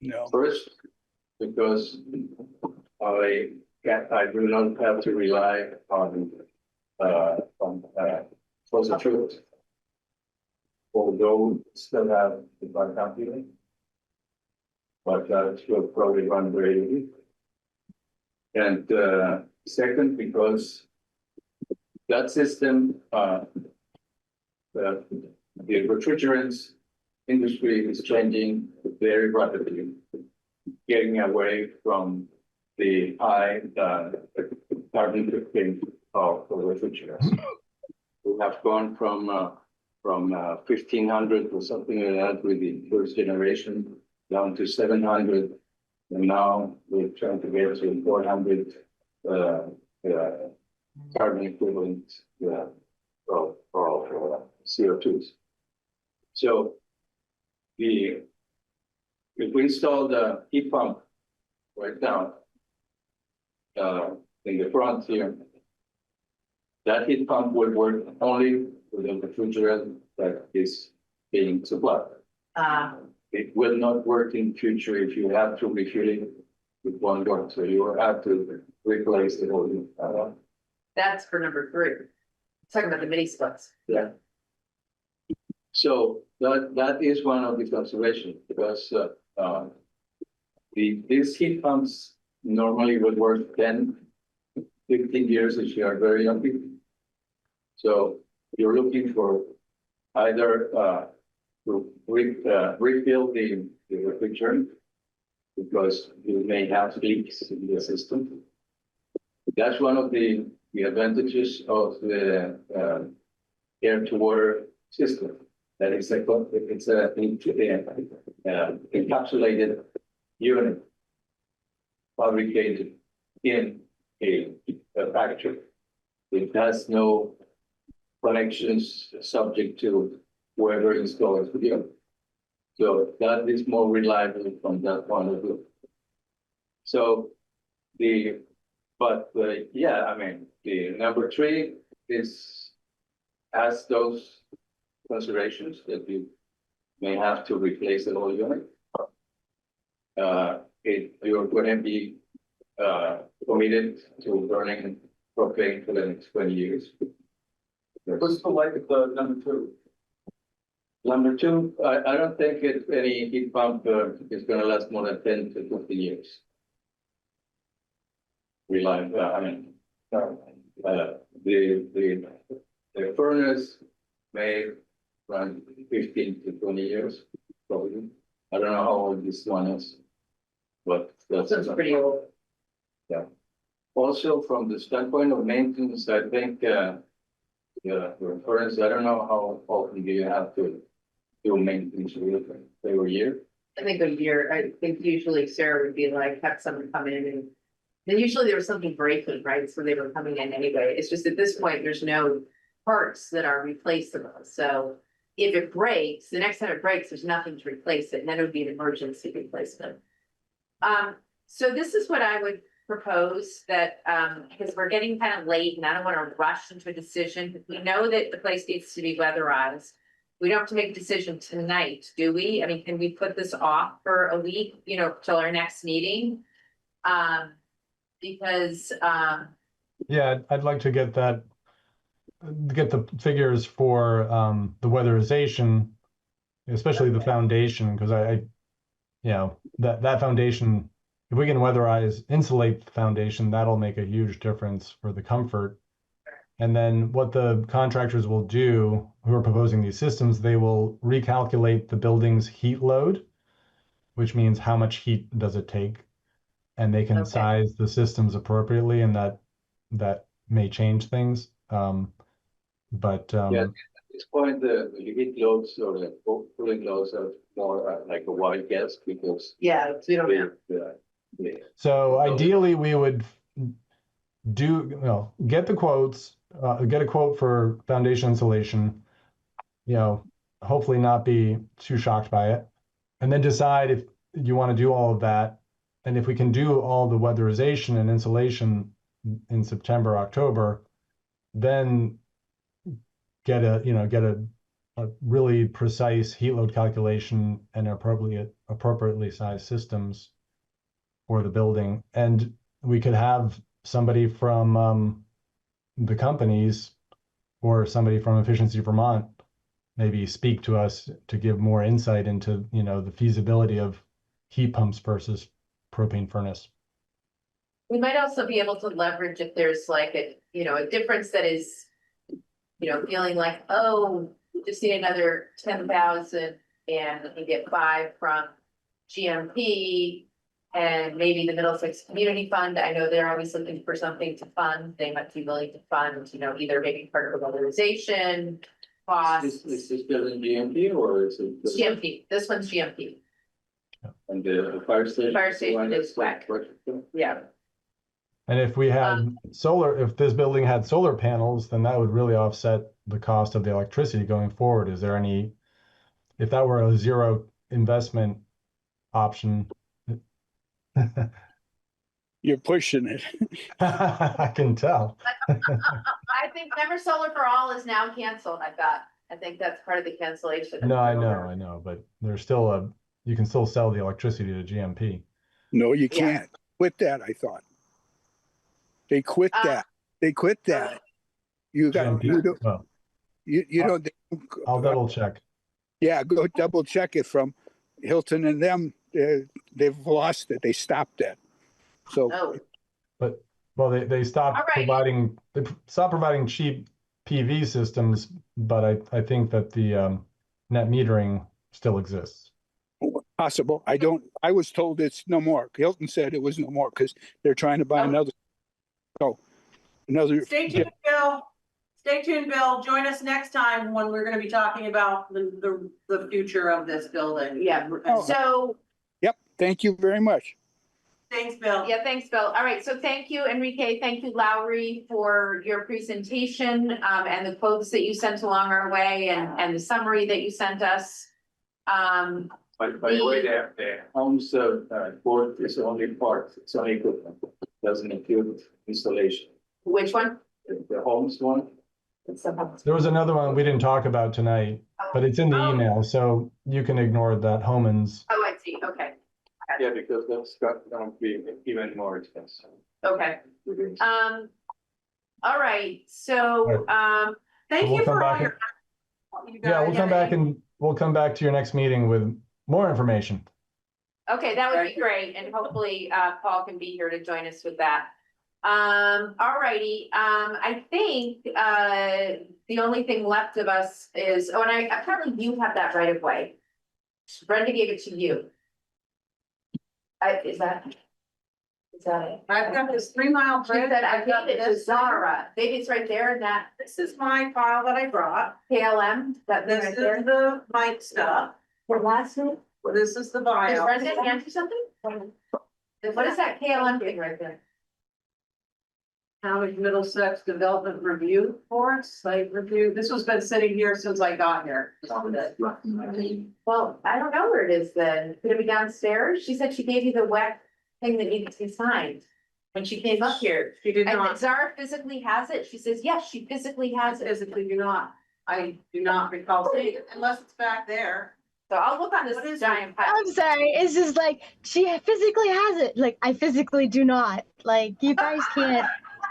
No. First, because I do not have to rely on fossil fuels. Although still have the background heating, but it will probably run very. And second, because that system, the refrigerants industry is changing very rapidly, getting away from the high carbon footprint of the refrigerants. We have gone from 1500 or something like that with the first generation down to 700, and now we're trying to get to 400 carbon equivalent of CO2s. So if we install the heat pump right now in the front here, that heat pump will work only with the refrigerant that is being supplied. It will not work in future if you have to refill it with one watt. So you will have to replace the whole unit. That's for number 3. Talking about the mini splits. Yeah. So that is one of the considerations because these heat pumps normally would work 10, 15 years if you are very lucky. So you're looking for either to refill the refrigerant because you may have leaks in the system. That's one of the advantages of the air to water system. That is it's a encapsulated unit fabricated in a factory. It has no connections subject to whoever installs the unit. So that is more reliable from that point of view. So yeah, I mean, the number 3 has those considerations that you may have to replace the whole unit. You're going to be committed to burning propane for the next 20 years. What's the life of the number 2? Number 2, I don't think any heat pump is going to last more than 10 to 15 years. Reliable, I mean, the furnace may run 15 to 20 years, probably. I don't know how old this one is, but that's pretty old. Yeah. Also, from the standpoint of maintenance, I think the furnace, I don't know how often do you have to do maintenance every year. I think a year, I think usually Sarah would be like, have someone come in and then usually there was something breaking, right? So they were coming in anyway. It's just at this point, there's no parts that are replaceable. So if it breaks, the next time it breaks, there's nothing to replace it. And then it would be an emergency replacement. So this is what I would propose that, because we're getting kind of late and I don't want to rush into a decision. We know that the place needs to be weatherized. We don't have to make a decision tonight, do we? I mean, can we put this off for a week, till our next meeting? Because Yeah, I'd like to get the figures for the weatherization, especially the foundation, because that foundation, if we can insulate the foundation, that'll make a huge difference for the comfort. And then what the contractors will do, who are proposing these systems, they will recalculate the building's heat load, which means how much heat does it take, and they can size the systems appropriately, and that may change things. Yeah, at this point, the heat loads or the cooling loads are more like a wild guess because we don't know. So ideally, we would get the quotes, get a quote for foundation insulation, hopefully not be too shocked by it, and then decide if you want to do all of that. And if we can do all the weatherization and insulation in September, October, then get a really precise heat load calculation and appropriately sized systems for the building. And we could have somebody from the companies or somebody from Efficiency Vermont maybe speak to us to give more insight into the feasibility of heat pumps versus propane furnace. We might also be able to leverage if there's like a difference that is, feeling like, oh, we just need another 10,000 and we can get 5 from GMP and maybe the Middlesex Community Fund. I know they're always looking for something to fund. They might be willing to fund, either maybe part of a weatherization cost. Is this building GMP or is it? GMP, this one's GMP. And the fire station? Fire station is WEC. Yeah. And if we had if this building had solar panels, then that would really offset the cost of the electricity going forward. Is there if that were a zero investment option? You're pushing it. I can tell. I think Remember Solar for All is now canceled, I think that's part of the cancellation. No, I know, but there's still you can still sell the electricity to GMP. No, you can't. Quit that, I thought. They quit that. They quit that. You got GMP? you don't. Well, You don't. I'll double check. Yeah, go double check it from Hilton and them. They've lost it. They stopped it. So Oh, But, well, they stopped All right. providing cheap PV systems, but I think that the net metering still exists. possible. I was told it's no more. Hilton said it was no more because they're trying to buy another. So another. Stay tuned, Bill. Stay tuned, Bill. Join us next time when we're gonna be talking about the future of this building. yeah, Oh. so, Yep. Thank you very much. Thanks, Bill. yeah, thanks, Bill. All right, so thank you, Enrique, thank you, Lowry, for your presentation, and the quotes that you sent along our way and the summary that you sent us. By the way, the homes board is only part, it's only equipment, doesn't include installation. Which one? The homes one, There was another one we didn't talk about tonight, but it's in the Oh. email, so you can ignore that Homans. Oh, I see, okay, yeah, because that's gonna be even more expensive. okay. All right, so, Thank We'll you come for all back your. Yeah, we'll come back to your next meeting with more information. okay, that would be great, and hopefully, Paul can be here to join us with that. All righty, I think, the only thing left of us is, oh, and apparently you have that right of way. Brenda gave it to you. Is that it? I've got this 3 mile She grid. said, I I've got gave it to this. Zara, maybe it's right there in that This is my file that I brought. KLM, that thing This right is there. the mic stuff. For last name? This is the Is bio. Brenda hand you something? What is that KLM thing right there? County Middlesex Development Review Board, site review. This has been sitting here since I got here. Well, I don't know where it is then. Could it be downstairs? She said she gave you the wet thing that needed to be signed when she came up here. She did And not. Zara physically has it. She says, yes, she physically has it. Physically do not. I do not recall seeing it unless it's back there. So I'll look on What this is giant pile. I'm sorry. It's just like she physically has it. Like I physically do not. Like you guys can't.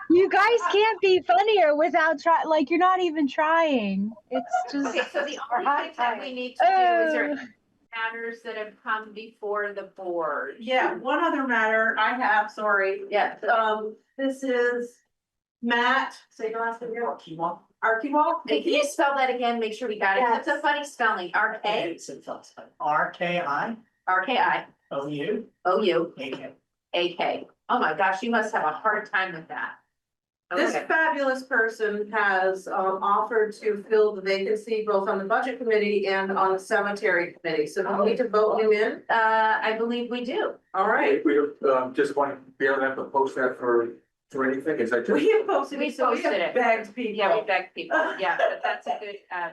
You guys can't be funnier without try. Like you're not even trying. It's just. Okay, so the only thing that we need to do is there matters that have come before the board. Yeah, one other matter I have, sorry. Yeah, This is Matt, say your last name, Archibald. Hey, can you spell that again? Make sure we got it. It's a funny spelling. RK, RKI RKI, OU OU, AK. AK. Oh my gosh, you must have a hard time with that. This Okay. fabulous person has offered to fill the vacancy both on the budget committee and on the cemetery committee, so do we need to vote him in? I believe we do. All right. We just want to be able to have to post that for anything, is that just? We have posted We it, so we posted have it. begged people. Yeah, we beg people. Yeah, but that's a good, I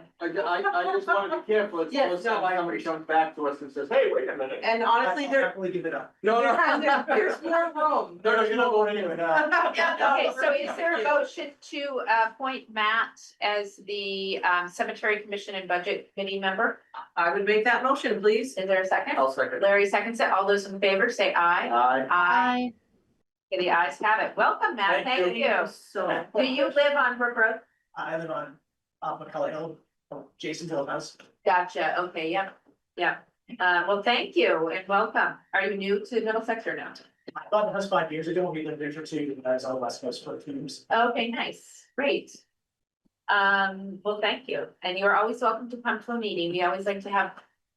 just want to be careful, it's Yes, no, I somebody comes back to us and says, hey, wait a minute. And honestly, there, Happily give it up. No, there's more room. No, you're not going anywhere now. okay, so is there a motion to appoint Matt as the cemetery commission and budget committee member? I would make that motion, please. Is there a second? I'll second. Larry seconds it. All those in favor say aye. Aye. Aye. Okay, the ayes have it. Welcome, Matt. Thank you. So. Do you live on Brook Road? I live on McCullough Hill, Jason House. Gotcha. Okay, yep, yeah. Well, thank you and welcome. Are you new to Middlesex or no? I bought the house 5 years ago. We lived there for 2 years. I was on the West Coast for 2 years. Okay, nice, great. Well, thank you. And you're always welcome to come to a meeting. We always like to have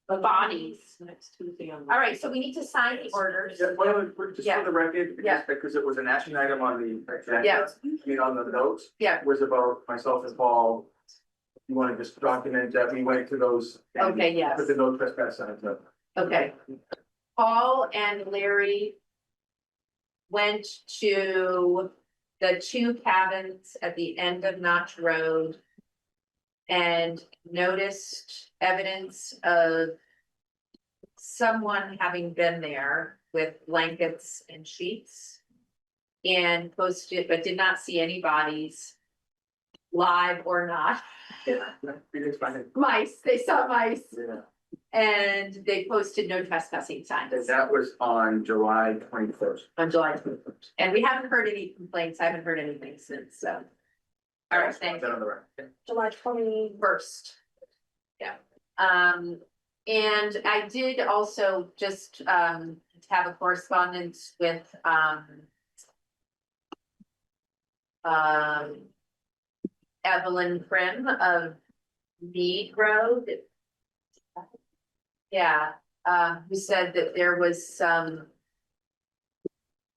the bodies. Next Tuesday on. All right, so we need to sign the orders. Yeah, well, just Yeah. for the record, Yeah. because it was an action item on the agenda. Yeah. I mean, on the notes. Yeah. Was about myself and Paul. You want to just document that we went to those. and Okay, yes. Put the no trespass signs up. Okay. Paul and Larry went to the 2 cabins at the end of Notch Road and noticed evidence of someone having been there with blankets and sheets and posted, but did not see any bodies, live or not. It's fine. Mice, they saw mice. Yeah. And they posted no trespassing signs And that was on July 21st. on July 21st. And we haven't heard any complaints. I haven't heard anything since, so. All right, thank That you. on the record. July 21st. Yeah. And I did also just, have a correspondence with, Evelyn Prim of Mead Road. Yeah, who said that there was some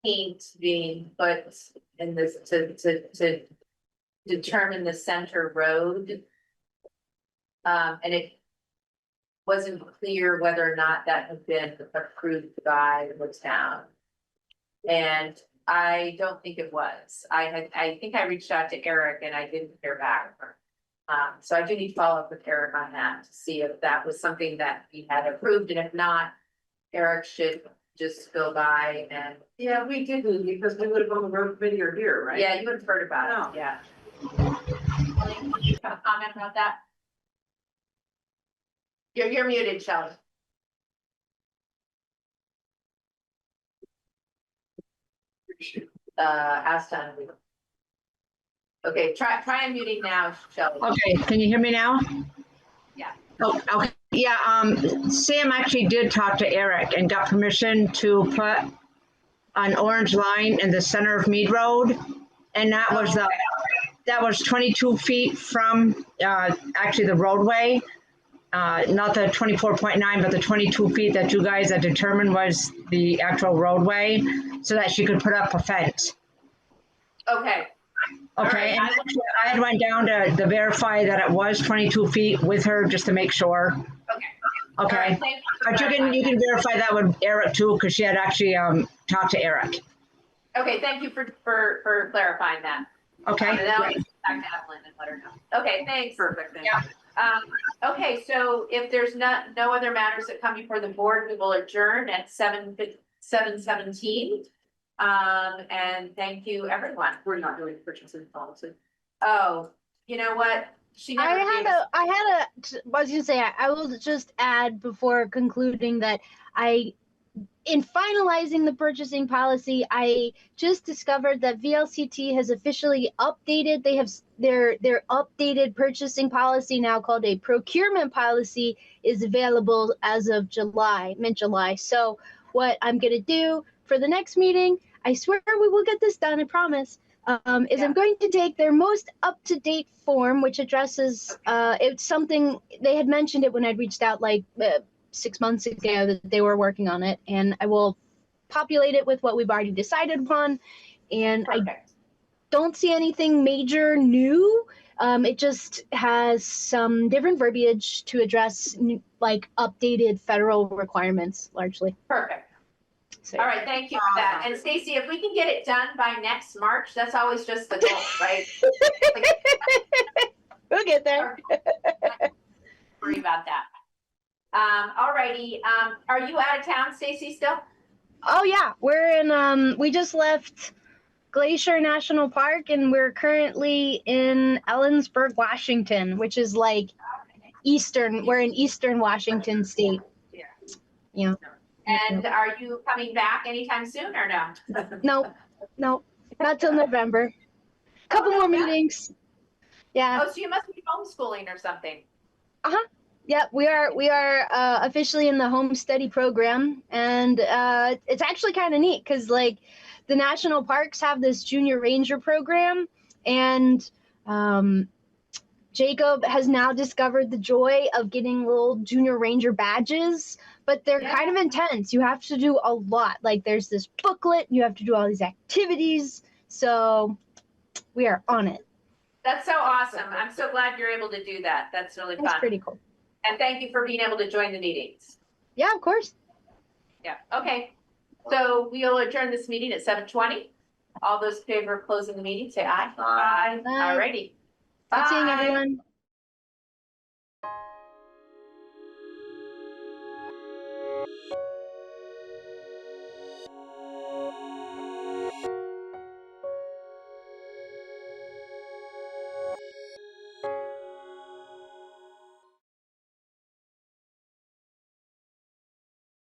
paint being put in this to determine the center road. And it wasn't clear whether or not that had been approved by the town. And I don't think it was. I think I reached out to Eric and I didn't hear back. So I do need to follow up with Eric on that to see if that was something that he had approved, and if not, Eric should just go by and. Yeah, we didn't, because we would have on the road committee or here, right? Yeah, you would have heard about it, yeah. You have a comment about that? You're muted, Shelley. Ask time. Okay, try unmuting now, Shelley. Okay, can you hear me now? Yeah. Oh, okay. Yeah, Sam actually did talk to Eric and got permission to put an orange line in the center of Mead Road. And that was that was 22 feet from actually the roadway. Not the 24.9, but the 22 feet that you guys had determined was the actual roadway, so that she could put up a fence. Okay. Okay, and I had went down to verify that it was 22 feet with her just to make sure. Okay. Okay, but you can verify that with Eric too, because she had actually talked to Eric. Okay, thank you for clarifying that. Okay. And then I'll get back to Evelyn and let her know. Okay, thanks. Perfect, thank you. Okay, so if there's no other matters that come before the board, we will adjourn at 7:17. And thank you, everyone. We're not doing purchasing policy. Oh, you know what? I was gonna say, I will just add before concluding that in finalizing the purchasing policy, I just discovered that VLCT has officially updated. They have their updated purchasing policy now called a procurement policy is available as of mid-July. So what I'm gonna do for the next meeting, I swear we will get this done, I promise, I'm going to take their most up-to-date form, which addresses, it's something, they had mentioned it when I'd reached out like 6 months ago that they were working on it, and I will populate it with what we've already decided upon. And I don't see anything major new. It just has some different verbiage to address like updated federal requirements largely. Perfect. All right, thank you for that. And Stacy, if we can get it done by next March, that's always just the goal, right? We'll get there. Worry about that. All righty. Are you out of town, Stacy, still? Oh yeah, we're in. We just left Glacier National Park, and we're currently in Ellensburg, Washington, which is like eastern. We're in eastern Washington state. Yeah. Yeah. And are you coming back anytime soon or no? No, not till November. Couple more meetings. Yeah. Oh, so you must be homeschooling or something. Yeah, we are officially in the home study program, and it's actually kind of neat because like the national parks have this junior ranger program, and Jacob has now discovered the joy of getting little junior ranger badges, but they're kind of intense. You have to do a lot. Like there's this booklet, you have to do all these activities. So we are on it. That's so awesome. I'm so glad you're able to do that. That's really fun. That's pretty cool. And thank you for being able to join the meetings. Yeah, of course. Yeah, okay. So we'll adjourn this meeting at 7:20. All those in favor of closing the meeting, say aye. Aye. All righty. Good seeing everyone.